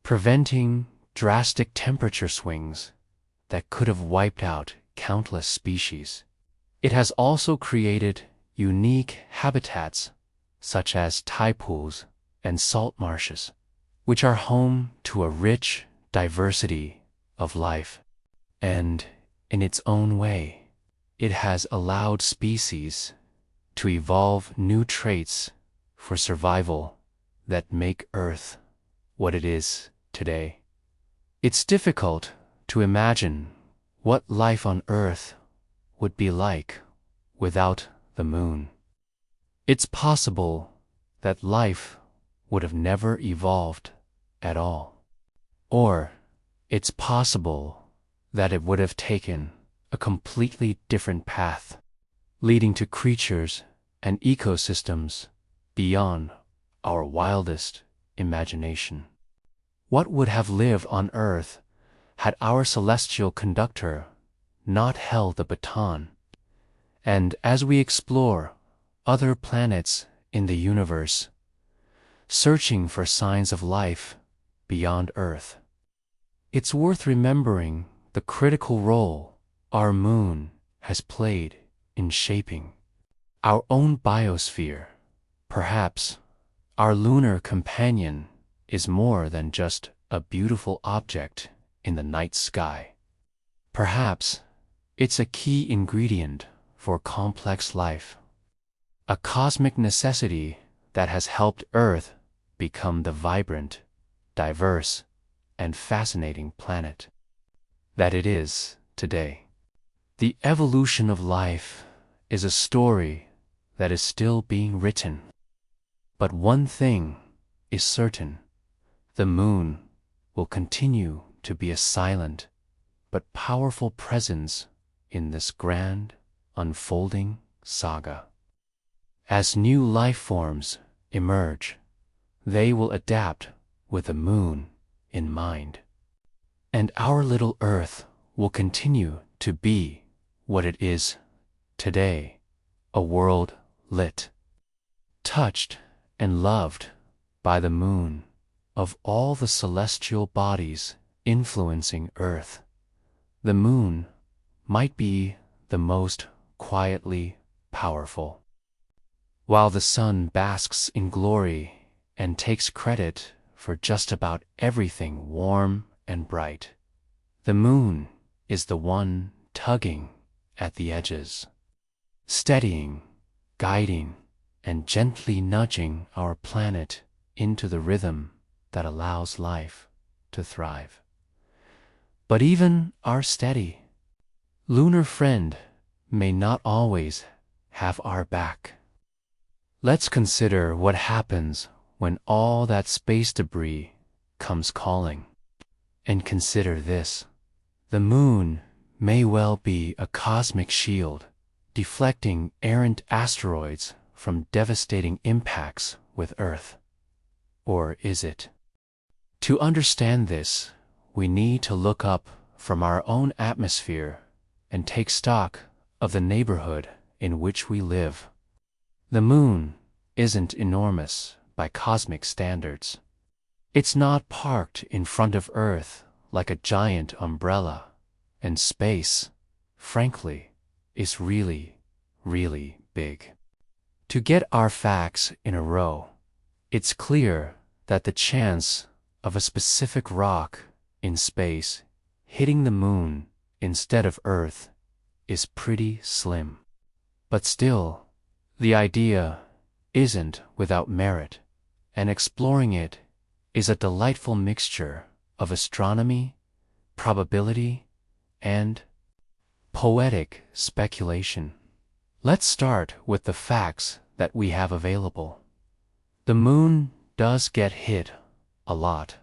preventing drastic temperature swings that could have wiped out countless species. It has also created unique habitats such as tide pools and salt marshes, which are home to a rich diversity of life. And in its own way, it has allowed species to evolve new traits for survival that make Earth what it is today. It's difficult to imagine what life on Earth would be like without the moon. It's possible that life would have never evolved at all. Or it's possible that it would have taken a completely different path, leading to creatures and ecosystems beyond our wildest imagination. What would have lived on Earth had our celestial conductor not held the baton? And as we explore other planets in the universe, searching for signs of life beyond Earth, it's worth remembering the critical role our moon has played in shaping our own biosphere. Perhaps our lunar companion is more than just a beautiful object in the night sky. Perhaps it's a key ingredient for complex life, a cosmic necessity that has helped Earth become the vibrant, diverse, and fascinating planet that it is today. The evolution of life is a story that is still being written. But one thing is certain: the moon will continue to be a silent but powerful presence in this grand, unfolding saga. As new life forms emerge, they will adapt with the moon in mind. And our little Earth will continue to be what it is today, a world lit, touched, and loved by the moon. Of all the celestial bodies influencing Earth, the moon might be the most quietly powerful. While the sun basks in glory and takes credit for just about everything warm and bright, the moon is the one tugging at the edges, steadying, guiding, and gently nudging our planet into the rhythm that allows life to thrive. But even our steady, lunar friend may not always have our back. Let's consider what happens when all that space debris comes calling. And consider this: the moon may well be a cosmic shield, deflecting errant asteroids from devastating impacts with Earth. Or is it? To understand this, we need to look up from our own atmosphere and take stock of the neighborhood in which we live. The moon isn't enormous by cosmic standards. It's not parked in front of Earth like a giant umbrella, and space, frankly, is really, really big. To get our facts in a row, it's clear that the chance of a specific rock in space hitting the moon instead of Earth is pretty slim. But still, the idea isn't without merit, and exploring it is a delightful mixture of astronomy, probability, and poetic speculation. Let's start with the facts that we have available. The moon does get hit a lot.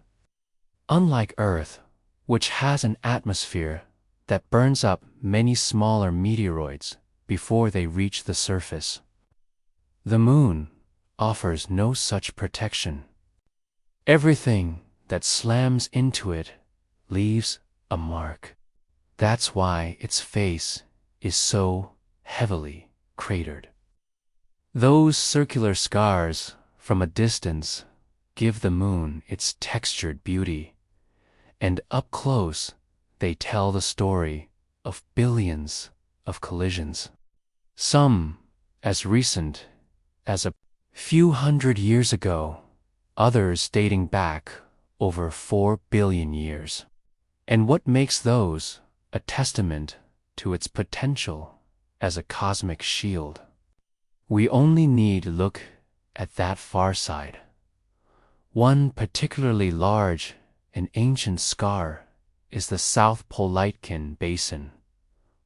Unlike Earth, which has an atmosphere that burns up many smaller meteoroids before they reach the surface, the moon offers no such protection. Everything that slams into it leaves a mark. That's why its face is so heavily cratered. Those circular scars from a distance give the moon its textured beauty, and up close they tell the story of billions of collisions. Some as recent as a few hundred years ago, others dating back over 4 billion years. And what makes those a testament to its potential as a cosmic shield? We only need look at that far side. One particularly large and ancient scar is the South Polytkin Basin,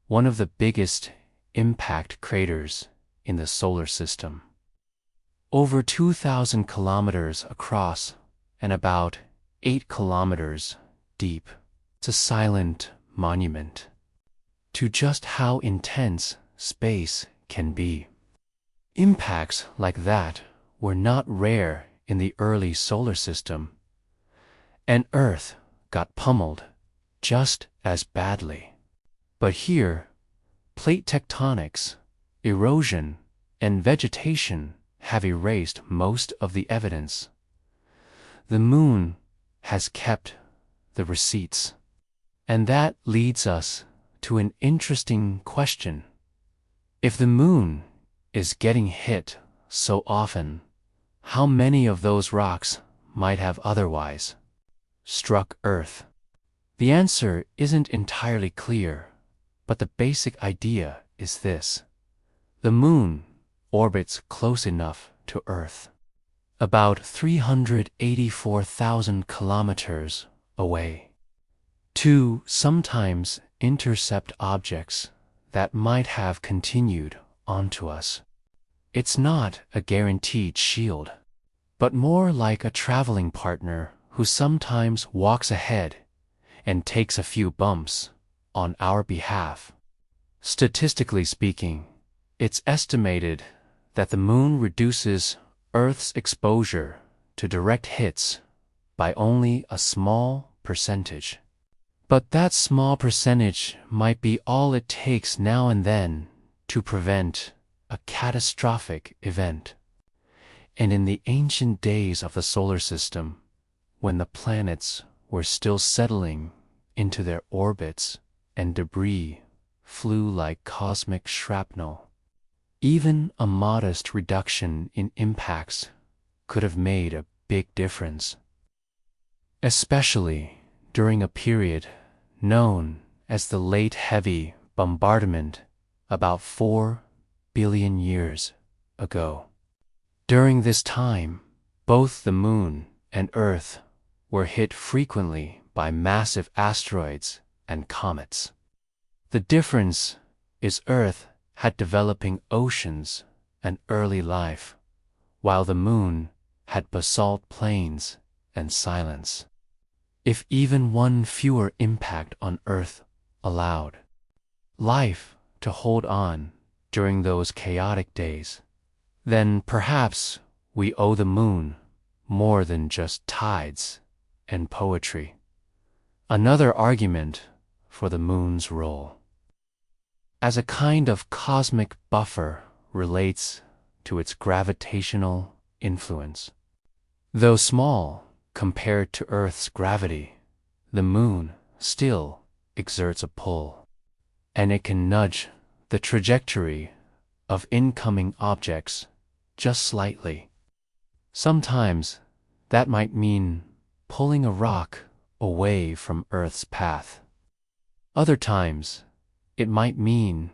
one of the biggest impact craters in the solar system. Over 2,000 kilometers across and about 8 kilometers deep. It's a silent monument to just how intense space can be. Impacts like that were not rare in the early solar system, and Earth got pummeled just as badly. But here, plate tectonics, erosion, and vegetation have erased most of the evidence. The moon has kept the receipts. And that leads us to an interesting question. If the moon is getting hit so often, how many of those rocks might have otherwise struck Earth? The answer isn't entirely clear, but the basic idea is this: the moon orbits close enough to Earth, about 384,000 kilometers away, to sometimes intercept objects that might have continued onto us. It's not a guaranteed shield, but more like a traveling partner who sometimes walks ahead and takes a few bumps on our behalf. Statistically speaking, it's estimated that the moon reduces Earth's exposure to direct hits by only a small percentage. But that small percentage might be all it takes now and then to prevent a catastrophic event. And in the ancient days of the solar system, when the planets were still settling into their orbits and debris flew like cosmic shrapnel. Even a modest reduction in impacts could have made a big difference, especially during a period known as the Late Heavy Bombardment about 4 billion years ago. During this time, both the Moon and Earth were hit frequently by massive asteroids and comets. The difference is Earth had developing oceans and early life, while the Moon had basalt plains and silence. If even one fewer impact on Earth allowed life to hold on during those chaotic days, then perhaps we owe the Moon more than just tides and poetry. Another argument for the Moon's role as a kind of cosmic buffer relates to its gravitational influence. Though small compared to Earth's gravity, the Moon still exerts a pull, and it can nudge the trajectory of incoming objects just slightly. Sometimes that might mean pulling a rock away from Earth's path. Other times, it might mean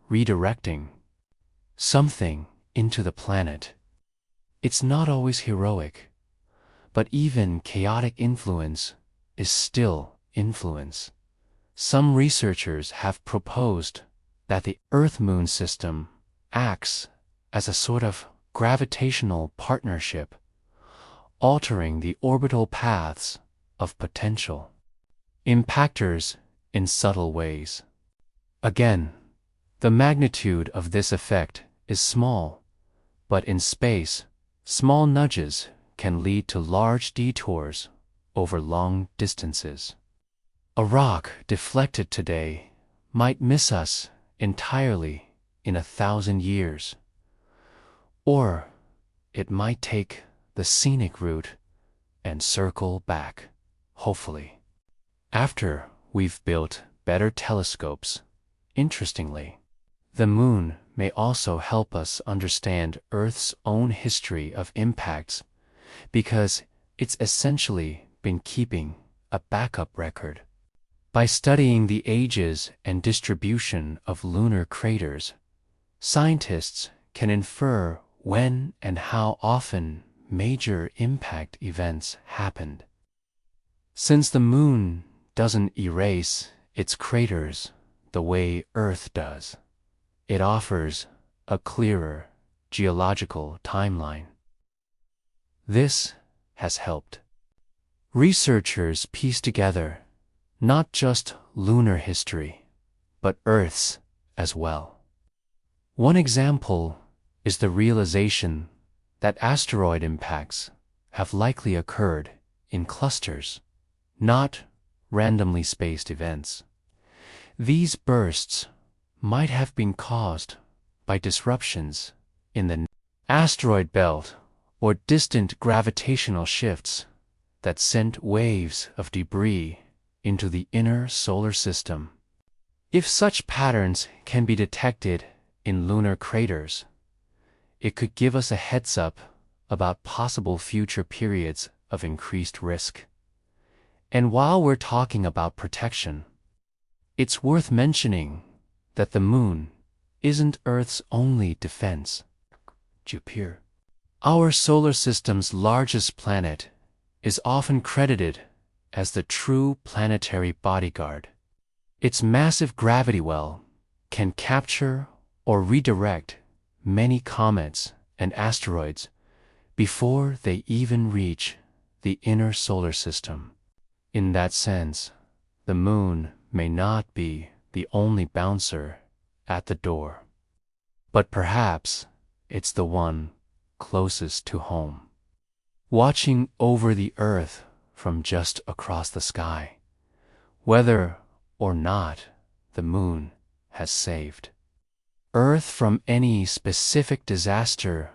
redirecting something into the planet. It's not always heroic, but even chaotic influence is still influence. Some researchers have proposed that the Earth-Moon system acts as a sort of gravitational partnership, altering the orbital paths of potential impactors in subtle ways. Again, the magnitude of this effect is small, but in space, small nudges can lead to large detours over long distances. A rock deflected today might miss us entirely in 1,000 years, or it might take the scenic route and circle back, hopefully, after we've built better telescopes. Interestingly, the Moon may also help us understand Earth's own history of impacts because it's essentially been keeping a backup record. By studying the ages and distribution of lunar craters, scientists can infer when and how often major impact events happened. Since the Moon doesn't erase its craters the way Earth does, it offers a clearer geological timeline. This has helped researchers piece together not just lunar history, but Earth's as well. One example is the realization that asteroid impacts have likely occurred in clusters, not randomly spaced events. These bursts might have been caused by disruptions in the asteroid belt or distant gravitational shifts that sent waves of debris into the inner solar system. If such patterns can be detected in lunar craters, it could give us a heads-up about possible future periods of increased risk. And while we're talking about protection, it's worth mentioning that the Moon isn't Earth's only defense. Jupiter, our solar system's largest planet, is often credited as the true planetary bodyguard. Its massive gravity well can capture or redirect many comets and asteroids before they even reach the inner solar system. In that sense, the Moon may not be the only bouncer at the door, but perhaps it's the one closest to home, watching over the Earth from just across the sky, whether or not the Moon has saved Earth from any specific disaster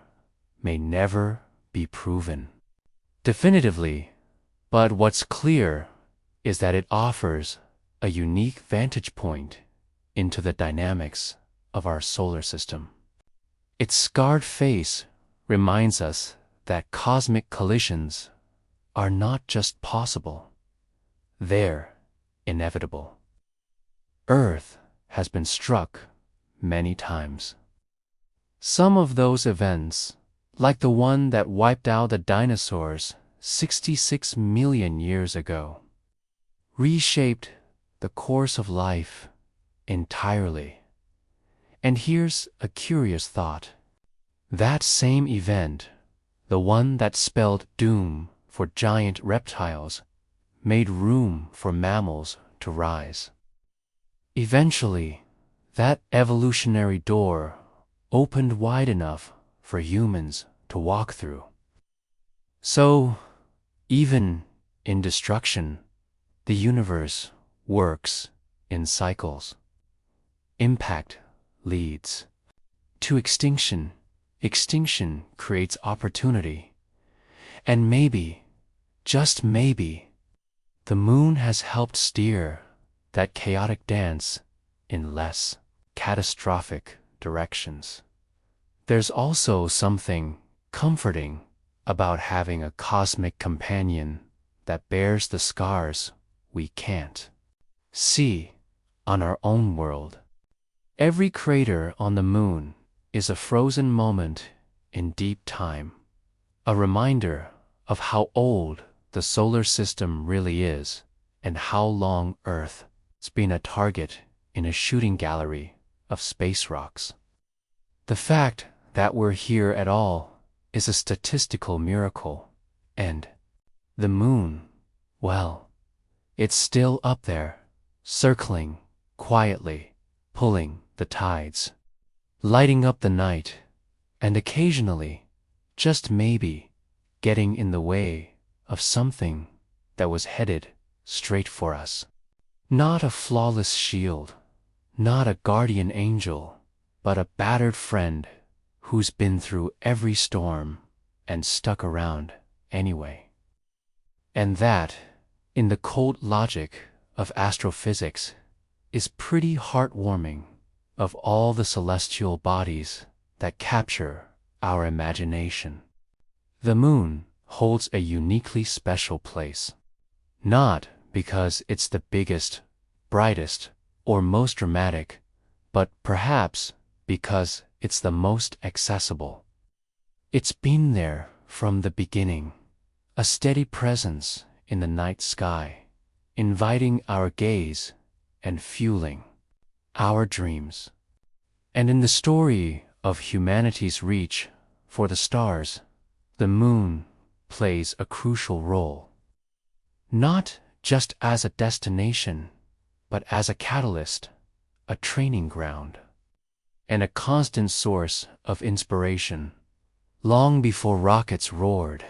may never be proven definitively, but what's clear is that it offers a unique vantage point into the dynamics of our solar system. Its scarred face reminds us that cosmic collisions are not just possible, they're inevitable. Earth has been struck many times. Some of those events, like the one that wiped out the dinosaurs 66 million years ago, reshaped the course of life entirely. And here's a curious thought. That same event, the one that spelled doom for giant reptiles, made room for mammals to rise. Eventually, that evolutionary door opened wide enough for humans to walk through. So, even in destruction, the universe works in cycles. Impact leads to extinction. Extinction creates opportunity. And maybe, just maybe, the moon has helped steer that chaotic dance in less catastrophic directions. There's also something comforting about having a cosmic companion that bears the scars we can't see on our own world. Every crater on the moon is a frozen moment in deep time, a reminder of how old the solar system really is and how long Earth's been a target in a shooting gallery of space rocks. The fact that we're here at all is a statistical miracle, and the moon, well, it's still up there, circling quietly, pulling the tides, lighting up the night, and occasionally, just maybe, getting in the way of something that was headed straight for us. Not a flawless shield, not a guardian angel, but a battered friend who's been through every storm and stuck around anyway. And that, in the cold logic of astrophysics, is pretty heartwarming. Of all the celestial bodies that capture our imagination, the moon holds a uniquely special place. Not because it's the biggest, brightest, or most dramatic, but perhaps because it's the most accessible. It's been there from the beginning, a steady presence in the night sky, inviting our gaze and fueling our dreams. And in the story of humanity's reach for the stars, the moon plays a crucial role. Not just as a destination, but as a catalyst, a training ground, and a constant source of inspiration. Long before rockets roared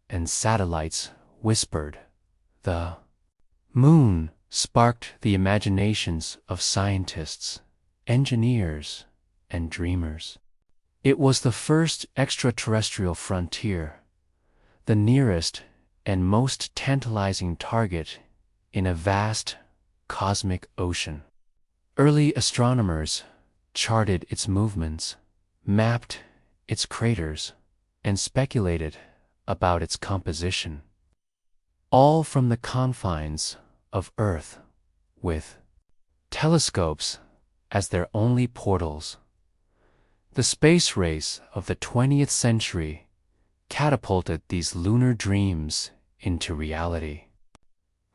and satellites whispered, the moon sparked the imaginations of scientists, engineers, and dreamers. It was the first extraterrestrial frontier, the nearest and most tantalizing target in a vast cosmic ocean. Early astronomers charted its movements, mapped its craters, and speculated about its composition, all from the confines of Earth, with telescopes as their only portals. The space race of the 20th century catapulted these lunar dreams into reality.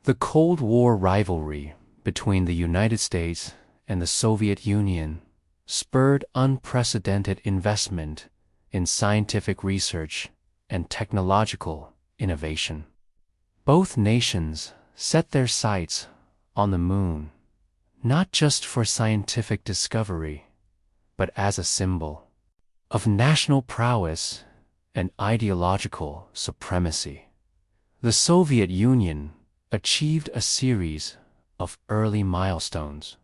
The Cold War rivalry between the United States and the Soviet Union spurred unprecedented investment in scientific research and technological innovation. Both nations set their sights on the moon, not just for scientific discovery, but as a symbol of national prowess and ideological supremacy. The Soviet Union achieved a series of early milestones,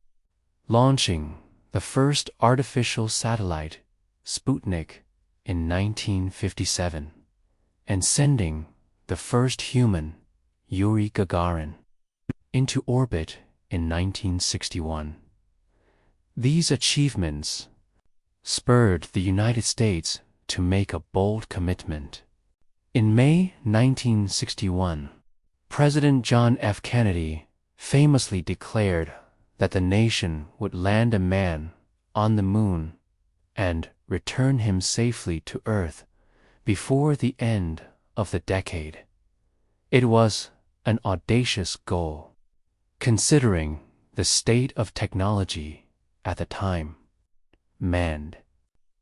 launching the first artificial satellite, Sputnik, in 1957, and sending the first human, Yuri Gagarin, into orbit in 1961. These achievements spurred the United States to make a bold commitment. In May 1961, President John F. Kennedy famously declared that the nation would land a man on the moon and return him safely to Earth before the end of the decade. It was an audacious goal, considering the state of technology at the time. Manned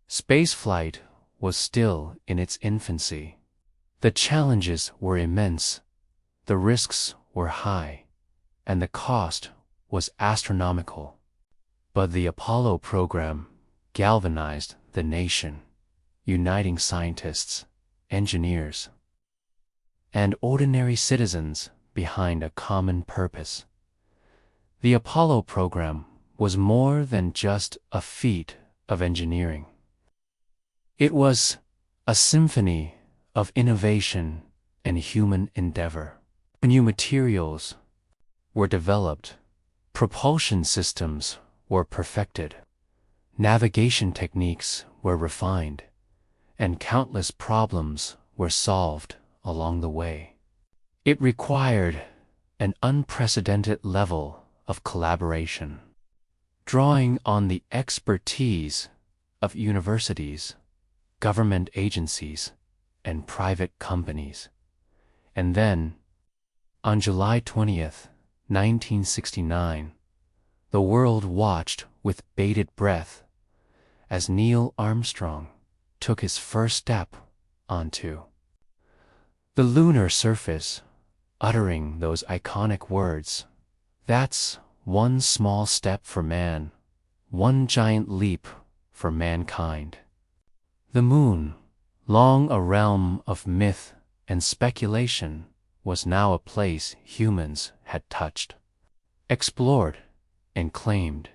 spaceflight was still in its infancy. The challenges were immense, the risks were high, and the cost was astronomical. But the Apollo program galvanized the nation, uniting scientists, engineers, and ordinary citizens behind a common purpose. The Apollo program was more than just a feat of engineering. It was a symphony of innovation and human endeavor. New materials were developed, propulsion systems were perfected, navigation techniques were refined, and countless problems were solved along the way. It required an unprecedented level of collaboration, drawing on the expertise of universities, government agencies, and private companies. And then, on July 20th, 1969, the world watched with bated breath as Neil Armstrong took his first step onto the lunar surface, uttering those iconic words, "That's one small step for man, one giant leap for mankind." The moon, long a realm of myth and speculation, was now a place humans had touched, explored, and claimed,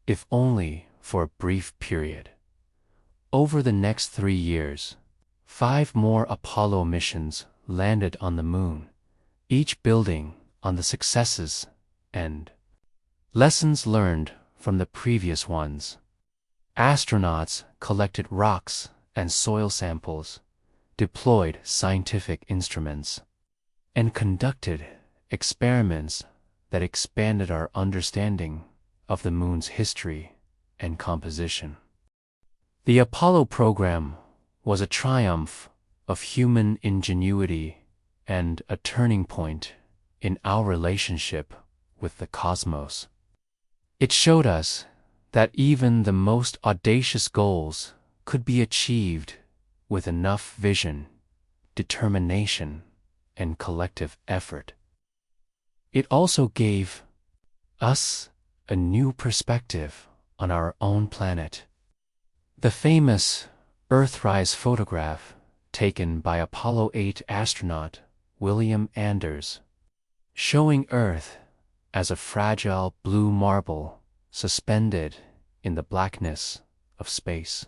if only for a brief period. Over the next 3 years, 5 more Apollo missions landed on the moon, each building on the successes and lessons learned from the previous ones. Astronauts collected rocks and soil samples, deployed scientific instruments, and conducted experiments that expanded our understanding of the moon's history and composition. The Apollo program was a triumph of human ingenuity and a turning point in our relationship with the cosmos. It showed us that even the most audacious goals could be achieved with enough vision, determination, and collective effort. It also gave us a new perspective on our own planet. The famous Earthrise photograph taken by Apollo 8 astronaut William Anders, showing Earth as a fragile blue marble suspended in the blackness of space,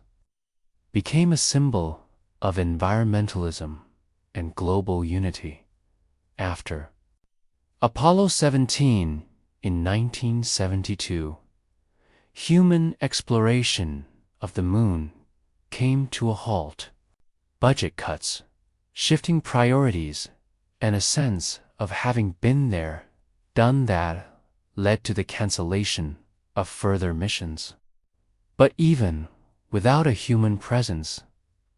became a symbol of environmentalism and global unity. After Apollo 17 in 1972, human exploration of the moon came to a halt. Budget cuts, shifting priorities, and a sense of having been there, done that, led to the cancellation of further missions. But even without a human presence,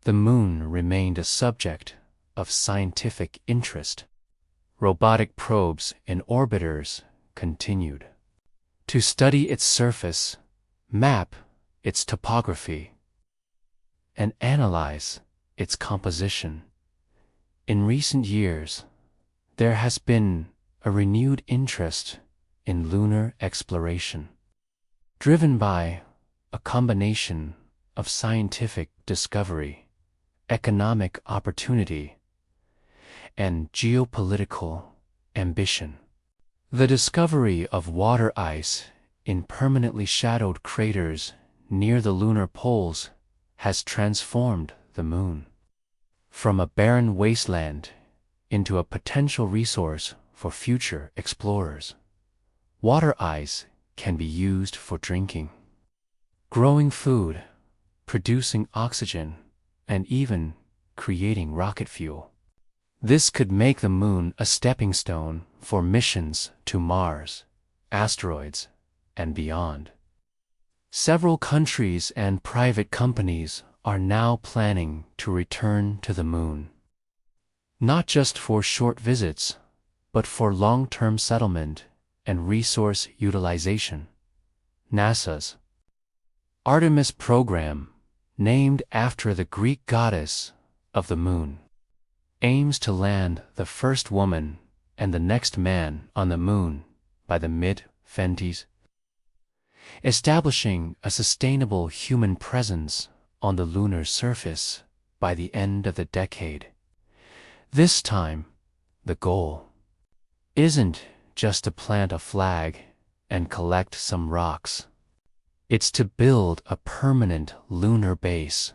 the moon remained a subject of scientific interest. Robotic probes and orbiters continued to study its surface, map its topography, and analyze its composition. In recent years, there has been a renewed interest in lunar exploration, driven by a combination of scientific discovery, economic opportunity, and geopolitical ambition. The discovery of water ice in permanently shadowed craters near the lunar poles has transformed the moon from a barren wasteland into a potential resource for future explorers. Water ice can be used for drinking, growing food, producing oxygen, and even creating rocket fuel. This could make the moon a stepping stone for missions to Mars, asteroids, and beyond. Several countries and private companies are now planning to return to the moon, not just for short visits, but for long-term settlement and resource utilization. NASA's Artemis program, named after the Greek goddess of the moon, aims to land the first woman and the next man on the moon by the mid-20s, establishing a sustainable human presence on the lunar surface by the end of the decade. This time, the goal isn't just to plant a flag and collect some rocks. It's to build a permanent lunar base,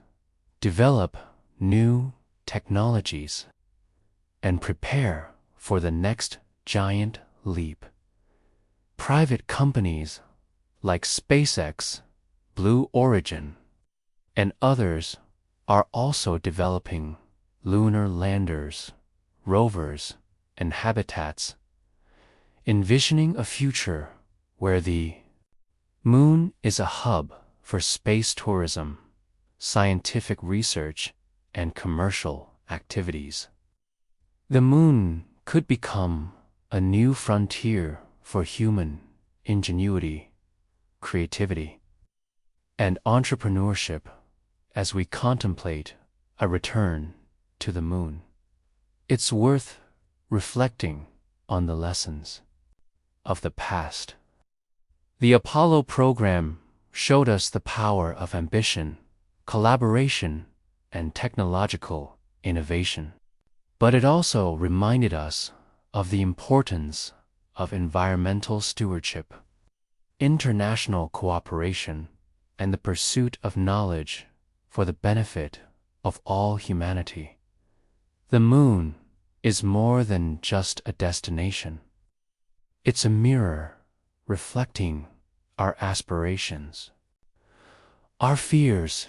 develop new technologies, and prepare for the next giant leap. Private companies like SpaceX, Blue Origin, and others are also developing lunar landers, rovers, and habitats, envisioning a future where the moon is a hub for space tourism, scientific research, and commercial activities. The moon could become a new frontier for human ingenuity, creativity, and entrepreneurship as we contemplate a return to the moon. It's worth reflecting on the lessons of the past. The Apollo program showed us the power of ambition, collaboration, and technological innovation. But it also reminded us of the importance of environmental stewardship, international cooperation, and the pursuit of knowledge for the benefit of all humanity. The moon is more than just a destination. It's a mirror reflecting our aspirations, our fears,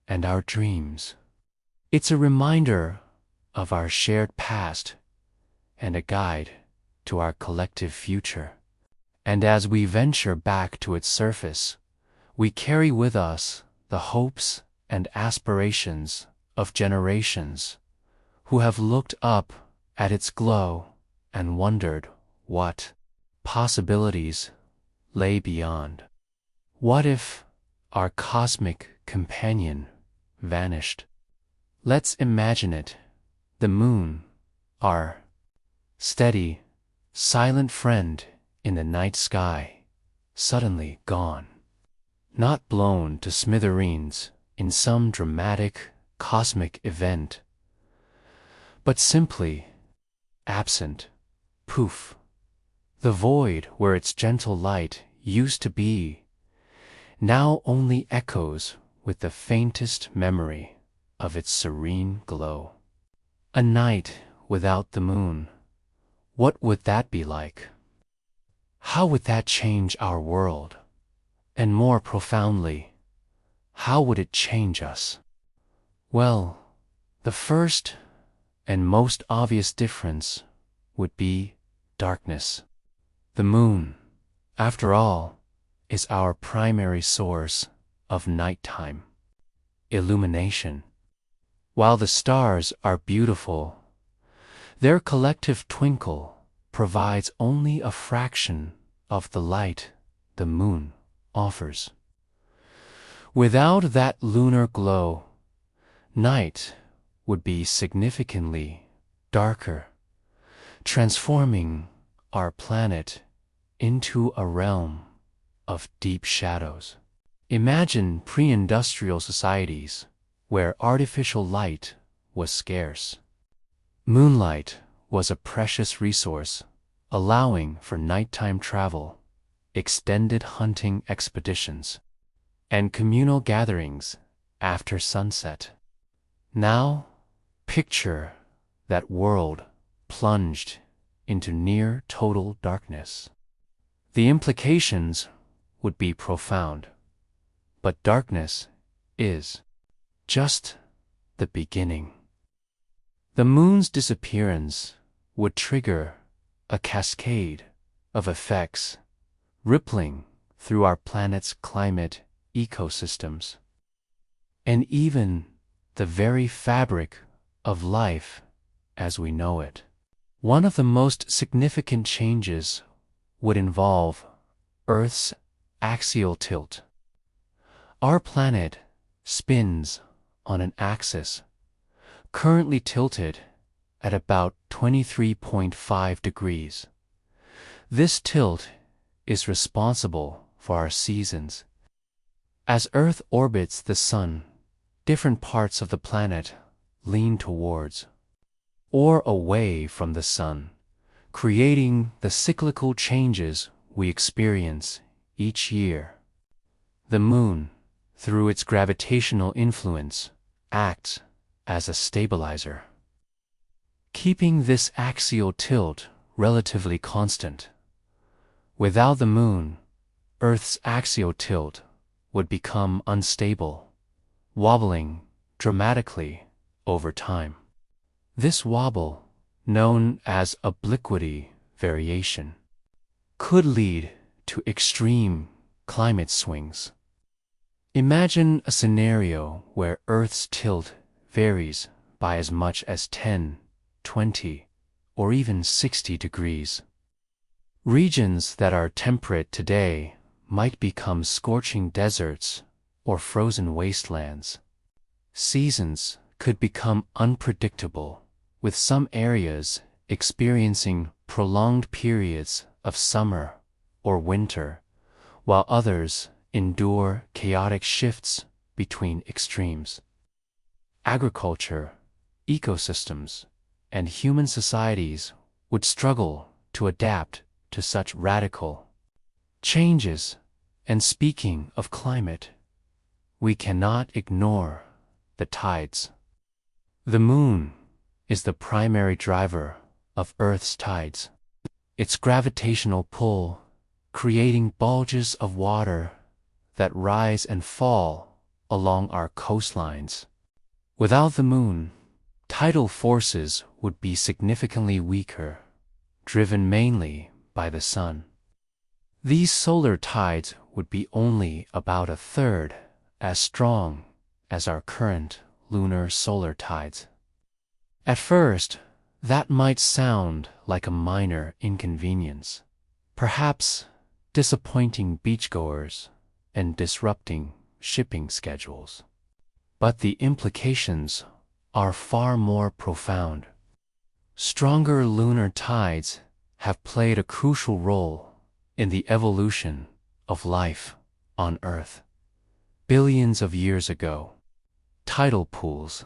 and our dreams. It's a reminder of our shared past and a guide to our collective future. And as we venture back to its surface, we carry with us the hopes and aspirations of generations who have looked up at its glow and wondered what possibilities lay beyond. What if our cosmic companion vanished? Let's imagine it. The moon, our steady, silent friend in the night sky, suddenly gone. Not blown to smithereens in some dramatic cosmic event, but simply absent. Poof. The void where its gentle light used to be now only echoes with the faintest memory of its serene glow. A night without the moon, what would that be like? How would that change our world? And more profoundly, how would it change us? Well, the first and most obvious difference would be darkness. The moon, after all, is our primary source of nighttime illumination. While the stars are beautiful, their collective twinkle provides only a fraction of the light the moon offers. Without that lunar glow, night would be significantly darker, transforming our planet into a realm of deep shadows. Imagine pre-industrial societies where artificial light was scarce. Moonlight was a precious resource, allowing for nighttime travel, extended hunting expeditions, and communal gatherings after sunset. Now, picture that world plunged into near total darkness. The implications would be profound, but darkness is just the beginning. The moon's disappearance would trigger a cascade of effects rippling through our planet's climate ecosystems, and even the very fabric of life as we know it. One of the most significant changes would involve Earth's axial tilt. Our planet spins on an axis currently tilted at about 23.5 degrees. This tilt is responsible for our seasons. As Earth orbits the Sun, different parts of the planet lean towards or away from the Sun, creating the cyclical changes we experience each year. The Moon, through its gravitational influence, acts as a stabilizer, keeping this axial tilt relatively constant. Without the Moon, Earth's axial tilt would become unstable, wobbling dramatically over time. This wobble, known as obliquity variation, could lead to extreme climate swings. Imagine a scenario where Earth's tilt varies by as much as 10, 20, or even 60 degrees. Regions that are temperate today might become scorching deserts or frozen wastelands. Seasons could become unpredictable, with some areas experiencing prolonged periods of summer or winter, while others endure chaotic shifts between extremes. Agriculture, ecosystems, and human societies would struggle to adapt to such radical changes. And speaking of climate, we cannot ignore the tides. The Moon is the primary driver of Earth's tides. Its gravitational pull creating bulges of water that rise and fall along our coastlines. Without the Moon, tidal forces would be significantly weaker, driven mainly by the Sun. These solar tides would be only about a third as strong as our current lunar solar tides. At first, that might sound like a minor inconvenience, perhaps disappointing beachgoers and disrupting shipping schedules. But the implications are far more profound. Stronger lunar tides have played a crucial role in the evolution of life on Earth. Billions of years ago, tidal pools,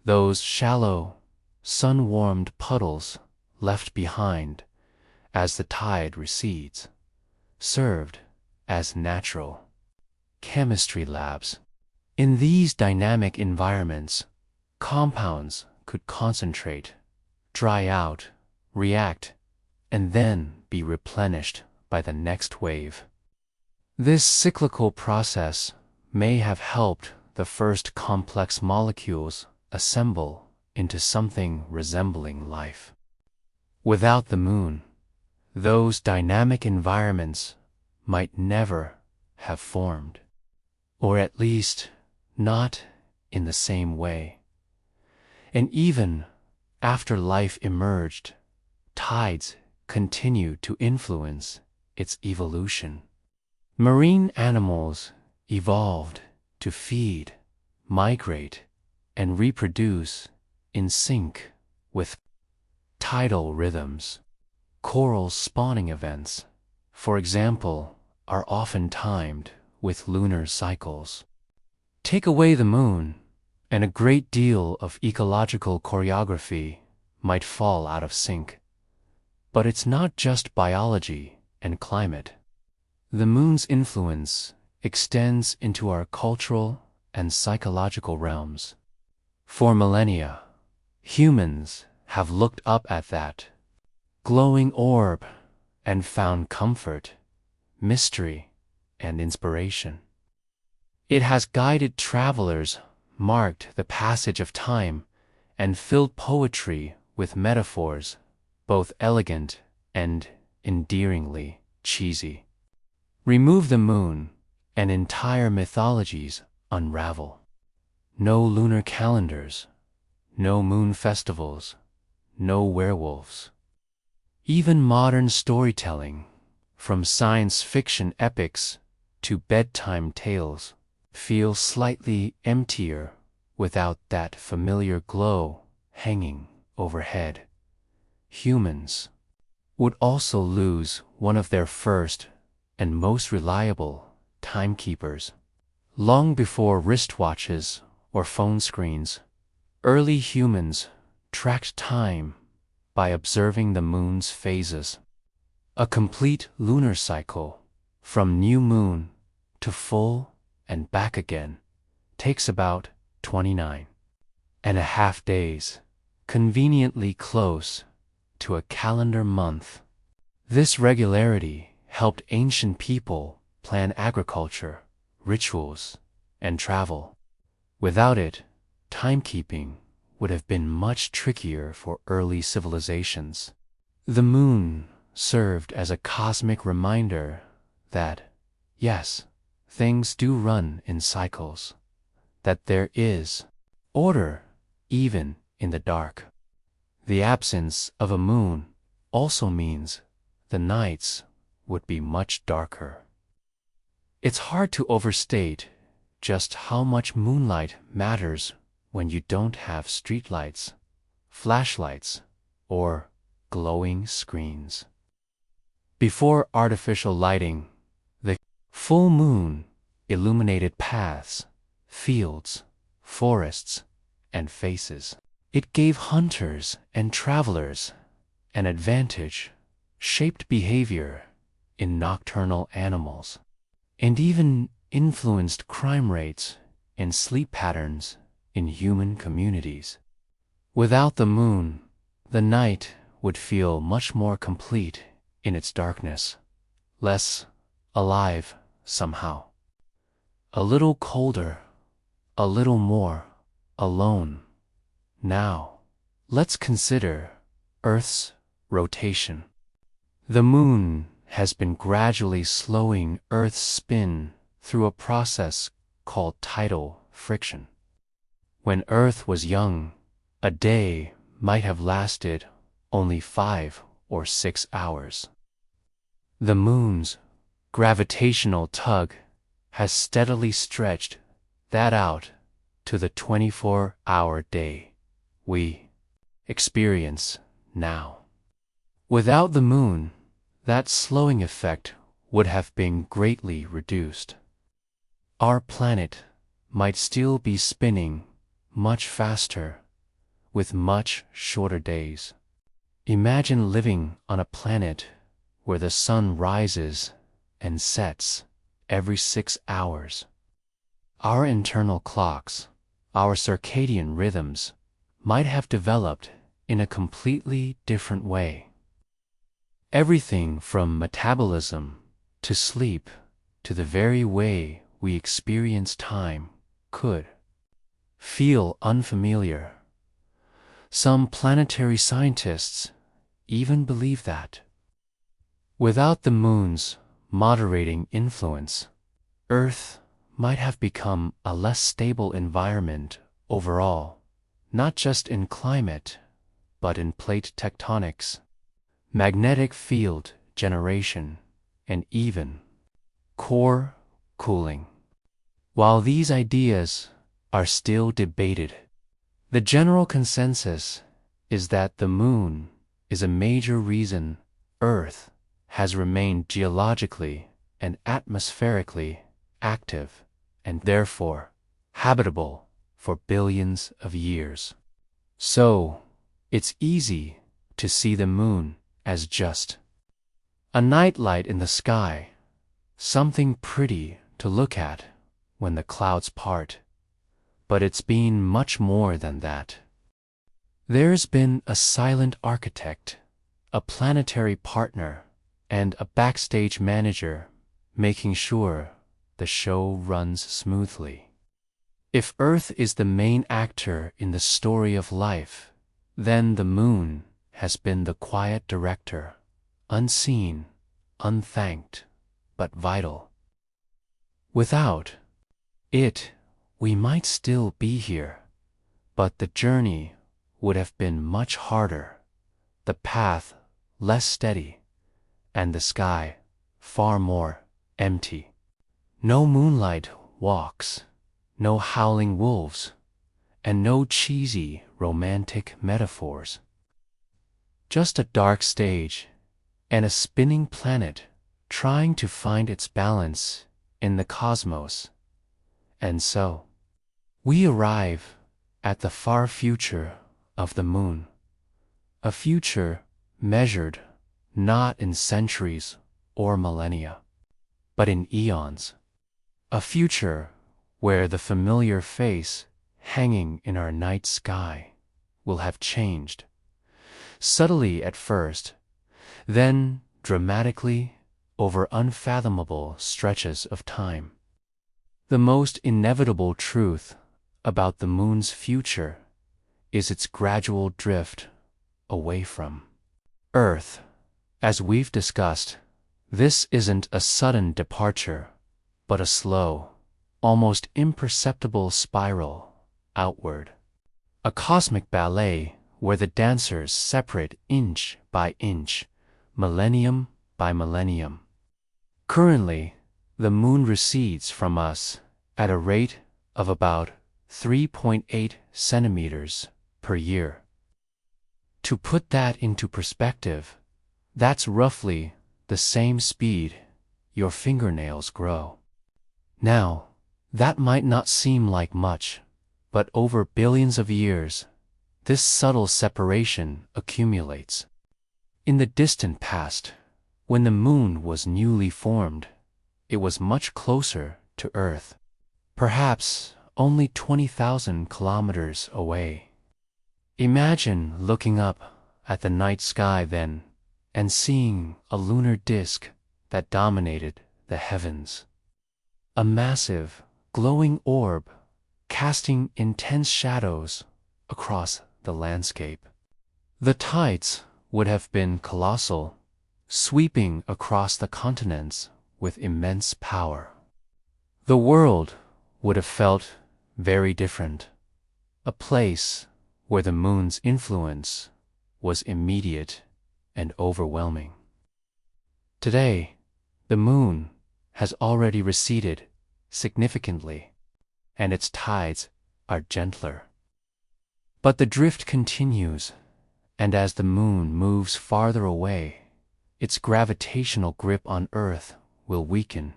those shallow, sun-warmed puddles left behind as the tide recedes, served as natural chemistry labs. In these dynamic environments, compounds could concentrate, dry out, react, and then be replenished by the next wave. This cyclical process may have helped the first complex molecules assemble into something resembling life. Without the Moon, those dynamic environments might never have formed, or at least not in the same way. And even after life emerged, tides continued to influence its evolution. Marine animals evolved to feed, migrate, and reproduce in sync with tidal rhythms. Coral spawning events, for example, are often timed with lunar cycles. Take away the Moon, and a great deal of ecological choreography might fall out of sync. But it's not just biology and climate. The Moon's influence extends into our cultural and psychological realms. For millennia, humans have looked up at that glowing orb and found comfort mystery, and inspiration. It has guided travelers, marked the passage of time, and filled poetry with metaphors, both elegant and endearingly cheesy. Remove the moon, and entire mythologies unravel. No lunar calendars, no moon festivals, no werewolves. Even modern storytelling, from science fiction epics to bedtime tales, feels slightly emptier without that familiar glow hanging overhead. Humans would also lose one of their first and most reliable timekeepers. Long before wristwatches or phone screens, early humans tracked time by observing the moon's phases. A complete lunar cycle, from new moon to full and back again, takes about 29.5 days, conveniently close to a calendar month. This regularity helped ancient people plan agriculture, rituals, and travel. Without it, timekeeping would have been much trickier for early civilizations. The moon served as a cosmic reminder that, yes, things do run in cycles, that there is order even in the dark. The absence of a moon also means the nights would be much darker. It's hard to overstate just how much moonlight matters when you don't have streetlights, flashlights, or glowing screens. Before artificial lighting, the full moon illuminated paths, fields, forests, and faces. It gave hunters and travelers an advantage, shaped behavior in nocturnal animals, and even influenced crime rates and sleep patterns in human communities. Without the moon, the night would feel much more complete in its darkness, less alive somehow. A little colder, a little more alone. Now, let's consider Earth's rotation. The moon has been gradually slowing Earth's spin through a process called tidal friction. When Earth was young, a day might have lasted only 5 or 6 hours. The moon's gravitational tug has steadily stretched that out to the 24-hour day we experience now. Without the moon, that slowing effect would have been greatly reduced. Our planet might still be spinning much faster, with much shorter days. Imagine living on a planet where the sun rises and sets every 6 hours. Our internal clocks, our circadian rhythms, might have developed in a completely different way. Everything from metabolism to sleep to the very way we experience time could feel unfamiliar. Some planetary scientists even believe that. Without the moon's moderating influence, Earth might have become a less stable environment overall, not just in climate, but in plate tectonics, magnetic field generation, and even core cooling. While these ideas are still debated, the general consensus is that the moon is a major reason Earth has remained geologically and atmospherically active and therefore habitable for billions of years. So, it's easy to see the moon as just a nightlight in the sky, something pretty to look at when the clouds part. But it's been much more than that. There's been a silent architect, a planetary partner, and a backstage manager making sure the show runs smoothly. If Earth is the main actor in the story of life, then the moon has been the quiet director, unseen, unthanked, but vital. Without it, we might still be here, but the journey would have been much harder, the path less steady, and the sky far more empty. No moonlight walks, no howling wolves, and no cheesy romantic metaphors. Just a dark stage and a spinning planet trying to find its balance in the cosmos. And so, we arrive at the far future of the moon, a future measured not in centuries or millennia, but in eons, a future where the familiar face hanging in our night sky will have changed, subtly at first, then dramatically over unfathomable stretches of time. The most inevitable truth about the moon's future is its gradual drift away from Earth. As we've discussed, this isn't a sudden departure, but a slow, almost imperceptible spiral outward. A cosmic ballet where the dancers separate inch by inch, millennium by millennium. Currently, the moon recedes from us at a rate of about 3.8 centimeters per year. To put that into perspective, that's roughly the same speed your fingernails grow. Now, that might not seem like much, but over billions of years, this subtle separation accumulates. In the distant past, when the moon was newly formed, it was much closer to Earth, perhaps only 20,000 kilometers away. Imagine looking up at the night sky then and seeing a lunar disk that dominated the heavens. A massive, glowing orb casting intense shadows across the landscape. The tides would have been colossal, sweeping across the continents with immense power. The world would have felt very different, a place where the moon's influence was immediate and overwhelming. Today, the moon has already receded significantly, and its tides are gentler. But the drift continues, and as the moon moves farther away, its gravitational grip on Earth will weaken.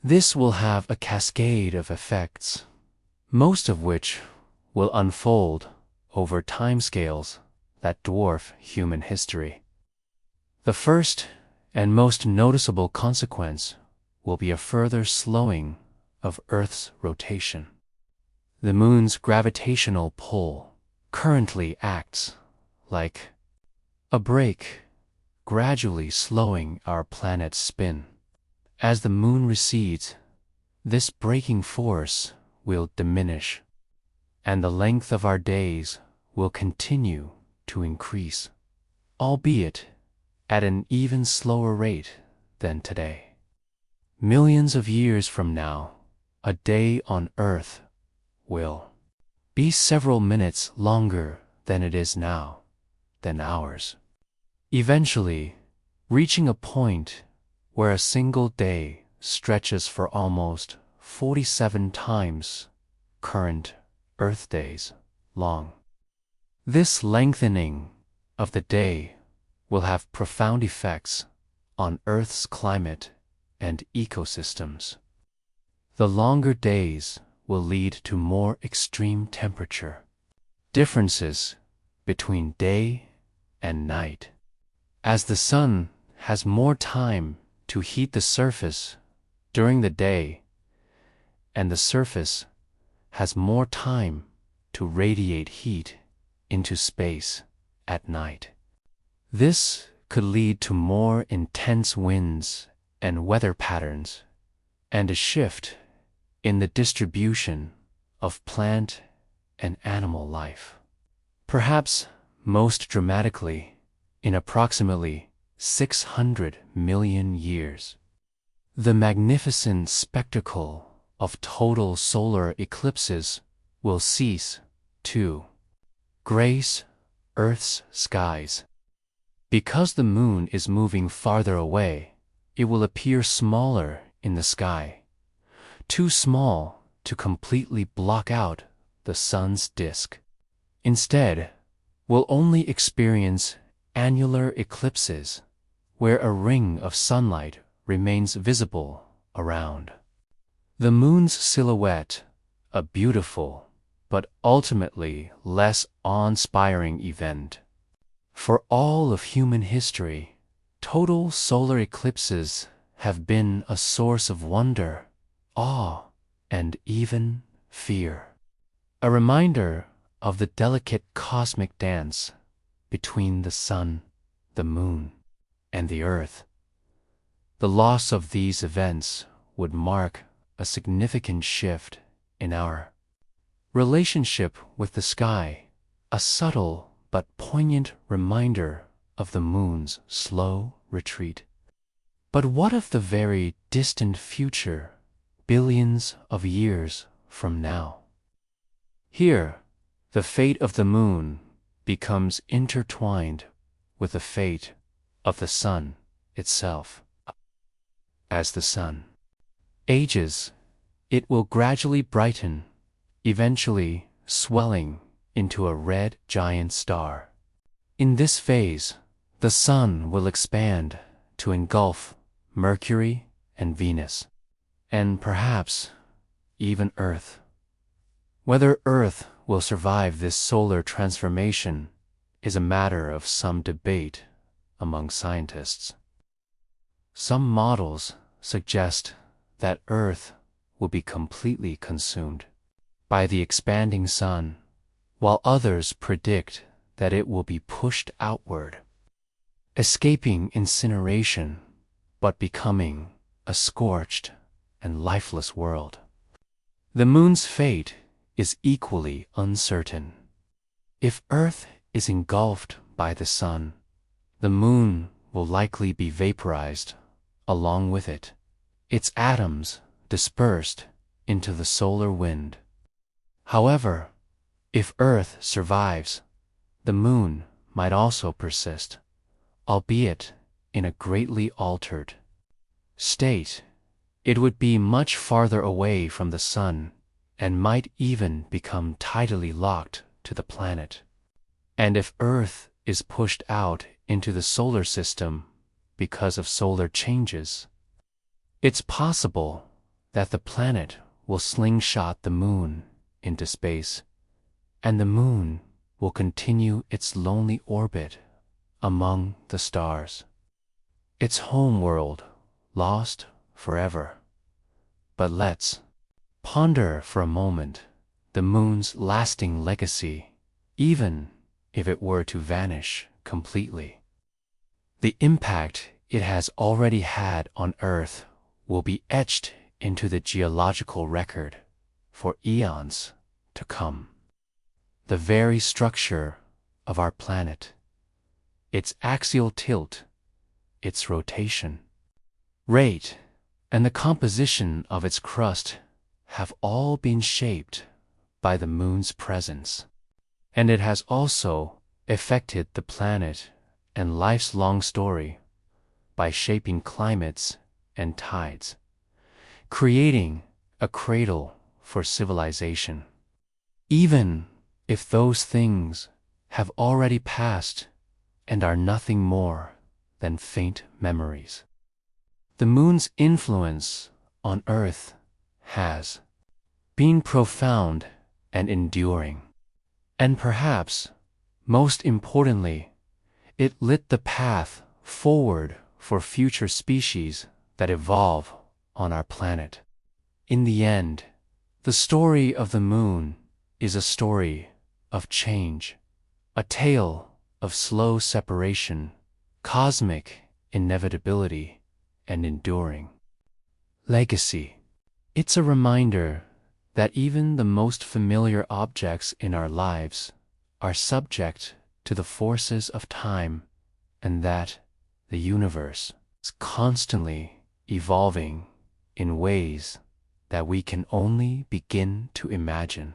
This will have a cascade of effects, most of which will unfold over timescales that dwarf human history. The first and most noticeable consequence will be a further slowing of Earth's rotation. The moon's gravitational pull currently acts like a brake, gradually slowing our planet's spin. As the moon recedes, this braking force will diminish, and the length of our days will continue to increase, albeit at an even slower rate than today. Millions of years from now, a day on Earth will be several minutes longer than it is now, than ours. Eventually, reaching a point where a single day stretches for almost 47 times current Earth days long. This lengthening of the day will have profound effects on Earth's climate and ecosystems. The longer days will lead to more extreme temperature, differences between day and night. As the sun has more time to heat the surface during the day, and the surface has more time to radiate heat into space at night. This could lead to more intense winds and weather patterns, and a shift in the distribution of plant and animal life. Perhaps most dramatically, in approximately 600 million years, the magnificent spectacle of total solar eclipses will cease to grace Earth's skies. Because the moon is moving farther away, it will appear smaller in the sky, too small to completely block out the sun's disk. Instead, we'll only experience annular eclipses where a ring of sunlight remains visible around. The moon's silhouette, a beautiful but ultimately less awe-inspiring event. For all of human history, total solar eclipses have been a source of wonder, awe, and even fear. A reminder of the delicate cosmic dance between the sun, the moon, and the earth. The loss of these events would mark a significant shift in our relationship with the sky, a subtle but poignant reminder of the moon's slow retreat. But what of the very distant future, billions of years from now? Here, the fate of the moon becomes intertwined with the fate of the sun itself. As the sun ages, it will gradually brighten, eventually swelling into a red giant star. In this phase, the sun will expand to engulf Mercury and Venus, and perhaps even Earth. Whether Earth will survive this solar transformation is a matter of some debate among scientists. Some models suggest that Earth will be completely consumed by the expanding sun, while others predict that it will be pushed outward, escaping incineration but becoming a scorched and lifeless world. The moon's fate is equally uncertain. If Earth is engulfed by the sun, the moon will likely be vaporized along with it, its atoms dispersed into the solar wind. However, if Earth survives, the moon might also persist, albeit in a greatly altered state. It would be much farther away from the sun and might even become tidally locked to the planet. And if Earth is pushed out into the solar system because of solar changes, it's possible that the planet will slingshot the moon into space, and the moon will continue its lonely orbit among the stars, its home world lost forever. But let's ponder for a moment the moon's lasting legacy, even if it were to vanish completely. The impact it has already had on Earth will be etched into the geological record for eons to come. The very structure of our planet, its axial tilt, its rotation rate, and the composition of its crust have all been shaped by the moon's presence. And it has also affected the planet and life's long story by shaping climates and tides, creating a cradle for civilization. Even if those things have already passed and are nothing more than faint memories, the moon's influence on Earth has been profound and enduring. And perhaps, most importantly, it lit the path forward for future species that evolve on our planet. In the end, the story of the moon is a story of change, a tale of slow separation, cosmic inevitability, and enduring. Legacy. It's a reminder that even the most familiar objects in our lives are subject to the forces of time, and that the universe is constantly evolving in ways that we can only begin to imagine.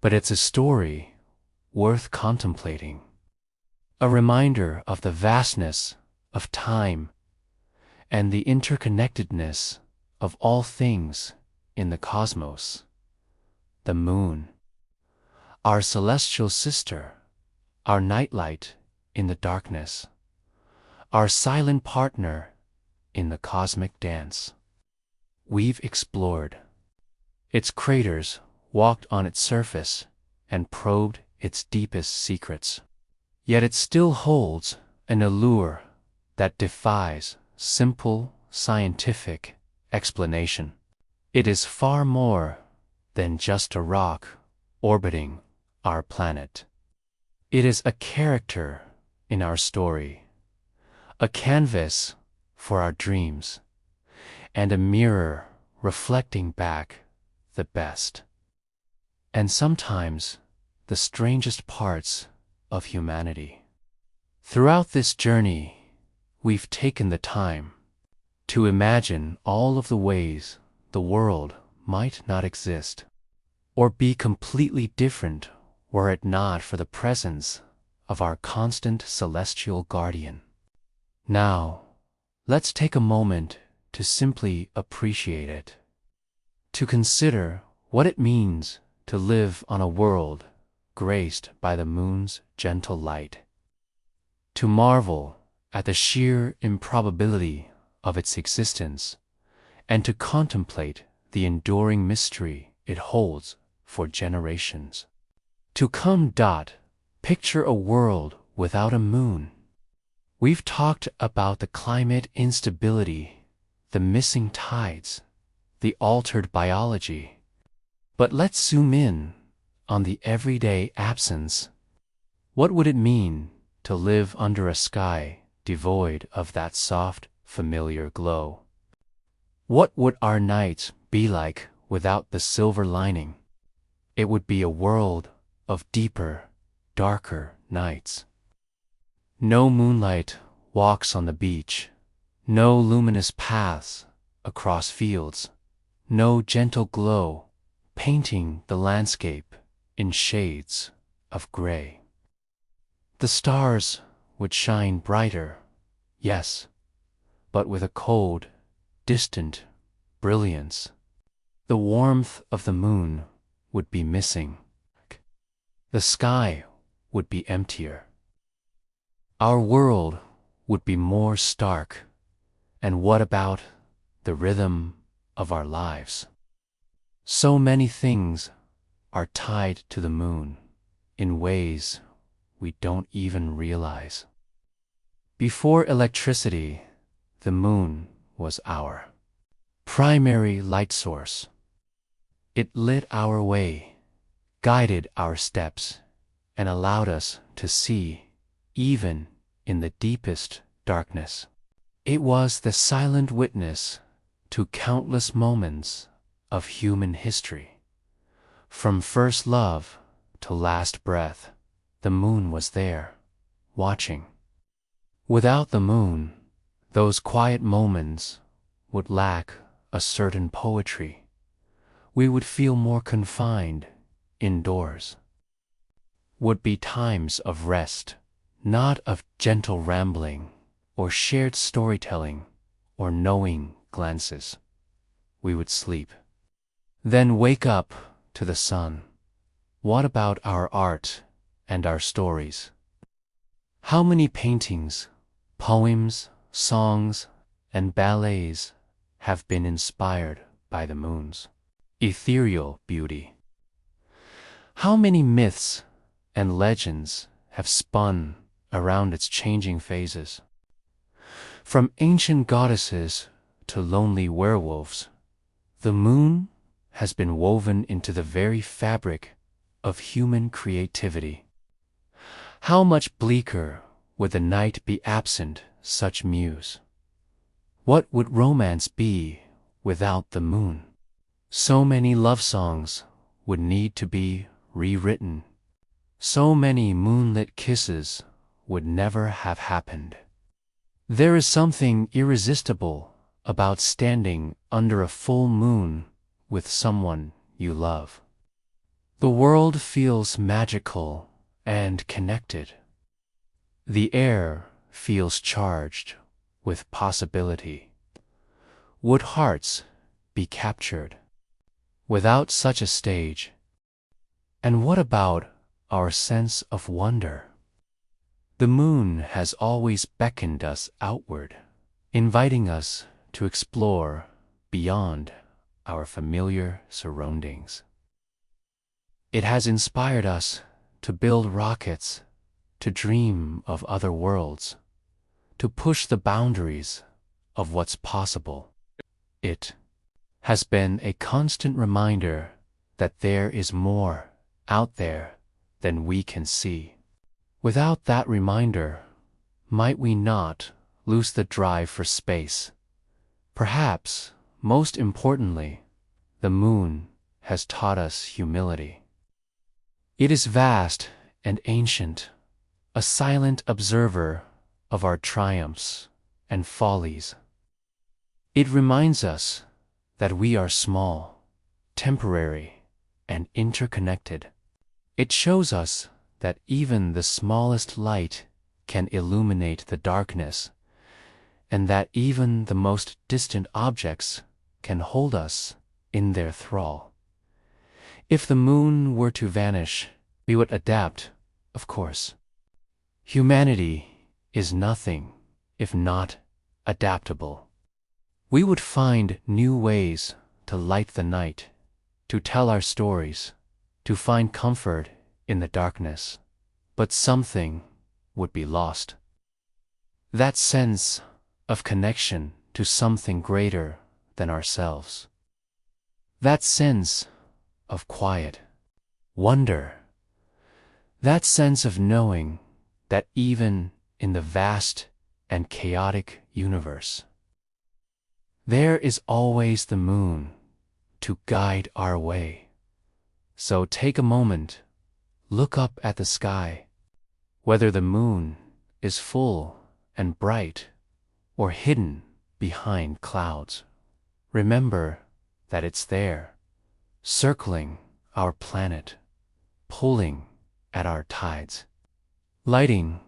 But it's a story worth contemplating, a reminder of the vastness of time and the interconnectedness of all things in the cosmos. The moon, our celestial sister, our nightlight in the darkness, our silent partner in the cosmic dance. We've explored its craters, walked on its surface, and probed its deepest secrets. Yet it still holds an allure that defies simple scientific explanation. It is far more than just a rock orbiting our planet. It is a character in our story, a canvas for our dreams, and a mirror reflecting back the best and sometimes the strangest parts of humanity. Throughout this journey, we've taken the time to imagine all of the ways the world might not exist, or be completely different were it not for the presence of our constant celestial guardian. Now, let's take a moment to simply appreciate it, to consider what it means to live on a world graced by the moon's gentle light, to marvel at the sheer improbability of its existence, and to contemplate the enduring mystery it holds for generations. To picture a world without a moon. We've talked about the climate instability, the missing tides, the altered biology. But let's zoom in on the everyday absence. What would it mean to live under a sky devoid of that soft, familiar glow? What would our nights be like without the silver lining? It would be a world of deeper, darker nights. No moonlight walks on the beach, no luminous paths across fields, no gentle glow painting the landscape in shades of gray. The stars would shine brighter, yes, but with a cold, distant brilliance. The warmth of the moon would be missing. The sky would be emptier. Our world would be more stark. And what about the rhythm of our lives? So many things are tied to the moon in ways we don't even realize. Before electricity, the moon was our primary light source. It lit our way, guided our steps, and allowed us to see even in the deepest darkness. It was the silent witness to countless moments of human history. From first love to last breath, the moon was there, watching. Without the moon, those quiet moments would lack a certain poetry. We would feel more confined indoors. Would be times of rest, not of gentle rambling or shared storytelling or knowing glances. We would sleep, then wake up to the sun. What about our art and our stories? How many paintings, poems, songs, and ballets have been inspired by the moon's ethereal beauty? How many myths and legends have spun around its changing phases? From ancient goddesses to lonely werewolves, the moon has been woven into the very fabric of human creativity. How much bleaker would the night be absent such muse? What would romance be without the moon? So many love songs would need to be rewritten. So many moonlit kisses would never have happened. There is something irresistible about standing under a full moon with someone you love. The world feels magical and connected. The air feels charged with possibility. Would hearts be captured without such a stage? And what about our sense of wonder? The moon has always beckoned us outward, inviting us to explore beyond our familiar surroundings. It has inspired us to build rockets, to dream of other worlds, to push the boundaries of what's possible. It has been a constant reminder that there is more out there than we can see. Without that reminder, might we not lose the drive for space? Perhaps, most importantly, the moon has taught us humility. It is vast and ancient, a silent observer of our triumphs and follies. It reminds us that we are small, temporary, and interconnected. It shows us that even the smallest light can illuminate the darkness, and that even the most distant objects can hold us in their thrall. If the moon were to vanish, we would adapt, of course. Humanity is nothing if not adaptable. We would find new ways to light the night, to tell our stories, to find comfort in the darkness, but something would be lost. That sense of connection to something greater than ourselves. That sense of quiet, wonder. That sense of knowing that even in the vast and chaotic universe, there is always the moon to guide our way. So take a moment, look up at the sky. Whether the moon is full and bright or hidden behind clouds, remember that it's there, circling our planet, pulling at our tides, lighting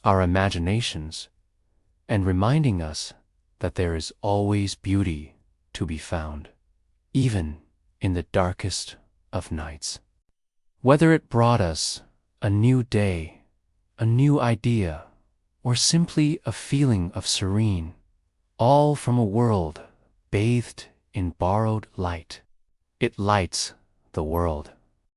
our imaginations, and reminding us that there is always beauty to be found, even in the darkest of nights. Whether it brought us a new day, a new idea, or simply a feeling of serene, all from a world bathed in borrowed light, it lights the world.